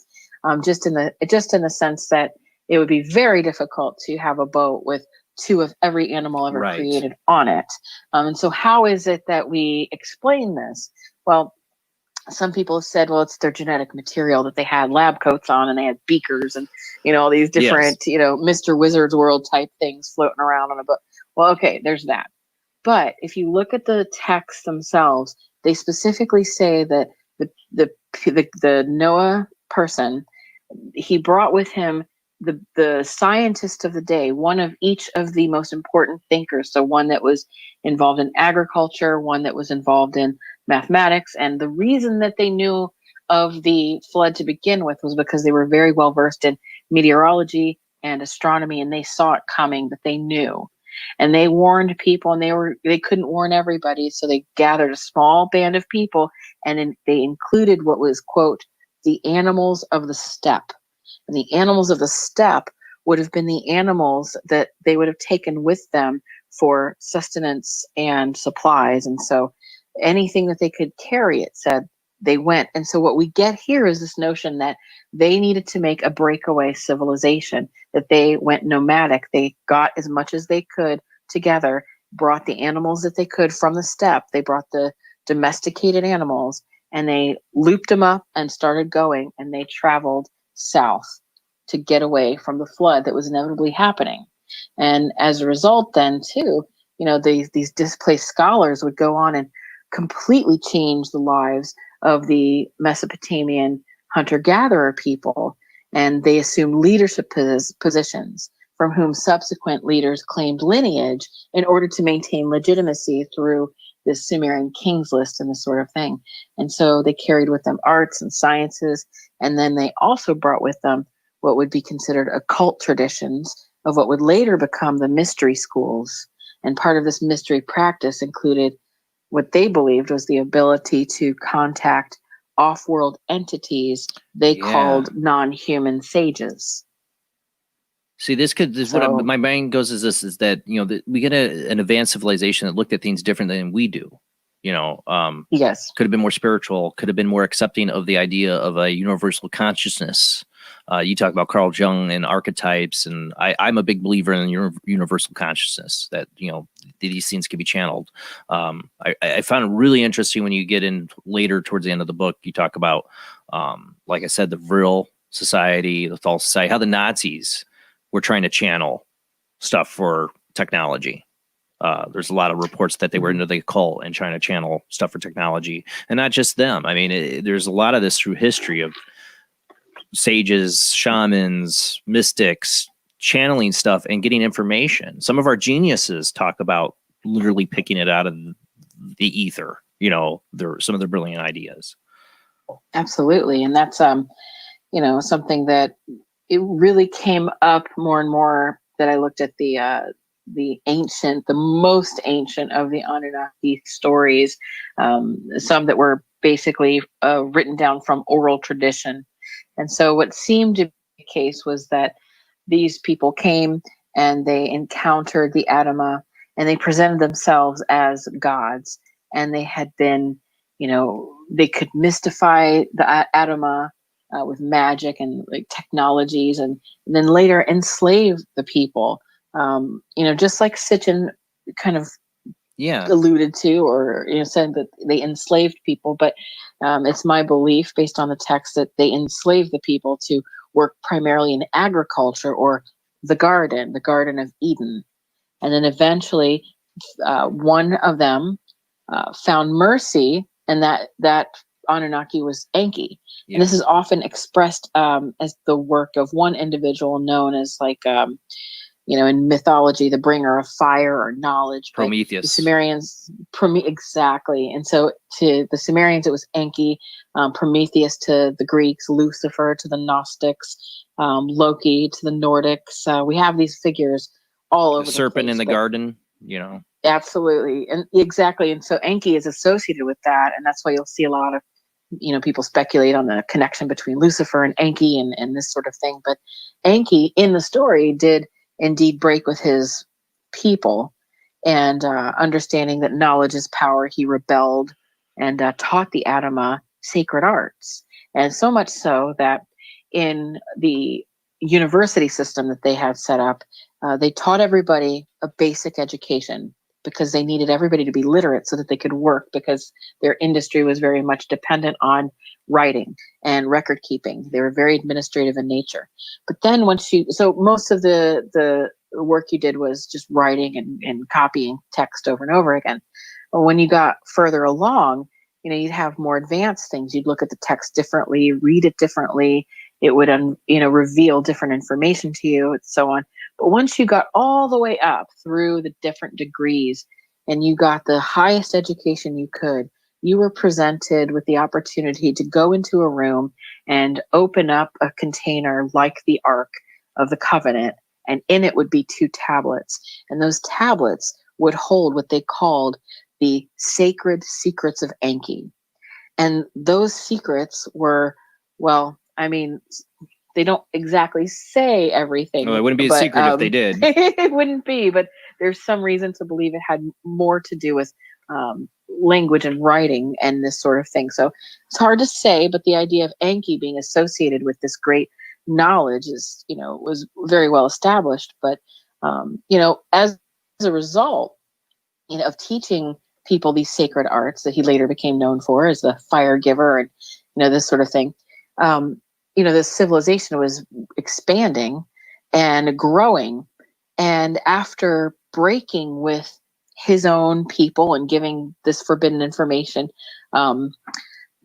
just in the sense that it would be very difficult to have a boat with 2 of every animal ever Right. created on it. And so how is it that we explain this? Well, some people have said, well, it's their genetic material, that they had lab coats on and they had beakers and, all these different, Mr. Wizard's World type things floating around on a boat. Well, okay, there's that. But if you look at the texts themselves, they specifically say that the Noah person, he brought with him the scientist of the day, one of each of the most important thinkers. So one that was involved in agriculture, one that was involved in mathematics. And the reason that they knew of the flood to begin with was because they were very well versed in meteorology and astronomy, and they saw it coming, that they knew. And they warned people, and they couldn't warn everybody. So they gathered a small band of people, and they included what was, quote, the animals of the steppe. And the animals of the steppe would have been the animals that they would have taken with them for sustenance and supplies. And so anything that they could carry, it said, they went. And so what we get here is this notion that they needed to make a breakaway civilization, that they went nomadic. They got as much as they could together, brought the animals that they could from the steppe. They brought the domesticated animals, and they looped them up and started going, and they traveled south to get away from the flood that was inevitably happening. And as a result, then too, these displaced scholars would go on and completely change the lives of the Mesopotamian hunter-gatherer people, and they assumed leadership positions from whom subsequent leaders claimed lineage in order to maintain legitimacy through this Sumerian kings list and this sort of thing. And so they carried with them arts and sciences, and then they also brought with them what would be considered occult traditions of what would later become the mystery schools. And part of this mystery practice included what they believed was the ability to contact off-world entities they called non-human sages. See, what my mind goes is this: is that that we get an advanced civilization that looked at things differently than we do. Yes, could have been more spiritual, could have been more accepting of the idea of a universal consciousness. You talk about Carl Jung and archetypes, and I'm a big believer in universal consciousness, that these things can be channeled. I found it really interesting when you get in later towards the end of the book. You talk about, like I said, the Vril Society, the Thal Society, how the Nazis were trying to channel stuff for technology. There's a lot of reports that they were into the occult and trying to channel stuff for technology, and not just them. I mean, there's a lot of this through history of sages, shamans, mystics channeling stuff and getting information. Some of our geniuses talk about literally picking it out of the ether. Some of their brilliant ideas. Absolutely, and that's something that it really came up more and more that I looked at the most ancient of the Anunnaki stories, some that were basically written down from oral tradition. And so what seemed to be the case was that these people came and they encountered the Adama and they presented themselves as gods, and they had been, they could mystify the Adama with magic and like technologies, and then later enslave the people. Just like Sitchin kind of alluded to, or said that they enslaved people, but it's my belief based on the text that they enslaved the people to work primarily in agriculture or the Garden of Eden. And then eventually one of them found mercy, and that Anunnaki was Enki. Yeah. And this is often expressed as the work of one individual known as in mythology, the bringer of fire or knowledge. Prometheus. The Sumerians, exactly. And so to the Sumerians, it was Enki, Prometheus to the Greeks, Lucifer to the Gnostics, Loki to the Nordics. We have these figures all over the serpent place, in the garden, Absolutely. And exactly. And so Enki is associated with that. And that's why you'll see a lot of, people speculate on the connection between Lucifer and Enki and this sort of thing. But Enki in the story did indeed break with his people, and understanding that knowledge is power, he rebelled and taught the Adama sacred arts. And so much so that in the university system that they had set up, they taught everybody a basic education because they needed everybody to be literate so that they could work, because their industry was very much dependent on writing and record keeping. They were very administrative in nature. But then so most of the work you did was just writing and copying text over and over again. But when you got further along, you'd have more advanced things. You'd look at the text differently, read it differently. It would, reveal different information to you and so on. But once you got all the way up through the different degrees and you got the highest education you could, you were presented with the opportunity to go into a room and open up a container like the Ark of the Covenant, and in it would be 2 tablets. And those tablets would hold what they called the sacred secrets of Enki. And those secrets were, they don't exactly say everything. Well, it wouldn't be a secret if they did. It wouldn't be, but there's some reason to believe it had more to do with language and writing and this sort of thing. So it's hard to say, but the idea of Enki being associated with this great knowledge is, was very well established. But, as a result, of teaching people these sacred arts that he later became known for as the fire giver and, this sort of thing, this civilization was expanding and growing. And after breaking with his own people and giving this forbidden information,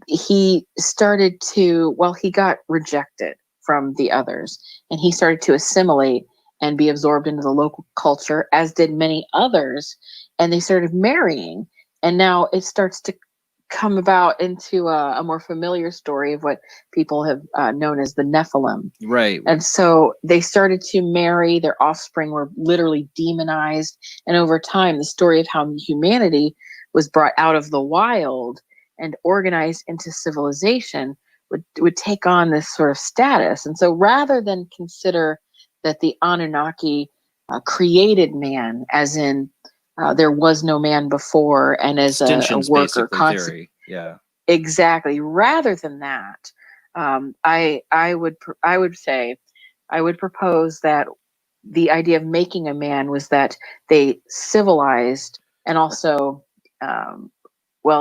he started to, he got rejected from the others, and he started to assimilate and be absorbed into the local culture, as did many others. And they started marrying. And now it starts to come about into a more familiar story of what people have known as the Nephilim. Right. And so they started to marry. Their offspring were literally demonized. And over time, the story of how humanity was brought out of the wild and organized into civilization would take on this sort of status. And so rather than consider that the Anunnaki created man, as in there was no man before, and as a worker concept. Yeah, exactly. Rather than that, I would propose that the idea of making a man was that they civilized and also,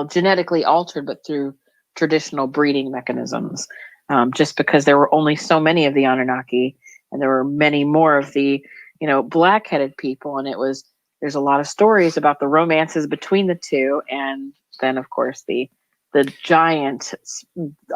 genetically altered, but through traditional breeding mechanisms. Just because there were only so many of the Anunnaki, and there were many more of the, black-headed people, and it was there's a lot of stories about the romances between the two, and then of course the giant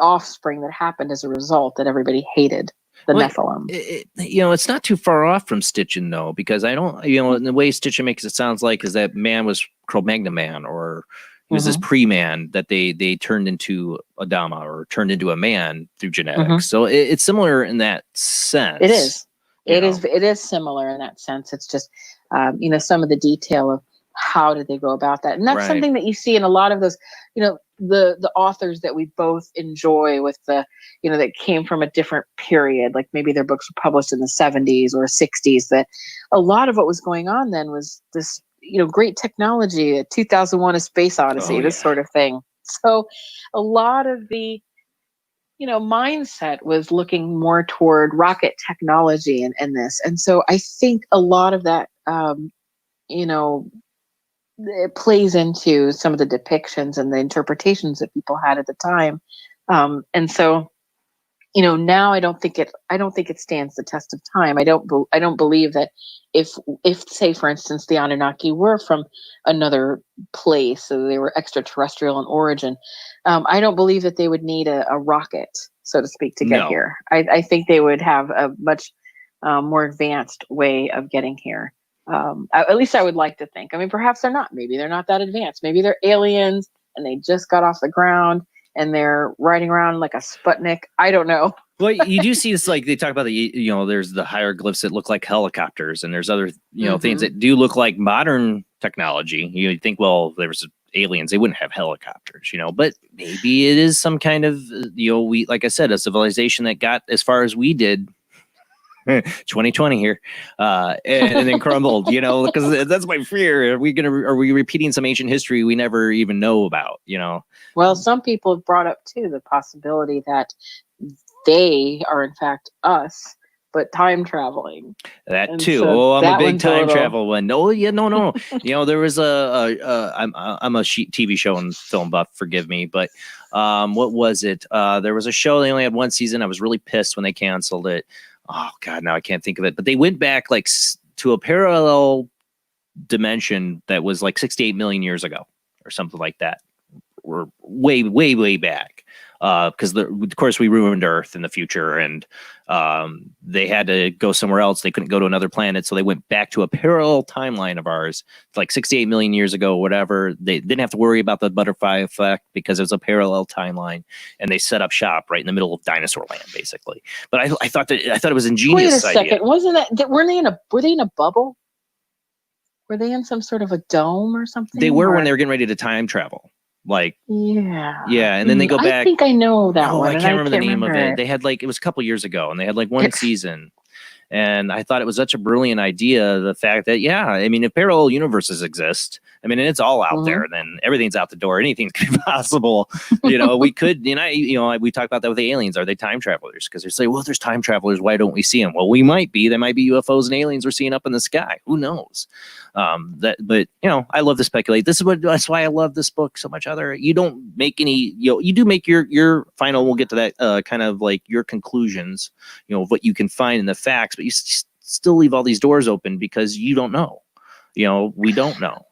offspring that happened as a result that everybody hated, the Nephilim. It's not too far off from Sitchin though, because I don't, in the way Sitchin makes it sounds like is that man was Cro-Magnon man, or he was this pre-man that they turned into Adama or turned into a man through genetics. So it's similar in that sense. It is. It is similar in that sense. It's just, some of the detail of how did they go about that, and that's something that you see in a lot of those, the authors that we both enjoy with the, that came from a different period, like maybe their books were published in the 70s or 60s. That a lot of what was going on then was this, great technology, 2001: A Space Odyssey, this sort of thing. So a lot of the mindset was looking more toward rocket technology and this. And so I think a lot of that, it plays into some of the depictions and the interpretations that people had at the time. And so, now I don't think it stands the test of time. I don't believe that if say, for instance, the Anunnaki were from another place, so they were extraterrestrial in origin, I don't believe that they would need a rocket, so to speak, to get here. I think they would have a much more advanced way of getting here. At least I would like to think. I mean, perhaps they're not. Maybe they're not that advanced. Maybe they're aliens and they just got off the ground and they're riding around like a Sputnik. I don't know. Well, you do see this, like they talk about there's the hieroglyphs that look like helicopters, and there's other, things that do look like modern technology. You think, well, there was aliens, they wouldn't have helicopters, but maybe it is some kind of, we, like I said, a civilization that got as far as we did. 2020 here, and then crumbled, because that's my fear. Are we repeating some ancient history we never even know about, Well, some people have brought up too the possibility that they are in fact us, but time traveling. That And too. so I'm a that big one's a time little- travel one. No. There was I'm a TV show and film buff. Forgive me, but what was it? There was a show. They only had one season. I was really pissed when they canceled it. Oh God, now I can't think of it. But they went back to a parallel dimension that was like 68 million years ago or something like that. We're way back. Because of course we ruined Earth in the future, and they had to go somewhere else. They couldn't go to another planet, so they went back to a parallel timeline of ours, like 68 million years ago, whatever. They didn't have to worry about the butterfly effect because it was a parallel timeline, and they set up shop right in the middle of dinosaur land, basically. But I thought it was ingenious. Wait a second, idea. wasn't that were they in a bubble? Were they in some sort of a dome or something? They were when they were getting ready to time travel. Yeah, and then they go back. I think I know that one. I and can't remember the name of remember it. They had it was a couple years ago, and they had one season. And I thought it was such a brilliant idea. The fact that, if parallel universes exist, and it's all out there, then everything's out the door. Anything's possible. We could, we talk about that with the aliens. Are they time travelers? Because they say, well, if there's time travelers, why don't we see them? Well, we might be. There might be UFOs and aliens we're seeing up in the sky. Who knows? But I love to speculate. That's why I love this book so much. You don't make any, you do make your final. We'll get to that kind of like your conclusions, of what you can find in the facts. But you still leave all these doors open because you don't know. We don't know.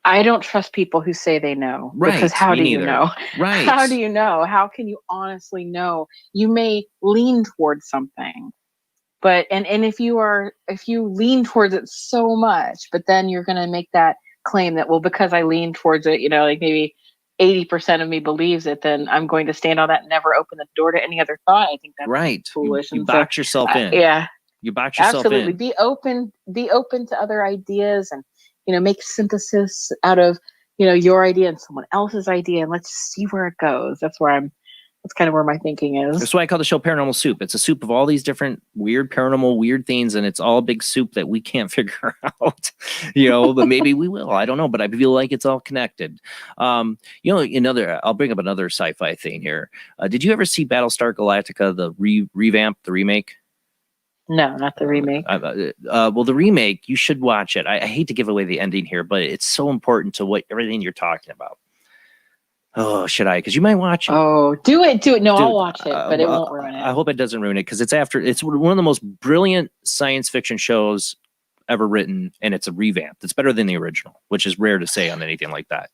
I don't trust people who say they know. Right. Because how do you know? Right. How do you know? How can you honestly know? You may lean towards something, but and if you lean towards it so much, but then you're going to make that claim that, well, because I lean towards it, like maybe 80% of me believes it, then I'm going to stand on that and never open the door to any other thought. I think that's foolish. You box yourself in. Yeah. You box yourself Absolutely. in. Be open to other ideas, and make synthesis out of your idea and someone else's idea, and let's see where it goes. That's kind of where my thinking is. That's why I call the show Paranormal Soup. It's a soup of all these different weird paranormal weird things, and it's all a big soup that we can't figure out. But maybe we will. I don't know, but I feel like it's all connected. I'll bring up another sci-fi thing here. Did you ever see Battlestar Galactica, the revamp, the remake? No, not the remake. Well, the remake, you should watch it. I hate to give away the ending here, but it's so important to everything you're talking about. Oh, should I? Because you might watch it. Oh, do it. No, I'll watch it, but it won't ruin it. I hope it doesn't ruin it, because it's one of the most brilliant science fiction shows ever written, and it's a revamp. It's better than the original, which is rare to say on anything like that.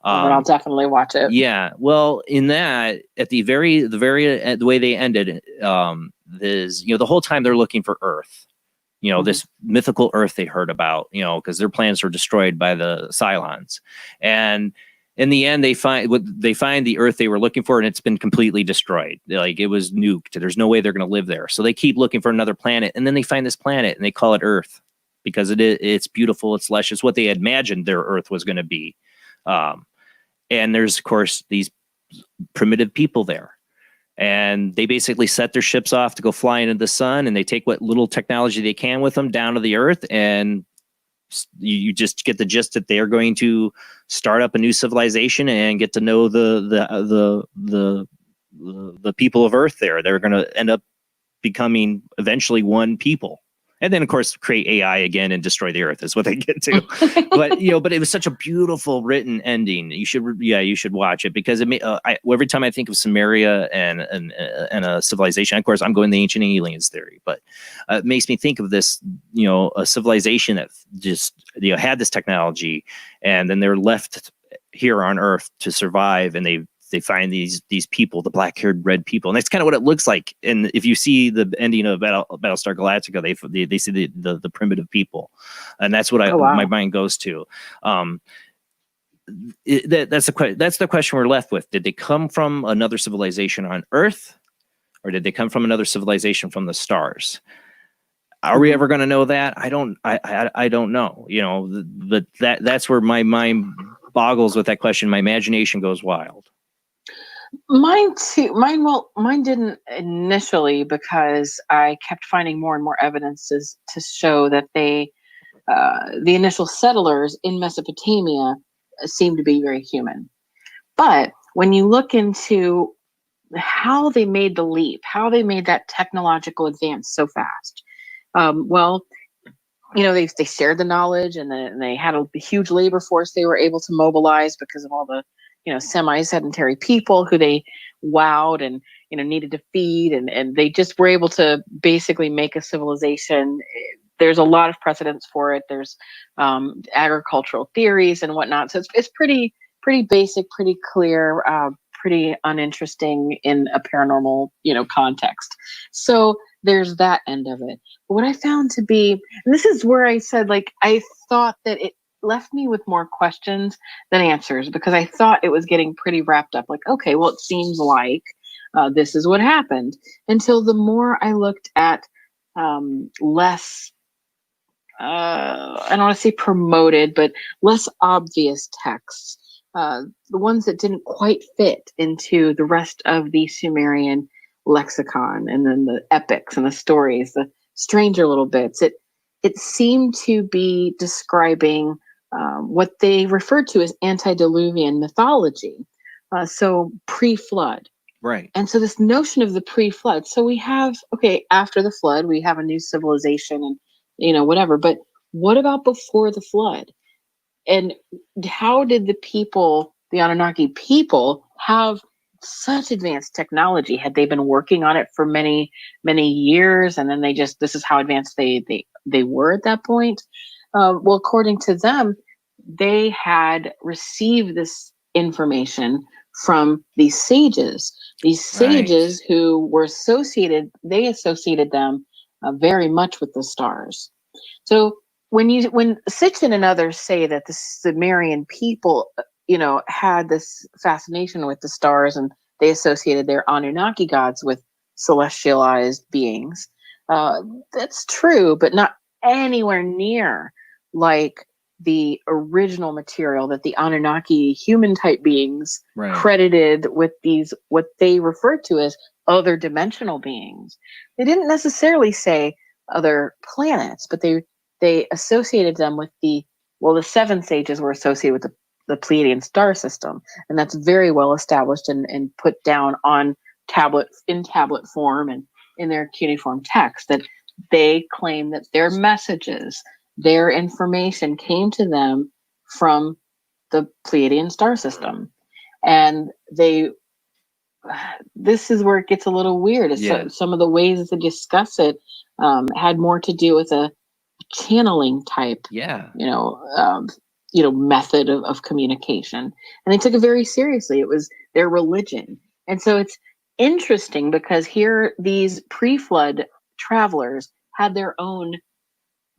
Then I'll definitely watch it. Yeah, well, in that, at the way they ended, is, the whole time they're looking for Earth, this mythical Earth they heard about, because their planets were destroyed by the Cylons, and in the end, they find the Earth they were looking for, and it's been completely destroyed. Like, it was nuked. There's no way they're going to live there. So they keep looking for another planet, and then they find this planet, and they call it Earth because it's beautiful, it's lush, it's what they imagined their Earth was going to be. And there's, of course, these primitive people there. And they basically set their ships off to go fly into the sun, and they take what little technology they can with them down to the Earth. And you just get the gist that they're going to start up a new civilization and get to know the people of Earth there. They're going to end up becoming eventually one people. And then, of course, create AI again and destroy the Earth is what they get to. But it was such a beautiful written ending. You should watch it, because every time I think of Sumeria and a civilization, of course, I'm going the ancient aliens theory, but it makes me think of this, a civilization that just had this technology, and then they're left here on Earth to survive, and they find these people, the black-haired red people, and that's kind of what it looks like. And if you see the ending of Battlestar Galactica, they see the primitive people, and that's what my mind goes to. That's the question we're left with. Did they come from another civilization on Earth, or did they come from another civilization from the stars? Are we ever going to know that? I don't know. But that's where my mind boggles with that question. My imagination goes wild. Mine too. Mine didn't initially, because I kept finding more and more evidences to show that the initial settlers in Mesopotamia seemed to be very human. But when you look into how they made the leap, how they made that technological advance so fast, they shared the knowledge, and they had a huge labor force they were able to mobilize because of all the semi-sedentary people who they wowed and needed to feed, and they just were able to basically make a civilization. There's a lot of precedents for it. There's agricultural theories and whatnot. So it's pretty basic, pretty clear, pretty uninteresting in a paranormal context. So there's that end of it. But what I found to be, and this is where I said, I thought that it left me with more questions than answers, because I thought it was getting pretty wrapped up. Okay, well, it seems like this is what happened, until the more I looked at less, I don't want to say promoted, but less obvious texts, the ones that didn't quite fit into the rest of the Sumerian lexicon, and then the epics and the stories, the stranger little bits. It seemed to be describing what they referred to as antediluvian mythology, so pre-flood. Right. And so this notion of the pre-flood, so we have, after the flood, we have a new civilization and, whatever, but what about before the flood? And how did the Anunnaki people, have such advanced technology? Had they been working on it for many, many years, and then this is how advanced they were at that point? Well, according to them, they had received this information from these sages. These sages who were associated them very much with the stars. So when Sitchin and others say that the Sumerian people, had this fascination with the stars, and they associated their Anunnaki gods with celestialized beings, that's true, but not anywhere near like the original material that the Anunnaki human type beings credited with these, what they referred to as other dimensional beings. They didn't necessarily say other planets, but they associated them with the seven sages were associated with the Pleiadian star system. And that's very well established and put down on tablet form and in their cuneiform text, that they claim that their messages, their information came to them from the Pleiadian star system. And this is where it gets a little weird. Some of the ways to discuss it had more to do with a channeling type, method of communication, and they took it very seriously. It was their religion. And so it's interesting because here these pre-flood travelers had their own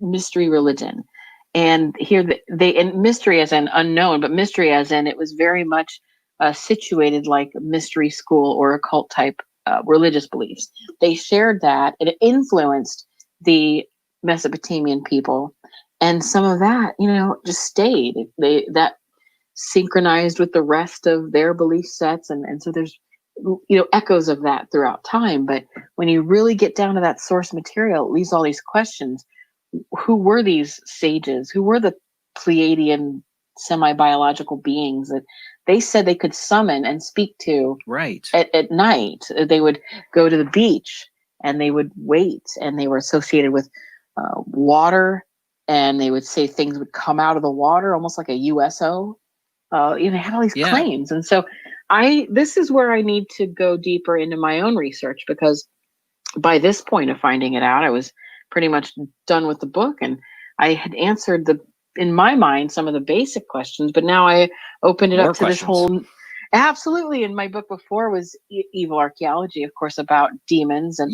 mystery religion, and here and mystery as an unknown, but mystery as in it was very much situated like mystery school or occult type religious beliefs. They shared that, and it influenced the Mesopotamian people, and some of that just stayed. That synchronized with the rest of their belief sets, and so there's echoes of that throughout time. But when you really get down to that source material, it leaves all these questions. Who were these sages? Who were the Pleiadian semi-biological beings that they said they could summon and speak to at night? They would go to the beach and they would wait, and they were associated with water, and they would say things would come out of the water almost like a USO. They had all these claims. And so this is where I need to go deeper into my own research, because by this point of finding it out, I was pretty much done with the book, and I had answered in my mind, some of the basic questions, but now I opened it up to this whole. Absolutely. And my book before was Evil Archaeology, of course, about demons and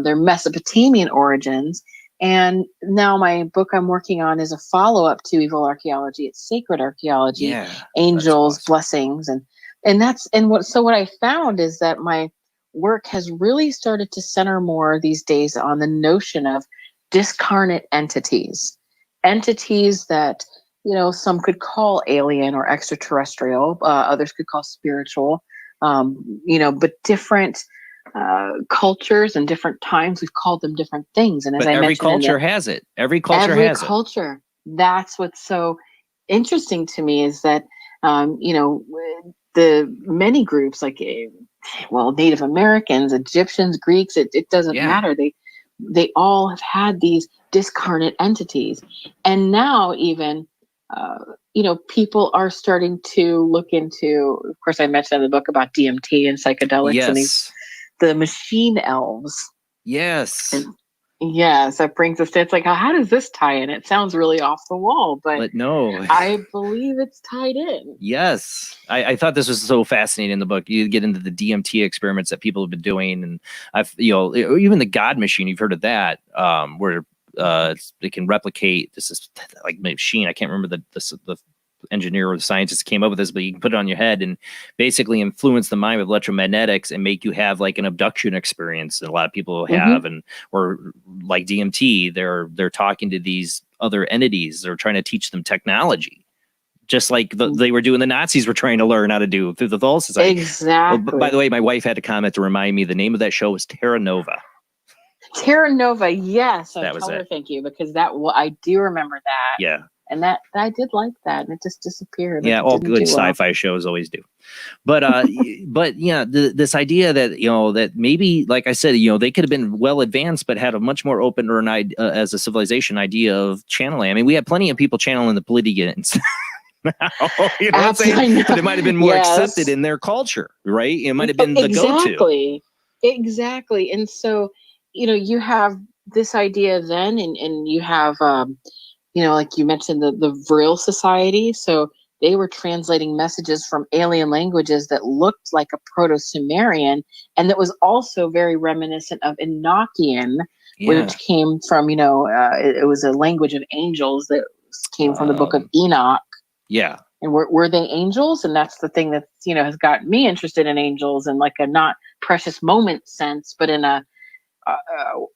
their Mesopotamian origins. And now my book I'm working on is a follow-up to Evil Archaeology. It's Sacred Archaeology, Angels, awesome. Blessings. What I found is that my work has really started to center more these days on the notion of discarnate entities that, some could call alien or extraterrestrial, others could call spiritual, but different cultures and different times, we've called them different things. And as I mentioned, every culture has it. Every culture. That's what's so interesting to me is that, the many groups like, Native Americans, Egyptians, Greeks, it doesn't matter. They all have had these discarnate entities. And now even, people are starting to look into, of course, I mentioned in the book about DMT and psychedelics and the machine elves. Yes. And that brings us to, it's like, how does this tie in? It sounds really off the wall, but no, I believe it's tied in. Yes. I thought this was so fascinating in the book. You get into the DMT experiments that people have been doing, and even the God machine, you've heard of that, where it can replicate, this is like machine. I can't remember the engineer or the scientist came up with this, but you can put it on your head and basically influence the mind with electromagnetics and make you have like an abduction experience that a lot of people have. Or like DMT, they're talking to these other entities. They're trying to teach them technology, just like they were doing, the Nazis were trying to learn how to do through the Thule Society. Exactly. By the way, my wife had a comment to remind me the name of that show was Terra Nova. Terra Nova, yes. That was it. Thank you, because I do remember that. Yeah. And that I did like that, and it just disappeared. Yeah, all good sci-fi shows always do. But this idea that that maybe, like I said, they could have been well advanced, but had a much more open or as a civilization idea of channeling. I mean, we had plenty of people channeling the Pleiadians. But it might have been more accepted in their culture, right? It might have been the go-to. Exactly. And so, you have this idea then, and you have, like you mentioned, the Vril Society. So they were translating messages from alien languages that looked like a Proto-Sumerian, and that was also very reminiscent of Enochian, which came from, it was a language of angels that came from the book of Enoch. Yeah. And were they angels? And that's the thing that, has got me interested in angels in like a not precious moment sense, but in a,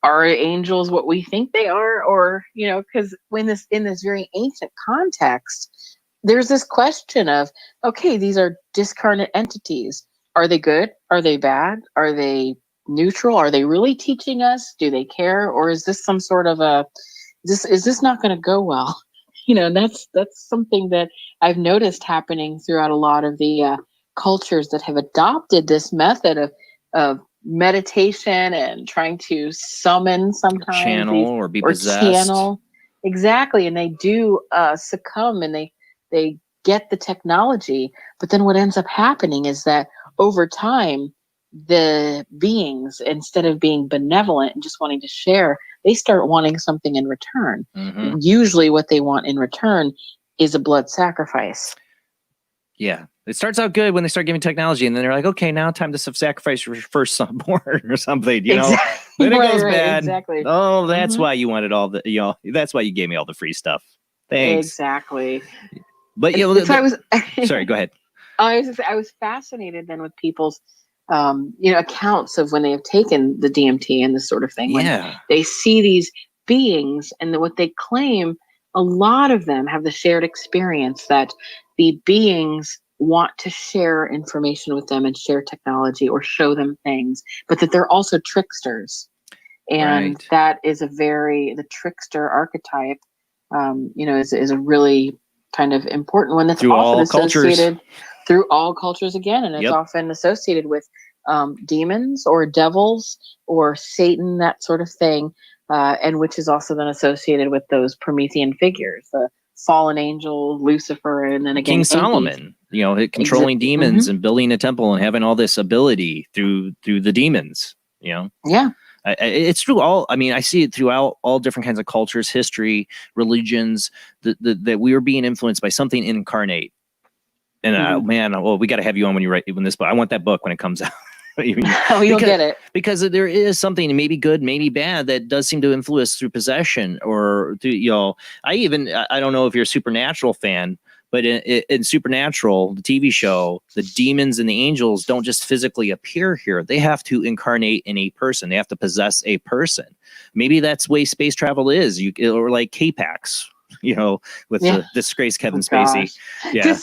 are angels what we think they are? Or, because in this very ancient context, there's this question of, okay, these are discarnate entities. Are they good? Are they bad? Are they neutral? Are they really teaching us? Do they care? Or is this some sort of is this not going to go well? And that's something that I've noticed happening throughout a lot of the cultures that have adopted this method of meditation and trying to summon sometimes channel or be possessed. Exactly. And they do succumb, and they get the technology. But then what ends up happening is that over time, the beings, instead of being benevolent and just wanting to share, they start wanting something in return. Mhm. Usually what they want in return is a blood sacrifice. Yeah. It starts out good when they start giving technology, and then they're like, okay, now time to sacrifice your first born or something, you know. Exactly. Then it Right, goes right, bad. exactly. Oh, that's Mhm. why you wanted all the, you know, that's why you gave me all the free stuff. Thanks. Exactly. But you know, And so I was sorry, go ahead. I was fascinated then with people's accounts of when they have taken the DMT and this sort of thing. When Yeah. they see these beings and what they claim, a lot of them have the shared experience that the beings want to share information with them and share technology or show them things, but that they're also tricksters. And Right. that is the trickster archetype, is a really kind of important one that's Through often all cultures. associated through all cultures again. And it's Yep. often associated with demons or devils or Satan, that sort of thing. And which is also then associated with those Promethean figures, the fallen angel, Lucifer, and then again, King Solomon, you know, controlling demons and building a temple and having all this ability through the demons, you know. Yeah. It's through all, I mean, I see it throughout all different kinds of cultures, history, religions, that we are being influenced by something incarnate. And man, well, we got to have you on when this book. I want that book when it comes out. You'll get it. Because there is something maybe good, maybe bad, that does seem to influence through possession or through, you know, I don't know if you're a Supernatural fan, but in Supernatural, the TV show, the demons and the angels don't just physically appear here. They have to incarnate in a person. They have to possess a person. Maybe that's the way space travel is. Or like K-Pax, you know, with the disgraced Kevin Spacey. Yeah.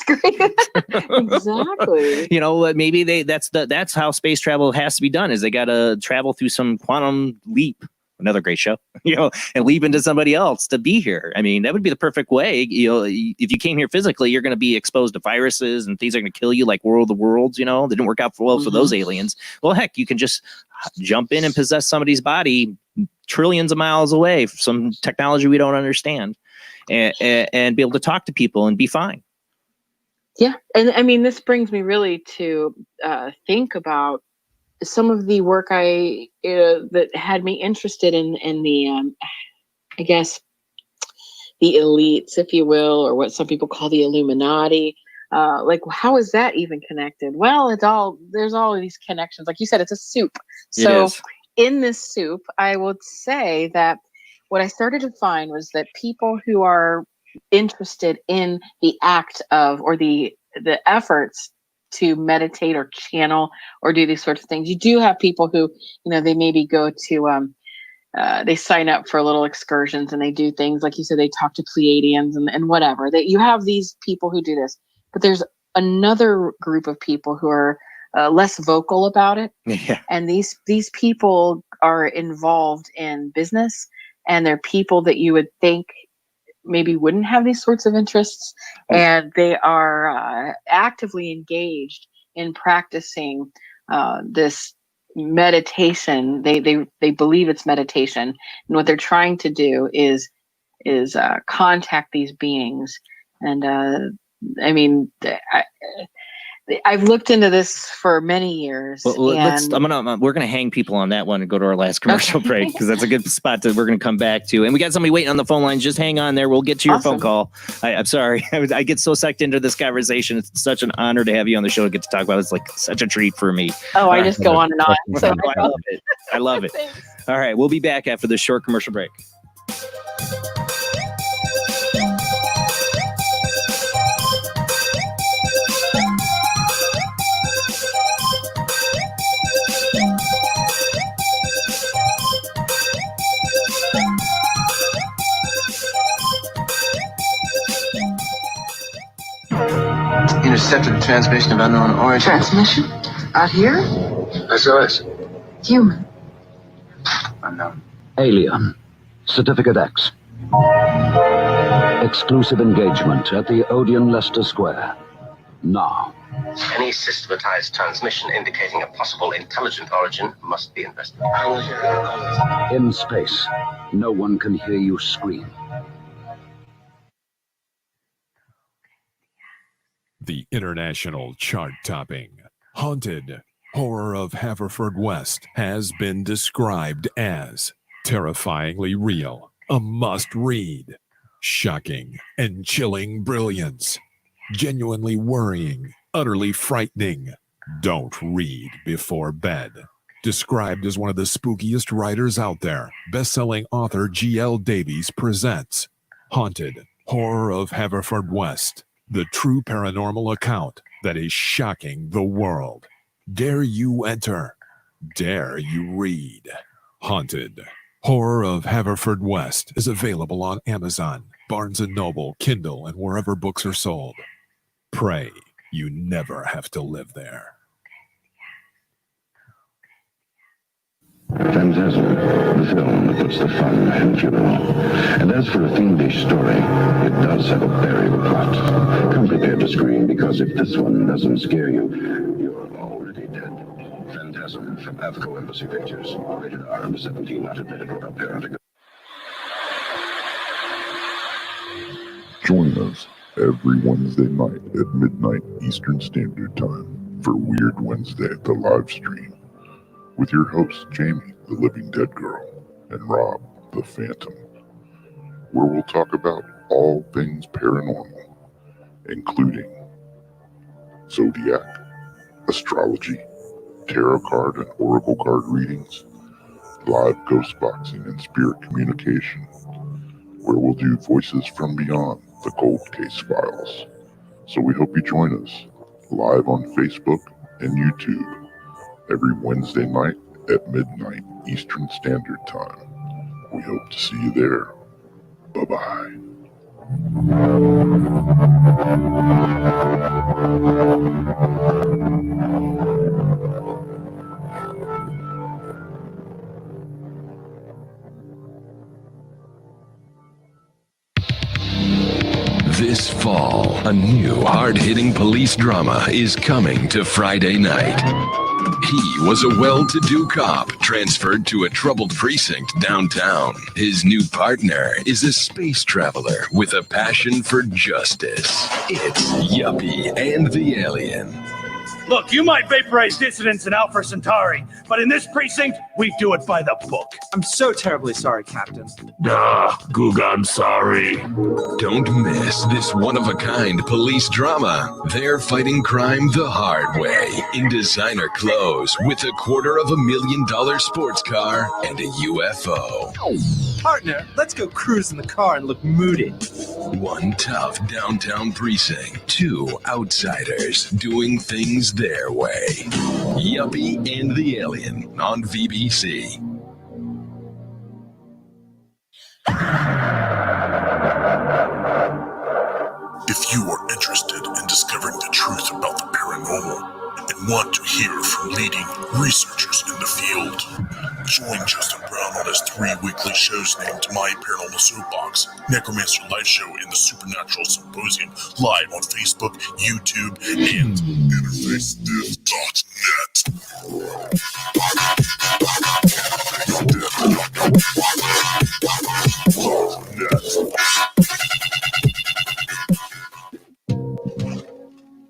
Exactly. You know, maybe that's how space travel has to be done, is they got to travel through some quantum leap. Another great show, you know, and leap into somebody else to be here. I mean, that would be the perfect way. You know, if you came here physically, you're going to be exposed to viruses and things are going to kill you, like World of the Worlds. You know, they didn't work out well for those aliens. Well, heck, you can just jump in and possess somebody's body trillions of miles away from some technology we don't understand, and be able to talk to people and be fine. Yeah, and I mean, this brings me really to think about some of the work that had me interested in the I guess the elites, if you will, or what some people call the Illuminati. Like, how is that even connected? Well, there's all of these connections. Like you said, it's a soup. So in this soup, I would say that what I started to find was that people who are interested in the act of, or the efforts to meditate or channel or do these sorts of things. You do have people who, you know, they maybe go to, they sign up for little excursions and they do things like you said, they talk to Pleiadians and whatever. You have these people who do this, but there's another group of people who are less vocal about it. Yeah. And these people are involved in business, and they're people that you would think maybe wouldn't have these sorts of interests, and they are actively engaged in practicing this meditation. They believe it's meditation, and what they're trying to do is contact these beings. And I mean, I've looked into this for many years. Well, we're gonna hang people on that one and go to our last commercial break, because that's a good spot that we're gonna come back to. And we got somebody waiting on the phone line. Just hang on there. We'll get to your phone call. I'm sorry. I get so sucked into this conversation. It's such an honor to have you on the show to get to talk about it. It's like such a treat for me. Oh, I just go on and on. So I love it. I love it. All right, we'll be back after this short commercial break. Intercepted a transmission of unknown origin. Transmission? Out here? SOS. Human. Unknown. Alien. Certificate X. Exclusive engagement at the Odeon Leicester Square. Now. Any systematized transmission indicating a possible intelligent origin must be investigated. I will hear it. In space, no one can hear you scream. The international chart-topping, haunted horror of Haverfordwest has been described as Terrifyingly real, a must-read. Shocking and chilling brilliance. Genuinely worrying, utterly frightening. Don't read before bed. Described as one of the spookiest writers out there, best-selling author G.L. Davies presents Haunted, Horror of Haverfordwest, the true paranormal account that is shocking the world. Dare you enter? Dare you read? Haunted, Horror of Haverfordwest is available on Amazon, Barnes & Noble, Kindle, and wherever books are sold. Pray you never have to live there. Phantasm, the film that puts the fun in funeral. And as for a fiendish story, it does have a burial plot. Come prepared to scream, because if this one doesn't scare you, you're already dead. Phantasm from Avco Embassy Pictures. Rated R, under 17, not admitted without parenting. Join us every Wednesday night at midnight Eastern Standard Time for Weird Wednesday, the live stream, with your hosts Jamie, the Living Dead Girl, and Rob, the Phantom, where we'll talk about all things paranormal, including zodiac, astrology, tarot card and oracle card readings, live ghost boxing and spirit communication, where we'll do voices from beyond the cold case files. So we hope you join us live on Facebook and YouTube every Wednesday night at midnight Eastern Standard Time. We hope to see you there. Bye-bye. This fall, a new hard-hitting police drama is coming to Friday night. He was a well-to-do cop transferred to a troubled precinct downtown. His new partner is a space traveler with a passion for justice. It's Yuppie and the Alien. Look, you might vaporize dissidents in Alpha Centauri, but in this precinct, we do it by the book. I'm so terribly sorry, Captain. Goog, I'm sorry. Don't miss this one-of-a-kind police drama. They're fighting crime the hard way, in designer clothes, with $250,000 sports car and a UFO. Partner, let's go cruise in the car and look moody. One tough downtown precinct, two outsiders doing things their way. Yuppie and the Alien on VBC. If you are interested in discovering the truth about the paranormal and want to hear from leading researchers in the field, join Justin Brown on his 3 weekly shows named My Paranormal Soapbox, Necromancer Live Show, and the Supernatural Symposium, live on Facebook, YouTube, and InterfaceDiff.net.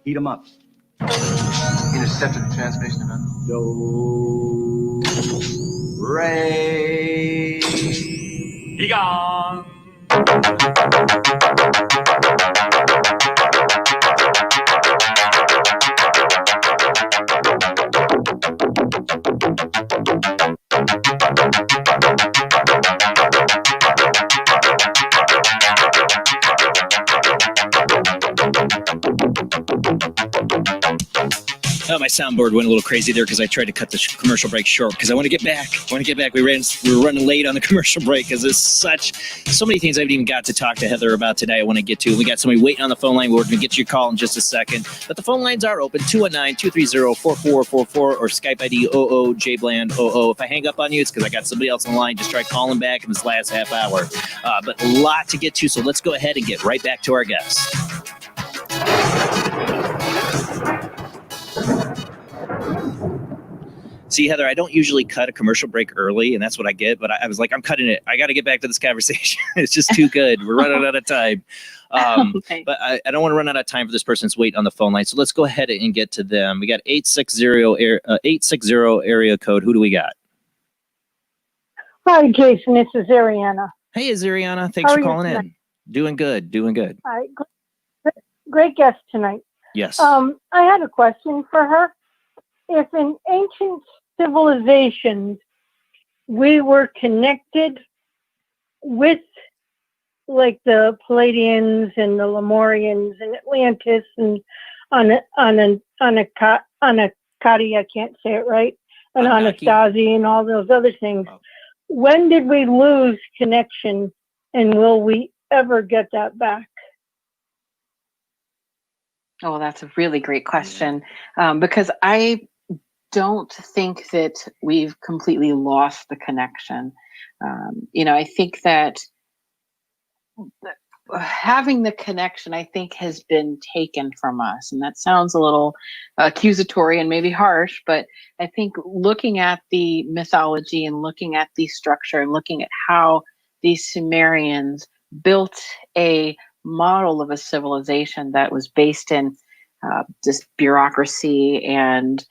Heat 'em up. Intercepted the transmission of Do, re, be gone. My soundboard went a little crazy there because I tried to cut the commercial break short because I want to get back. We were running late on the commercial break because there's so many things I haven't even got to talk to Heather about today I want to get to. We got somebody waiting on the phone line. We're going to get to your call in just a second. But the phone lines are open, 219-230-4444 or Skype ID OOJBland00. If I hang up on you, it's because I got somebody else on the line. Just try calling back in this last half hour. But a lot to get to, so let's go ahead and get right back to our guest. See, Heather, I don't usually cut a commercial break early, and that's what I get. But I was like, I'm cutting it. I got to get back to this conversation. It's just too good. We're running out of time. Okay. But I don't want to run out of time for this person's wait on the phone line. So let's go ahead and get to them. We got 860 area code. Who do we got? Hi, Jason. This is Ariana. Hey, Azariana. Thanks How for are you calling tonight? in. Doing good. Doing good. Hi. Great guest tonight. Yes. I had a question for her. If in ancient civilizations we were connected with like the Palladians and the Lemurians and Atlantis and Anunnaki, I can't say it right, and Anastasia and all those other things. When did we lose connection, and will we ever get that back? Oh, that's a really great question, because I don't think that we've completely lost the connection. I think that having the connection, I think, has been taken from us. And that sounds a little accusatory and maybe harsh, but I think looking at the mythology and looking at the structure and looking at how these Sumerians built a model of a civilization that was based in just bureaucracy and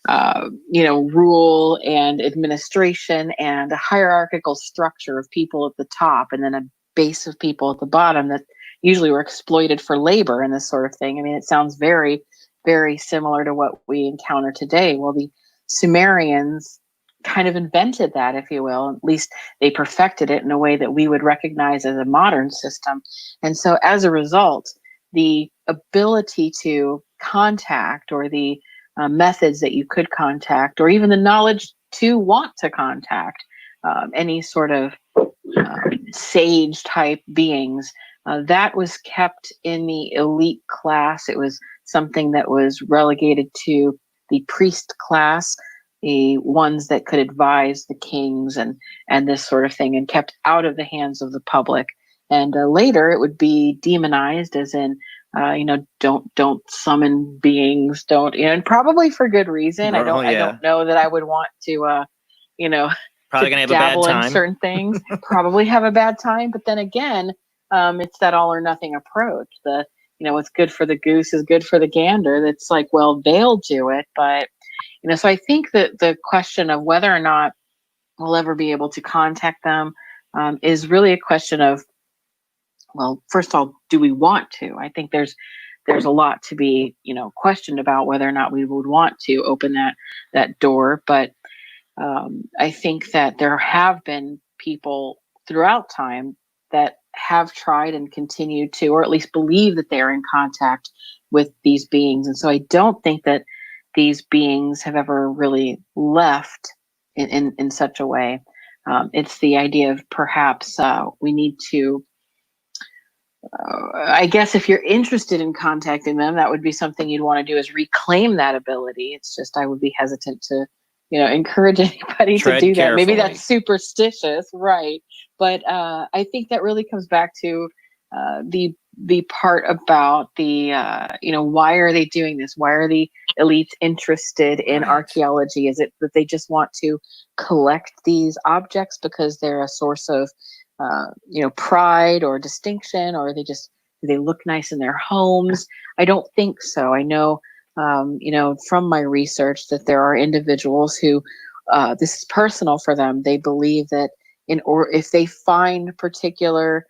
rule and administration and a hierarchical structure of people at the top and then a base of people at the bottom that usually were exploited for labor and this sort of thing. I mean, it sounds very, very similar to what we encounter today. Well, the Sumerians kind of invented that, if you will. At least they perfected it in a way that we would recognize as a modern system. And so as a result, the ability to contact or the methods that you could contact, or even the knowledge to want to contact any sort of sage type beings, that was kept in the elite class. It was something that was relegated to the priest class, the ones that could advise the kings and this sort of thing, and kept out of the hands of the public. And later it would be demonized, as in don't summon beings, and probably for good reason. I don't know that I would want to Probably to gonna have a bad dabble in time. certain things, probably have a bad time. But then again, it's that all or nothing approach. What's good for the goose is good for the gander. That's like, well, they'll do it, but so I think that the question of whether or not we'll ever be able to contact them is really a question of, well, first of all, do we want to? I think there's a lot to be, questioned about whether or not we would want to open that door. But I think that there have been people throughout time that have tried and continue to, or at least believe that they are in contact with these beings. And so I don't think that these beings have ever really left in such a way. It's the idea of perhaps we need to, I guess if you're interested in contacting them, that would be something you'd want to do, is reclaim that ability. It's just I would be hesitant to encourage anybody to do that. Maybe that's superstitious, right? But I think that really comes back to the part about the why are they doing this? Why are the elites interested in archaeology? Is it that they just want to collect these objects because they're a source of pride or distinction, or do they look nice in their homes? I don't think so. I know from my research that there are individuals who this is personal for them. They believe that if they find particular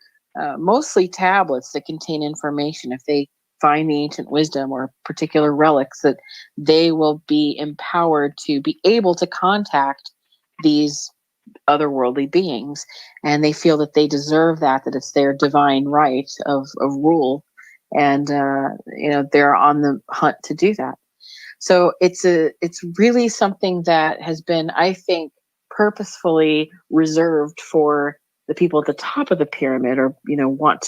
mostly tablets that contain information, if they find the ancient wisdom or particular relics, that they will be empowered to be able to contact these otherworldly beings, and they feel that they deserve that it's their divine right of rule, and they're on the hunt to do that. So it's really something that has been, I think, purposefully reserved for the people at the top of the pyramid, or who want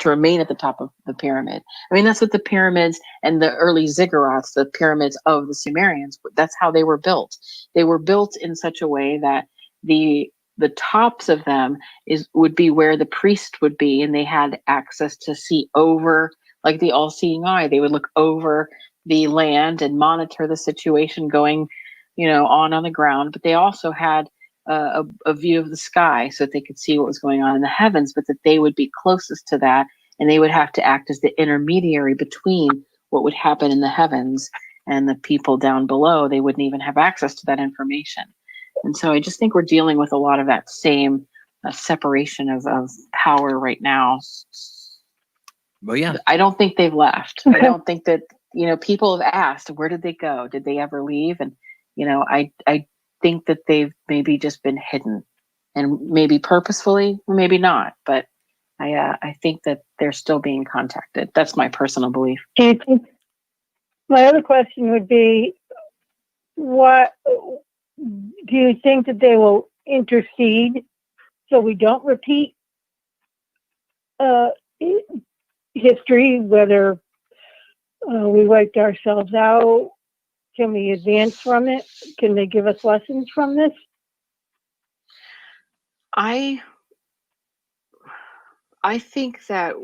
to remain at the top of the pyramid. I mean, that's what the pyramids and the early ziggurats, the pyramids of the Sumerians, that's how they were built. They were built in such a way that the tops of them would be where the priest would be, and they had access to see over, like the all-seeing eye. They would look over the land and monitor the situation going, on the ground. But they also had a view of the sky, so that they could see what was going on in the heavens, but that they would be closest to that, and they would have to act as the intermediary between what would happen in the heavens and the people down below. They wouldn't even have access to that information. And so I just think we're dealing with a lot of that same separation of power right now. Well, yeah. I don't think they've left. I don't think that, people have asked, where did they go? Did they ever leave? And, I think that they've maybe just been hidden, and maybe purposefully, maybe not. But I think that they're still being contacted. That's my personal belief. Do you think, my other question would be, what do you think that they will intercede so we don't repeat history, whether we wiped ourselves out? Can we advance from it? Can they give us lessons from this? I think that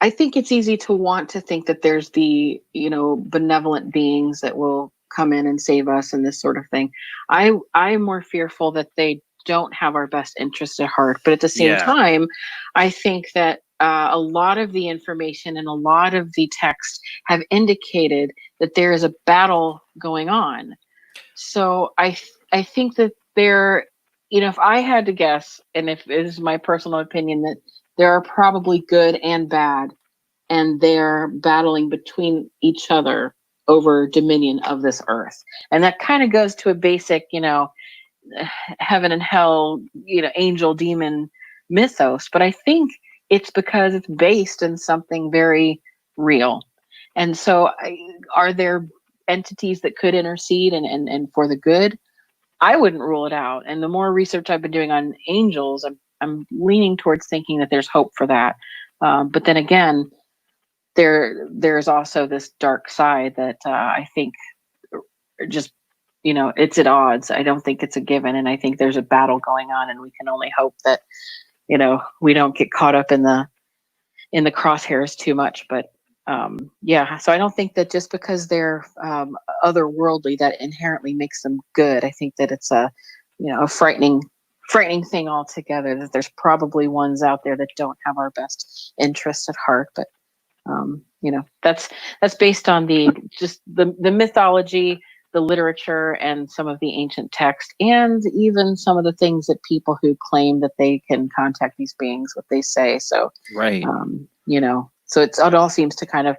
I think it's easy to want to think that there's the, benevolent beings that will come in and save us and this sort of thing. I'm more fearful that they don't have our best interest at heart. But at the same time, I think that a lot of the information and a lot of the text have indicated that there is a battle going on. So I think that there, if I had to guess, and if it is my personal opinion, that there are probably good and bad, and they're battling between each other over dominion of this earth. And that kind of goes to a basic, heaven and hell, angel demon mythos. But I think it's because it's based in something very real. And so are there entities that could intercede and for the good? I wouldn't rule it out. And the more research I've been doing on angels, I'm leaning towards thinking that there's hope for that. But then again, there's also this dark side that I think just, it's at odds. I don't think it's a given. And I think there's a battle going on, and we can only hope that, we don't get caught up in the crosshairs too much. But so I don't think that just because they're otherworldly, that inherently makes them good. I think that it's a frightening thing altogether, that there's probably ones out there that don't have our best interests at heart. But that's based on the mythology, the literature, and some of the ancient text, and even some of the things that people who claim that they can contact these beings, what they say. So right. So it all seems to kind of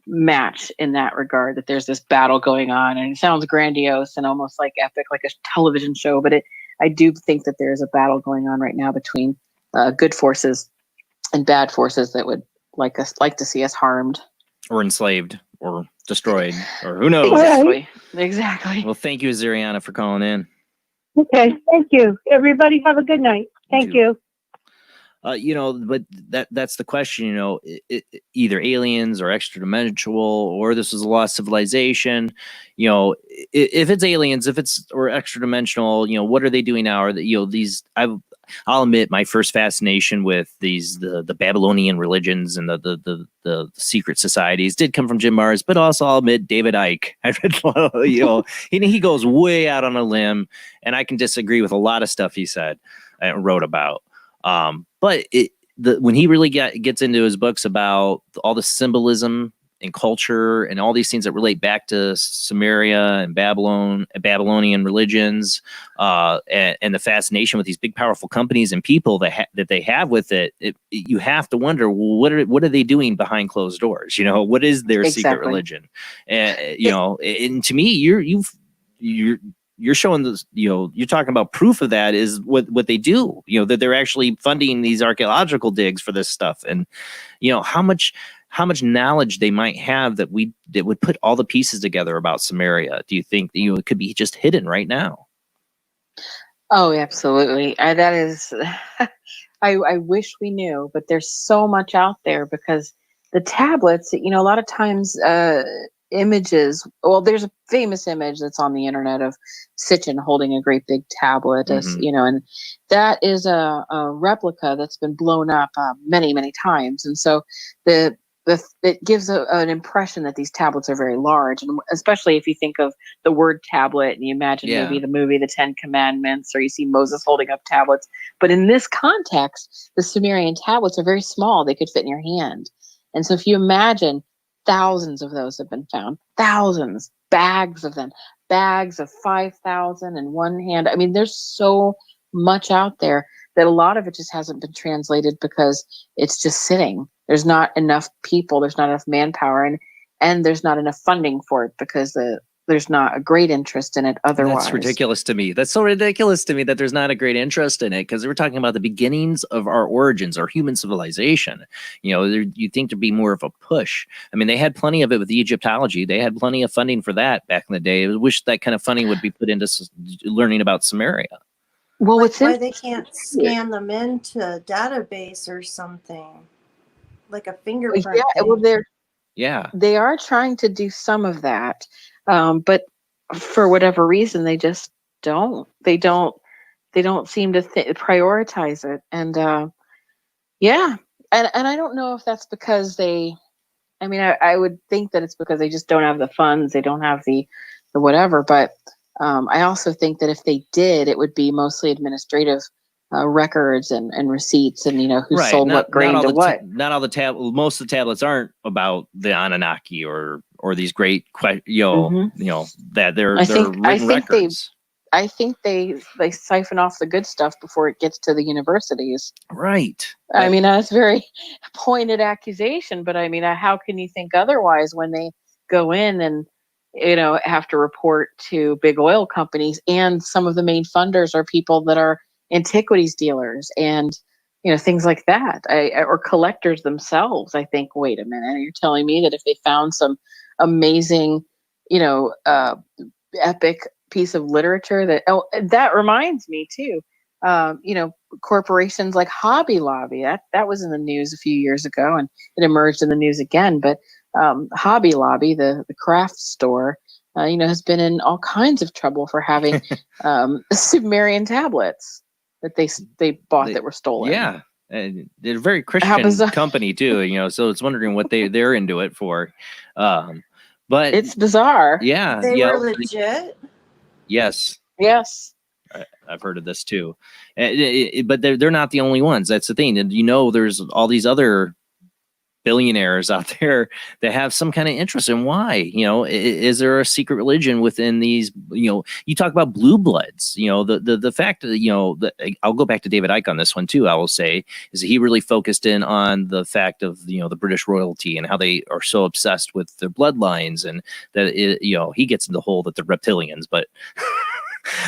match in that regard, that there's this battle going on, and it sounds grandiose and almost like epic, like a television show. But I do think that there's a battle going on right now between good forces and bad forces that would like to see us harmed or enslaved or destroyed, or who knows. Exactly. Well, thank you, Zariana, for calling in. Okay, thank you. Everybody have a good night. Thank you. But that's the question, either aliens or extra dimensional, or this is a lost civilization. If it's aliens, or extra dimensional, what are they doing now? Or these, I'll admit my first fascination with the Babylonian religions and the secret societies did come from Jim Marrs, but also I'll admit David Icke. I read, he goes way out on a limb, and I can disagree with a lot of stuff he said and wrote about. But when he really gets into his books about all the symbolism and culture and all these things that relate back to Sumeria and Babylonian religions, and the fascination with these big, powerful companies and people that they have with it, you have to wonder, well, what are they doing behind closed doors? What is their secret religion? And and to me, you're showing this, you're talking about proof of that is what they do, that they're actually funding these archaeological digs for this stuff. And, how much knowledge they might have that would put all the pieces together about Sumeria. Do you think, it could be just hidden right now? Oh, absolutely. That is, I wish we knew, but there's so much out there, because the tablets, a lot of times, images, well, there's a famous image that's on the internet of Sitchin holding a great big tablet, and that is a replica that's been blown up many, many times. And so it gives an impression that these tablets are very large, and especially if you think of the word tablet and you imagine maybe the movie The Ten Commandments, or you see Moses holding up tablets. But in this context, the Sumerian tablets are very small. They could fit in your hand. And so if you imagine, thousands of those have been found, thousands, bags of them, bags of 5,000 in one hand. I mean, there's so much out there that a lot of it just hasn't been translated because it's just sitting. There's not enough people, there's not enough manpower, and there's not enough funding for it because there's not a great interest in it otherwise. That's ridiculous to me. That's so ridiculous to me that there's not a great interest in it, because we're talking about the beginnings of our origins, our human civilization. You know, you think there'd be more of a push. I mean, they had plenty of it with Egyptology. They had plenty of funding for that back in the day. I wish that kind of funding would be put into learning about Sumeria. Well, why they can't scan them into a database or something, like a fingerprint. Yeah, well, they are trying to do some of that, but for whatever reason, they just don't. They don't seem to prioritize it, and yeah, and I don't know if that's because they. I mean, I would think that it's because they just don't have the funds. They don't have the whatever, but. I also think that if they did, it would be mostly administrative records and receipts and, who sold what grain to what. Not all the most of the tablets aren't about the Anunnaki or these great, that they're written records. I think they siphon off the good stuff before it gets to the universities. Right. I mean, that's a very pointed accusation, but I mean, how can you think otherwise when they go in and have to report to big oil companies, and some of the main funders are people that are antiquities dealers and things like that, or collectors themselves. I think, wait a minute, you're telling me that if they found some amazing epic piece of literature that reminds me too, corporations like Hobby Lobby, that was in the news a few years ago, and it emerged in the news again, but Hobby Lobby, the craft store, has been in all kinds of trouble for having Sumerian tablets that they bought that were stolen. Yeah, and they're a very Christian company too. So it's wondering what they're into it for. But it's bizarre. Yeah, they were legit. Yes. Yes. I've heard of this too, but they're not the only ones. That's the thing, and there's all these other billionaires out there that have some kind of interest in why, is there a secret religion within these, you talk about blue bloods, the fact that, I'll go back to David Icke on this one too. I will say is that he really focused in on the fact of, the British royalty and how they are so obsessed with their bloodlines, and that, he gets in the hole that they're reptilians, but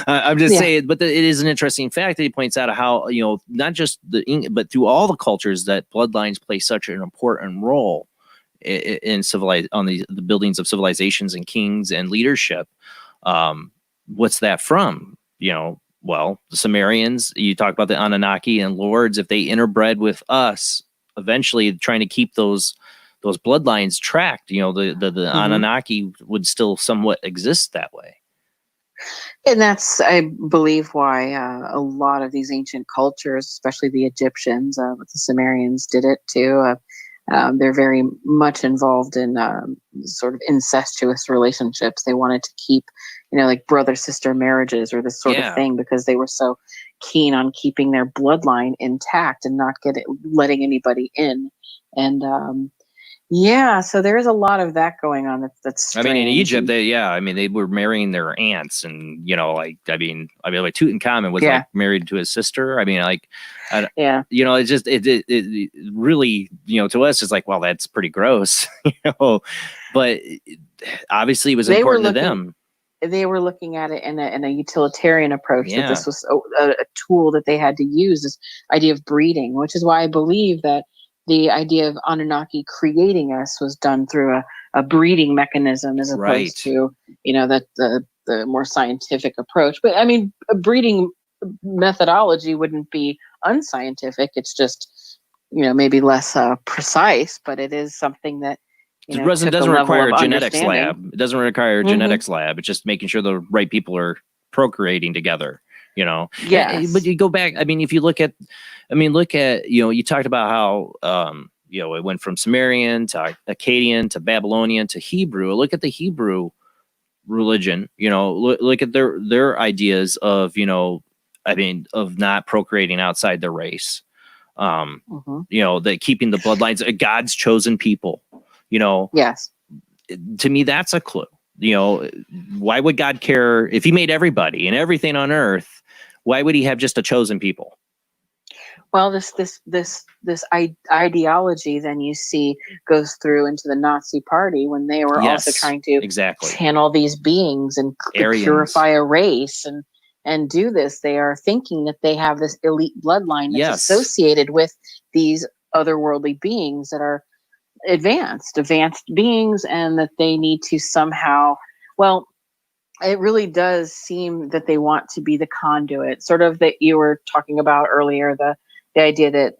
I'm just saying, but it is an interesting fact that he points out how, not just but through all the cultures that bloodlines play such an important role in the buildings of civilizations and kings and leadership. What's that from? Well, the Sumerians, you talk about the Anunnaki and lords, if they interbred with us, eventually trying to keep those bloodlines tracked, the Anunnaki would still somewhat exist that way. And that's, I believe, why a lot of these ancient cultures, especially the Egyptians, with the Sumerians, did it too. They're very much involved in sort of incestuous relationships. They wanted to keep, like brother-sister marriages or this sort of thing, because they were so keen on keeping their bloodline intact and not letting anybody in. And so there's a lot of that going on. That's strange. I mean, in Egypt, they were marrying their aunts, and like Tutankhamun was like married to his sister. I mean, it's just it really, to us, it's like, well, that's pretty gross, but obviously it was important to them. They were looking at it in a utilitarian approach, that this was a tool that they had to use, this idea of breeding, which is why I believe that the idea of Anunnaki creating us was done through a breeding mechanism, as opposed to, the more scientific approach. But I mean, a breeding methodology wouldn't be unscientific. It's just, maybe less precise, but it is something that, it doesn't require a genetics lab. It doesn't require a genetics lab. It's just making sure the right people are procreating together. Yes. But you go back, I mean, if you look at, you talked about how, it went from Sumerian to Akkadian to Babylonian to Hebrew. Look at the Hebrew religion, look at their ideas of, of not procreating outside their race. That keeping the bloodlines, God's chosen people, Yes. To me, that's a clue. why would God care if he made everybody and everything on earth? Why would he have just a chosen people? Well, this ideology then you see goes through into the Nazi Party when they were also trying to channel these beings and purify a race and do this. They are thinking that they have this elite bloodline that's associated with these otherworldly beings that are advanced beings, and that they need to somehow, well, it really does seem that they want to be the conduit, sort of that you were talking about earlier, the idea that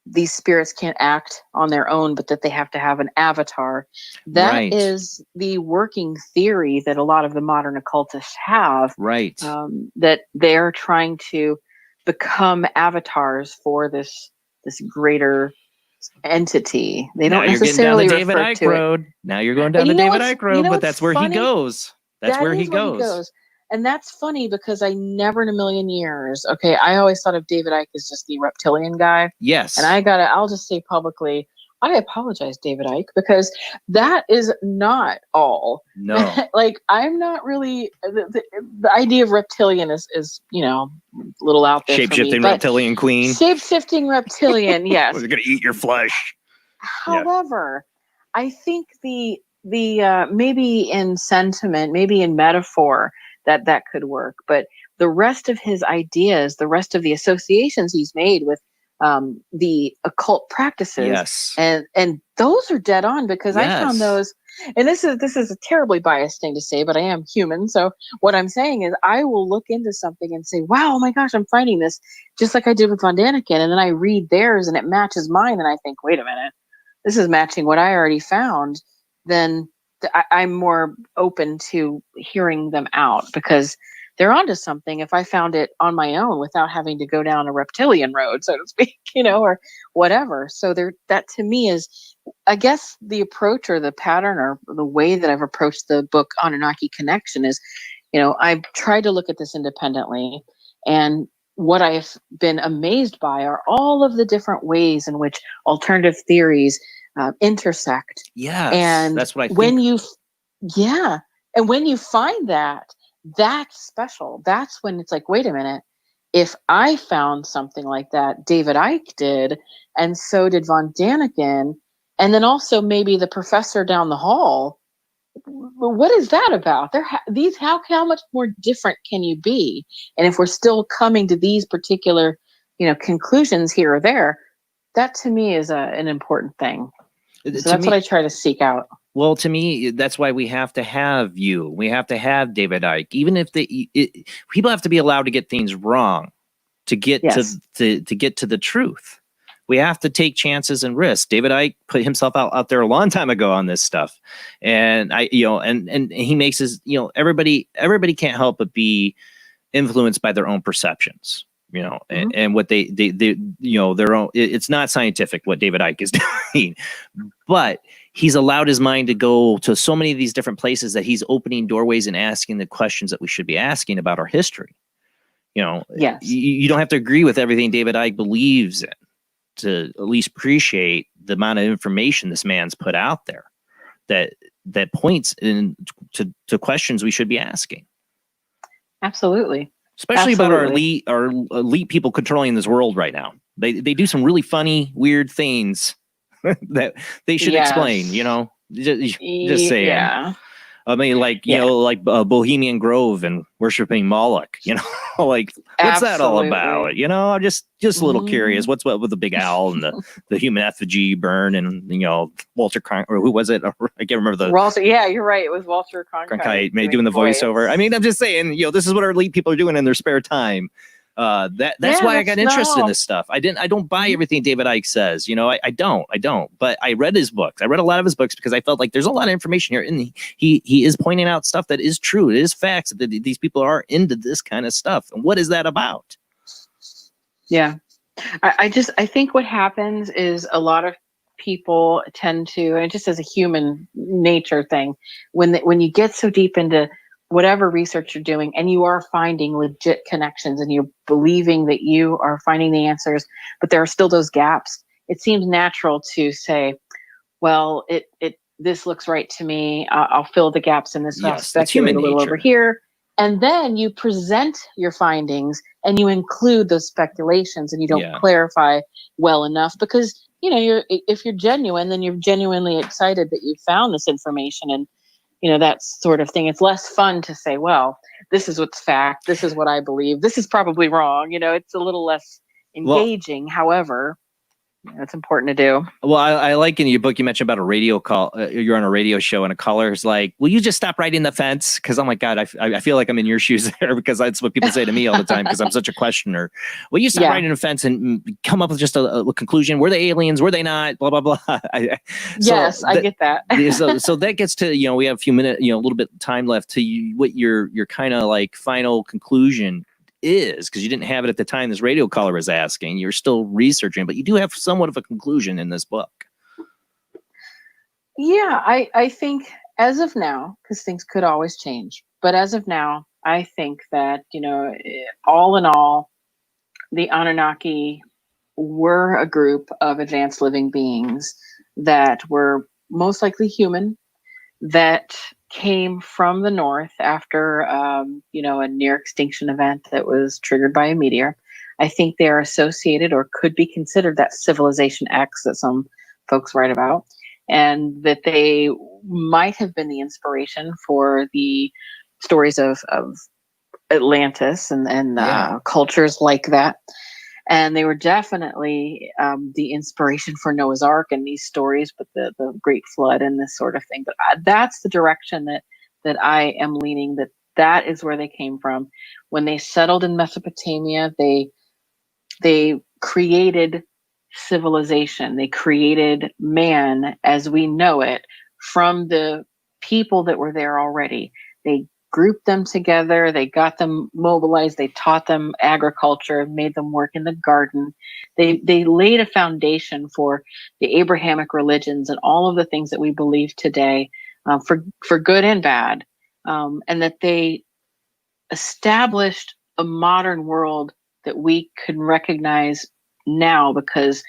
these spirits can't act on their own, but that they have to have an avatar. That is the working theory that a lot of the modern occultists have. Right. That they're trying to become avatars for this greater entity. They don't necessarily David refer Icke to road. Now you're going down the David Icke road, but that's where he goes. That's where he goes. And that's funny because I never in a million years, I always thought of David Icke as just the reptilian guy. Yes. And I'll just say publicly, I apologize, David Icke, because that is not all. No. Like, I'm not really, the idea of reptilian is a little out there. Shape-shifting reptilian queen. Shape-shifting reptilian, yes. We're going to eat your flesh. However, I think the maybe in sentiment, maybe in metaphor, that could work, but the rest of his ideas, the rest of the associations he's made with the occult practices, and those are dead on, because I found those, and this is a terribly biased thing to say, but I am human, so what I'm saying is I will look into something and say, wow, oh my gosh, I'm finding this, just like I did with Von Daniken, and then I read theirs and it matches mine, and I think, wait a minute, this is matching what I already found. Then I'm more open to hearing them out, because they're onto something if I found it on my own without having to go down a reptilian road, so to speak, or whatever. So that to me is, I guess, the approach or the pattern or the way that I've approached the book Anunnaki Connection is, I've tried to look at this independently, and what I've been amazed by are all of the different ways in which alternative theories intersect. Yeah, and that's what I think. And when you find that's special. That's when it's like, wait a minute, if I found something like that, David Icke did, and so did Von Daniken, and then also maybe the professor down the hall. What is that about? How much more different can you be? And if we're still coming to these particular, conclusions here or there, that to me is an important thing. So that's what I try to seek out. Well, to me, that's why we have to have you. We have to have David Icke, even if people have to be allowed to get things wrong to get to get to the truth. We have to take chances and risks. David Icke put himself out there a long time ago on this stuff, and and he makes his, everybody can't help but be influenced by their own perceptions. And what they their own. It's not scientific what David Icke is doing, but he's allowed his mind to go to so many of these different places that he's opening doorways and asking the questions that we should be asking about our history. You don't have to agree with everything David Icke believes in to at least appreciate the amount of information this man's put out there that points to questions we should be asking. Absolutely. Especially about our elite people controlling this world right now. They do some really funny, weird things that they should explain, just saying. Yeah. I mean, like Bohemian Grove and worshiping Moloch, like what's that all about? I'm just a little curious. What's what with the big owl and the human effigy burn and Walter or who was it? I can't remember the Walter. Yeah, you're right. It was Walter Cronkite doing the voiceover. I mean, I'm just saying, this is what our elite people are doing in their spare time. That's why I got interested in this stuff. I don't buy everything David Icke says. I don't. But I read his books. I read a lot of his books because I felt like there's a lot of information here, and he is pointing out stuff that is true. It is facts that these people are into this kind of stuff. And what is that about? Yeah, I think what happens is a lot of people tend to, and just as a human nature thing, when you get so deep into whatever research you're doing and you are finding legit connections and you're believing that you are finding the answers, but there are still those gaps, it seems natural to say, well, this looks right to me. I'll fill the gaps in this. I'll Yes, that's speculate human a little over nature. here. And then you present your findings and you include those speculations, and you don't Yeah. clarify well enough, because, you know, if you're genuine, then you're genuinely excited that you found this information, and, you know, that sort of thing. It's less fun to say, well, this is what's fact. This is what I believe. This is probably wrong. You know, it's a little less engaging. However, you know, it's important to do. Well, I like in your book, you mentioned about a radio call. You're on a radio show and a caller is like, will you just stop riding the fence? Because I'm like, God, I feel like I'm in your shoes there, because that's what people say to me all the time, because I'm such a questioner. Will you stop riding the fence and come up with just a conclusion? Were they aliens? Were they not? Blah, blah, blah. I get that. so that gets to, you know, we have a few minutes, you know, a little bit of time left to what your kind of like final conclusion is, because you didn't have it at the time this radio caller was asking. You're still researching, but you do have somewhat of a conclusion in this book. Yeah, I think as of now, because things could always change, but as of now, I think that, you know, all in all, the Anunnaki were a group of advanced living beings that were most likely human, that came from the north after, you know, a near extinction event that was triggered by a meteor. I think they are associated, or could be considered, that civilization X that some folks write about, and that they might have been the inspiration for the stories of Atlantis and cultures like that. And they were definitely the inspiration for Noah's Ark and these stories, but the Great Flood and this sort of thing. But that's the direction that I am leaning, that is where they came from. When they settled in Mesopotamia, they created civilization. They created man as we know it from the people that were there already. They grouped them together, they got them mobilized, they taught them agriculture, made them work in the garden. They laid a foundation for the Abrahamic religions and all of the things that we believe today, for good and bad, and that they established a modern world that we can recognize now, because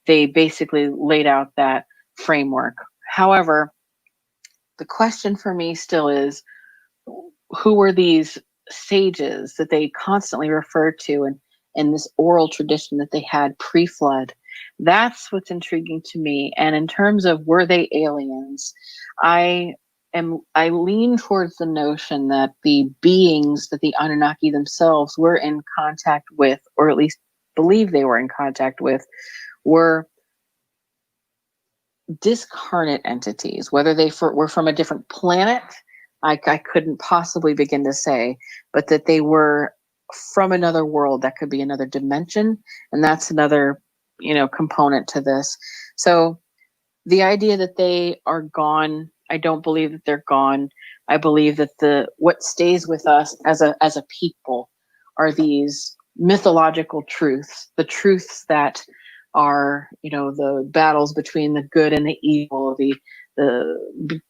they basically laid out that framework. However, the question for me still is, who were these sages that they constantly referred to, and this oral tradition that they had pre-flood? That's what's intriguing to me. And in terms of, were they aliens, I lean towards the notion that the beings that the Anunnaki themselves were in contact with, or at least believe they were in contact with, were discarnate entities. Whether they were from a different planet, I couldn't possibly begin to say, but that they were from another world. That could be another dimension, and that's another, you know, component to this. So the idea that they are gone, I don't believe that they're gone. I believe that what stays with us as a people are these mythological truths, the truths that are, you know, the battles between the good and the evil, the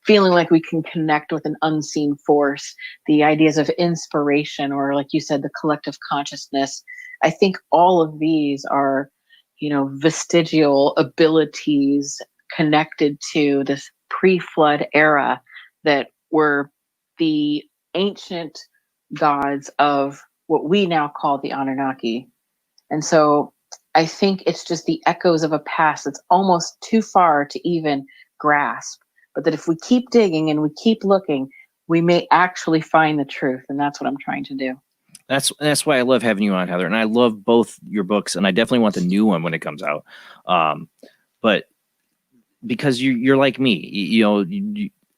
feeling like we can connect with an unseen force, the ideas of inspiration, or like you said, the collective consciousness. I think all of these are, you know, vestigial abilities connected to this pre-flood era that were the ancient gods of what we now call the Anunnaki. And so I think it's just the echoes of a past that's almost too far to even grasp, but that if we keep digging and we keep looking, we may actually find the truth. And that's what I'm trying to do. That's why I love having you on, Heather. And I love both your books, and I definitely want the new one when it comes out. But because you're like me, you know,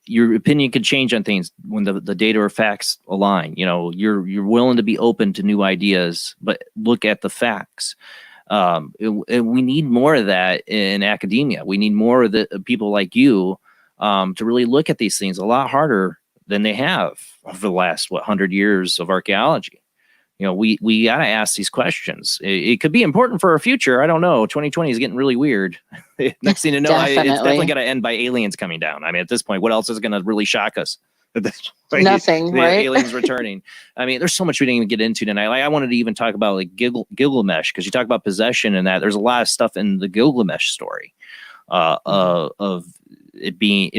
your opinion could change on things when the data or facts align. You know, you're willing to be open to new ideas, but look at the facts. And we need more of that in academia. We need more of the people like you to really look at these things a lot harder than they have over the last 100 years of archaeology. You know, we got to ask these questions. It could be important for our future. I don't know. 2020 is getting really weird. Next thing to know, it's definitely got to end by aliens coming down. I mean, at this point, what else is going to really shock us? Nothing, right? Aliens returning. I mean, there's so much we didn't even get into tonight. Like, I wanted to even talk about like Gilgamesh, because you talk about possession and that. There's a lot of stuff in the Gilgamesh story of it being,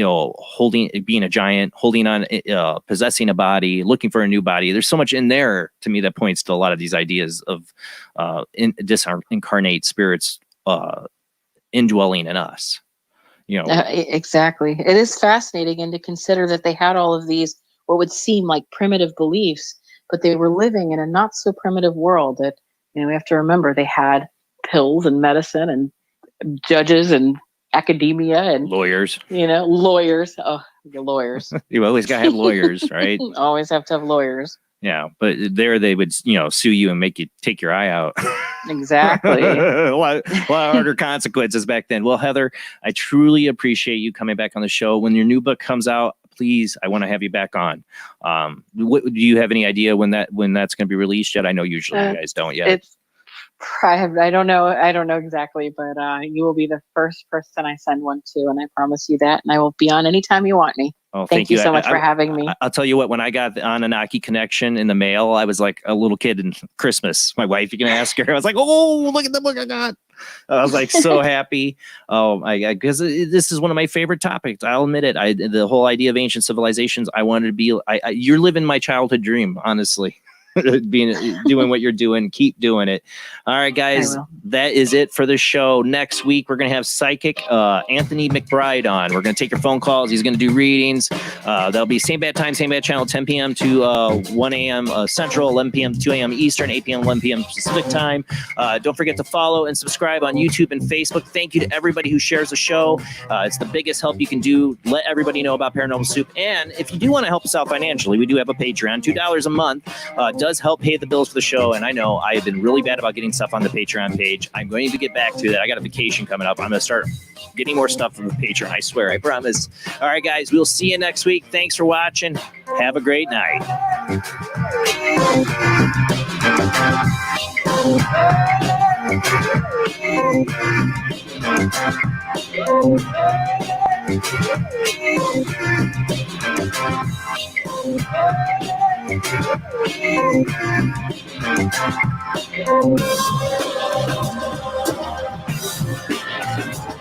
being a giant, holding on, possessing a body, looking for a new body. There's so much in there to me that points to a lot of these ideas of disincarnate spirits indwelling in us. Exactly. It is fascinating, and to consider that they had all of these what would seem like primitive beliefs, but they were living in a not so primitive world. That we have to remember they had pills and medicine and judges and academia and lawyers. Lawyers. Oh, the lawyers. You always gotta have lawyers, right? Always have to have lawyers. Yeah, but there they would, sue you and make you take your eye out. Exactly. a lot harder consequences back then. Well, Heather, I truly appreciate you coming back on the show. When your new book comes out, please, I want to have you back on. Do you have any idea when that's going to be released yet? I know usually you guys don't yet. I don't know exactly, but you will be the first person I send one to, and I promise you that. And I will be on anytime you want me. Oh, thank you so much for having me. I'll tell you what, when I got the Anunnaki connection in the mail, I was like a little kid in Christmas. My wife, you can ask her. I was like, oh, look at the book I got. I was like so happy. Oh my God, because this is one of my favorite topics. I'll admit it. The whole idea of ancient civilizations, I wanted to be, you're living my childhood dream, honestly. Doing what you're doing, keep doing it. All right, guys, that is it for the show. Next week we're gonna have psychic Anthony McBride on. We're gonna take your phone calls. He's gonna do readings. That'll be same bad time, same bad channel, 10 p.m. to 1 a.m. Central, 11 p.m. to 2 a.m. Eastern, 8 p.m. 11 p.m. Pacific time. Don't forget to follow and subscribe on YouTube and Facebook. Thank you to everybody who shares the show. It's the biggest help you can do. Let everybody know about Paranormal Soup. And if you do want to help us out financially, we do have a Patreon, $2 a month. Does help pay the bills for the show. And I know I have been really bad about getting stuff on the Patreon page. I'm going to get back to that. I got a vacation coming up. I'm going to start getting more stuff from the Patreon. I swear, I promise. All right, guys, we'll see you next week. Thanks for watching. Have a great night.